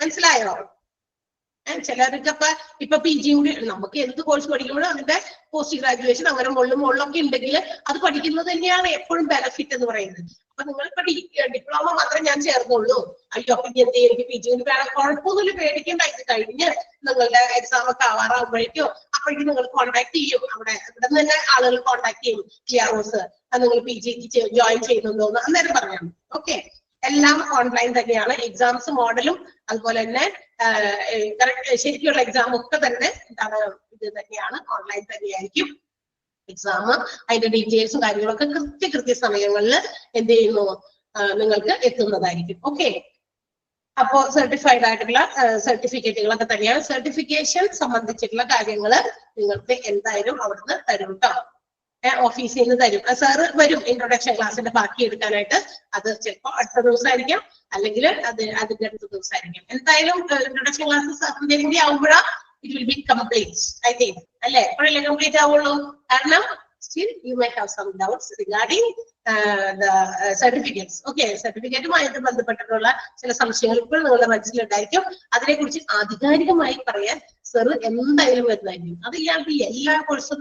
മനസ്സിലായോ? ചിലർക്ക് ഇപ്പൊ PG കൂടി നമുക്ക് എന്ത് കോഴ്സ് പഠിക്കുമ്പോഴും അതിന്റെ പോസ്റ്റ് ഗ്രാജുവേഷൻ അങ്ങനെ മുകളിലൊക്കെ ഉണ്ടെങ്കിൽ അത് പഠിക്കുന്നത് തന്നെയാണ് എപ്പോഴും ബെനിഫിറ്റ് എന്ന് പറയുന്നത്. അപ്പൊ നിങ്ങൾ ഇപ്പൊ ഡിപ്ലോമ മാത്രമേ ഞാൻ ചേർന്നുള്ളൂ, അയ്യോ അപ്പൊ എന്ത് എനിക്ക് PG വേണം, കുഴപ്പമൊന്നുമില്ല, പേടിക്കേണ്ട. ഇത് കഴിഞ്ഞ് നിങ്ങളുടെ എക്സാം ഒക്കെ അപ്പോഴേക്കും നിങ്ങൾ കോൺടാക്ട് ചെയ്യും. ഇവിടെ തന്നെ ആളുകൾ കോൺടാക്ട് ചെയ്യും. PROs നിങ്ങൾ PGക്ക് ജോയിൻ ചെയ്യുന്നുണ്ടോന്ന് അന്നേരം പറയാം. ഓക്കെ, എല്ലാം ഓൺലൈൻ തന്നെയാണ്. എക്സാംസ് മോഡലും അതുപോലെ തന്നെ ശരിക്കുള്ള എക്സാം ഒക്കെ തന്നെ ഇത് തന്നെയാണ്, ഓൺലൈൻ തന്നെയായിരിക്കും എക്സാം. അതിന്റെ ഡീറ്റെയിൽസും കാര്യങ്ങളൊക്കെ കൃത്യ സമയങ്ങളിൽ എന്ത് ചെയ്യുന്നു നിങ്ങൾക്ക് എത്തുന്നതായിരിക്കും. ഓക്കെ, അപ്പോ സർട്ടിഫൈഡ് ആയിട്ടുള്ള സർട്ടിഫിക്കറ്റുകളൊക്കെ തന്നെയാണ്. സർട്ടിഫിക്കേഷൻ സംബന്ധിച്ചിട്ടുള്ള കാര്യങ്ങൾ നിങ്ങൾക്ക് എന്തായാലും അവിടുന്ന് തരും കേട്ടോ. ഓഫീസിൽ നിന്ന് തരും. സാറ് വരും ഇൻട്രൊഡക്ഷൻ ക്ലാസ്സിന്റെ ബാക്കി എടുക്കാനായിട്ട്. അത് ചിലപ്പോൾ അടുത്ത ദിവസമായിരിക്കും, അല്ലെങ്കിൽ അതിന്റെ അടുത്ത ദിവസമായിരിക്കും. എന്തായാലും ഇൻട്രൊഡക്ഷൻ ക്ലാസ് സാറിന്റെ ആവുമ്പോഴാ it will be complete, I think. അല്ലെ? എപ്പോഴല്ലേ കംപ്ലീറ്റ് ആവുള്ളൂ? കാരണം still you may have some doubts regarding the certificates. Okay, സർട്ടിഫിക്കറ്റുമായിട്ട് ബന്ധപ്പെട്ടിട്ടുള്ള ചില സംശയങ്ങൾ ഇപ്പോൾ നിങ്ങളുടെ മനസ്സിലുണ്ടായിരിക്കും. അതിനെക്കുറിച്ച് ആധികാരികമായി പറയാൻ സർ എന്തായാലും വരുന്നതായിരിക്കും. അതില്ലാണ്ട് എല്ലാ കോഴ്സും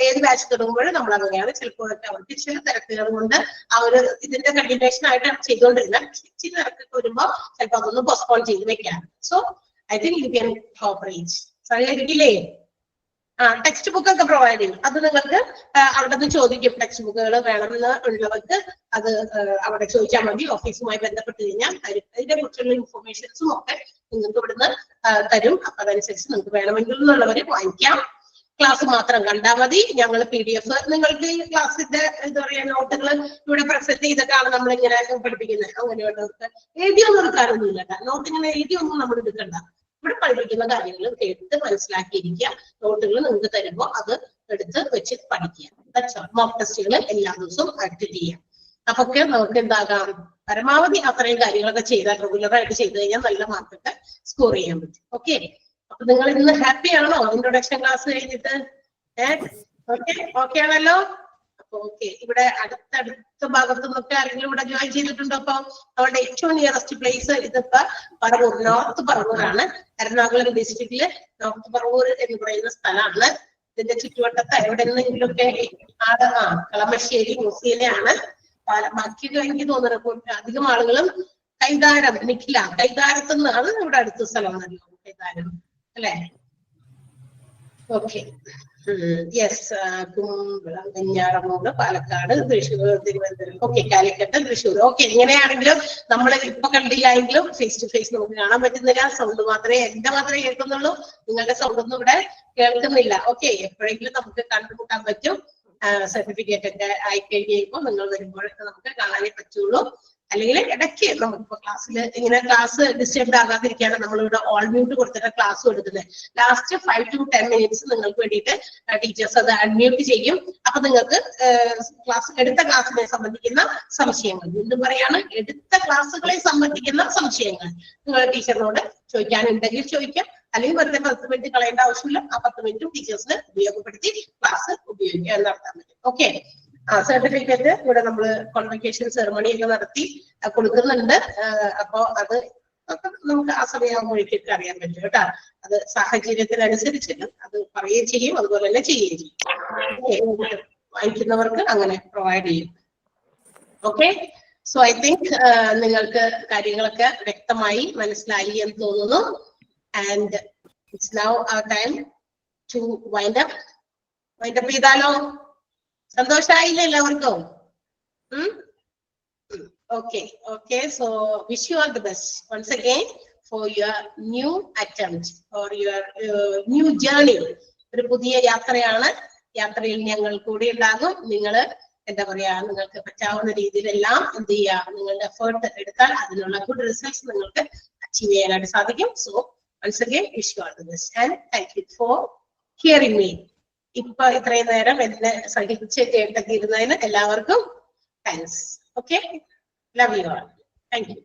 ഏത് ബാച്ച് തുടങ്ങുമ്പോഴും നമ്മൾ അങ്ങനെയാണ്. ചിലപ്പോഴൊക്കെ അവർക്ക് ചില തിരക്കുകൾ കൊണ്ട് ഇതിന്റെ കണ്ടിന്യൂഷൻ ആയിട്ട് ചെയ്തുകൊണ്ടിരുന്ന ചില തിരക്കൊക്കെ വരുമ്പോൾ ചിലപ്പോൾ അതൊന്ന് പോസ്റ്റ്പോൺ ചെയ്ത് വെക്കാം. So I think you can cooperate. സഹകരിക്കില്ലേ? ടെക്സ്റ്റ് ബുക്ക് ഒക്കെ പ്രൊവൈഡ് ചെയ്യും. അത് നിങ്ങൾക്ക് അവിടെ നിന്ന് ചോദിക്കും. ടെക്സ്റ്റ് ബുക്കുകൾ വേണമെന്ന് ഉള്ളവർക്ക് അത് അവിടെ ചോദിച്ചാൽ മതി. ഓഫീസുമായി ബന്ധപ്പെട്ട് കഴിഞ്ഞാൽ അതിനെ കുറിച്ചുള്ള ഇൻഫർമേഷൻസും ഒക്കെ നിങ്ങൾക്ക് ഇവിടുന്ന് തരും. അപ്പൊ അതനുസരിച്ച് നിങ്ങൾക്ക് വേണമെങ്കിൽ എന്നുള്ളവർ വാങ്ങിക്കാം. ക്ലാസ് മാത്രം കണ്ടാൽ മതി. ഞങ്ങൾ PDF നിങ്ങൾക്ക് ഈ ക്ലാസ്സിന്റെ എന്താ പറയാ നോട്ടുകൾ ഇവിടെ പ്രസന്റ് ചെയ്തിട്ടാണ് നമ്മൾ ഇങ്ങനെ പഠിപ്പിക്കുന്നത്. അങ്ങനെയുള്ളവർക്ക് എഴുതിയൊന്നും എടുക്കാനൊന്നുമില്ല കേട്ടോ. നോട്ട് ഇങ്ങനെ എഴുതിയൊന്നും നമ്മൾ എടുക്കണ്ട. ഇവിടെ പഠിപ്പിക്കുന്ന കാര്യങ്ങൾ കേട്ട് മനസ്സിലാക്കിയിരിക്കുക. നോട്ടുകൾ നിങ്ങൾക്ക് തരുമ്പോൾ അത് എടുത്ത് വെച്ച് പഠിക്കുക. മോക്ക് ടെസ്റ്റുകൾ എല്ലാ ദിവസവും അറ്റൻഡ് ചെയ്യാം. അപ്പൊക്കെ നമുക്ക് എന്താകാം, പരമാവധി അത്രയും കാര്യങ്ങളൊക്കെ ചെയ്താൽ റെഗുലറായിട്ട് ചെയ്ത് കഴിഞ്ഞാൽ നല്ല മാർക്കൊക്കെ സ്കോർ ചെയ്യാൻ പറ്റും. ഓക്കെ, അപ്പൊ നിങ്ങൾ ഇന്ന് ഹാപ്പി ആണോ ഇൻട്രൊഡക്ഷൻ ക്ലാസ് കഴിഞ്ഞിട്ട്? ഓക്കെ ആണല്ലോ. അപ്പൊ ഓക്കെ, ഇവിടെ അടുത്ത ഭാഗത്തു നിന്നൊക്കെ ആരെങ്കിലും ഇവിടെ ജോയിൻ ചെയ്തിട്ടുണ്ടോ? അപ്പൊ അവരുടെ ഏറ്റവും നിയറസ്റ്റ് പ്ലേസ് ഇതിപ്പോ പറവൂർ, നോർത്ത് പറവൂരാണ്. എറണാകുളം ഡിസ്ട്രിക്റ്റില് നോർത്ത് പറവൂർ എന്ന് പറയുന്ന സ്ഥലമാണ്. ഇതിന്റെ ചുറ്റുവട്ടത്ത് എവിടെന്നെങ്കിലും ഒക്കെ കളമശ്ശേരി മുസ്ലിനെയാണ്. ബാക്കിയൊക്കെ എനിക്ക് തോന്നുന്നു അധികം ആളുകളും കൈതാരം, നിഖില കൈതാരത്ത് നിന്നാണ് ഇവിടെ അടുത്ത സ്ഥലമാണല്ലോ കൈതാരം അല്ലെ? Okay, yes. Kumbalam, Venjaramoodu, Palakkad, Thrissur, Thiruvananthapuram, okay, Calicut, Thrissur. Okay, ഇങ്ങനെയാണെങ്കിലും നമ്മൾ ഇപ്പൊ കണ്ടില്ലായെങ്കിലും ഫേസ് ടു ഫേസ് നമുക്ക് കാണാൻ പറ്റുന്നില്ല. സൗണ്ട് മാത്രമേ എന്റെ മാത്രമേ കേൾക്കുന്നുള്ളൂ. നിങ്ങളുടെ സൗണ്ട് ഒന്നും ഇവിടെ കേൾക്കുന്നില്ല. ഓക്കെ, എപ്പോഴെങ്കിലും നമുക്ക് കണ്ടുമുട്ടാൻ പറ്റും. സർട്ടിഫിക്കറ്റ് ഒക്കെ ആയിക്കഴിയുമ്പോൾ നിങ്ങൾ വരുമ്പോഴൊക്കെ നമുക്ക് കാണാനേ പറ്റുള്ളൂ. അല്ലെങ്കിൽ ഇടയ്ക്ക് നമുക്കിപ്പോ ക്ലാസ്സിൽ ഇങ്ങനെ ക്ലാസ് ഡിസ്റ്റർബ് ആകാതിരിക്കാണ് നമ്മളിവിടെ ഓൾ മ്യൂട്ട് കൊടുത്തിട്ട് ക്ലാസ് കൊടുക്കുന്നത്. ലാസ്റ്റ് 5 to 10 minutes നിങ്ങൾക്ക് വേണ്ടിയിട്ട് ടീച്ചേഴ്സ് അത് അൺമ്യൂട്ട് ചെയ്യും. അപ്പൊ നിങ്ങൾക്ക് എടുത്ത ക്ലാസ്സിനെ സംബന്ധിക്കുന്ന സംശയങ്ങൾ, വീണ്ടും പറയാണ്, എടുത്ത ക്ലാസ്സുകളെ സംബന്ധിക്കുന്ന സംശയങ്ങൾ നിങ്ങൾ ടീച്ചറിനോട് ചോദിക്കാനുണ്ടെങ്കിൽ ചോദിക്കാം. അല്ലെങ്കിൽ വെറുതെ 10 മിനിറ്റ് കളയേണ്ട ആവശ്യമില്ല. ആ 10 മിനിറ്റും ടീച്ചേഴ്സിന് ഉപയോഗപ്പെടുത്തി ക്ലാസ് നടത്താൻ പറ്റും. ഓക്കെ, സർട്ടിഫിക്കറ്റ് ഇവിടെ നമ്മള് കോൺവെക്കേഷൻ സെറമണി ഒക്കെ നടത്തി കൊടുക്കുന്നുണ്ട്. അപ്പൊ അത് നമുക്ക് ആ സമയമാകുമ്പോഴേക്കൊക്കെ അറിയാൻ പറ്റും കേട്ടോ. അത് സാഹചര്യത്തിനനുസരിച്ചിട്ട് അത് പറയുകയും ചെയ്യും, അതുപോലെ തന്നെ ചെയ്യുകയും ചെയ്യും. വായിക്കുന്നവർക്ക് അങ്ങനെ പ്രൊവൈഡ് ചെയ്യും. ഓക്കെ, സോ ഐ തിങ്ക് നിങ്ങൾക്ക് കാര്യങ്ങളൊക്കെ വ്യക്തമായി മനസ്സിലായി എന്ന് തോന്നുന്നു. And it's now our time to wind up. Wind up ചെയ്താലോ? സന്തോഷായില്ലേ എല്ലാവർക്കും? Okay, so wish you all the best once again for your new attempt or your new journey. ഒരു പുതിയ യാത്രയാണ്. യാത്രയിൽ ഞങ്ങൾ കൂടെ ഉണ്ടാകും. നിങ്ങൾ എന്താ പറയാ, നിങ്ങൾക്ക് പറ്റാവുന്ന രീതിയിലെല്ലാം എന്ത് ചെയ്യുക, നിങ്ങളുടെ എഫേർട്ട് എടുത്താൽ അതിനുള്ള ഗുഡ് റിസൾട്ട്സ് നിങ്ങൾക്ക് അച്ചീവ് ചെയ്യാനായിട്ട് സാധിക്കും. So once again wish you all the best and thank you for hearing me. ഇപ്പൊ ഇത്രയും നേരം എന്നെ സഹിച്ച് കേട്ടൊക്കെ ഇരുന്നതിന് എല്ലാവർക്കും thanks. Okay, love you all. Thank you.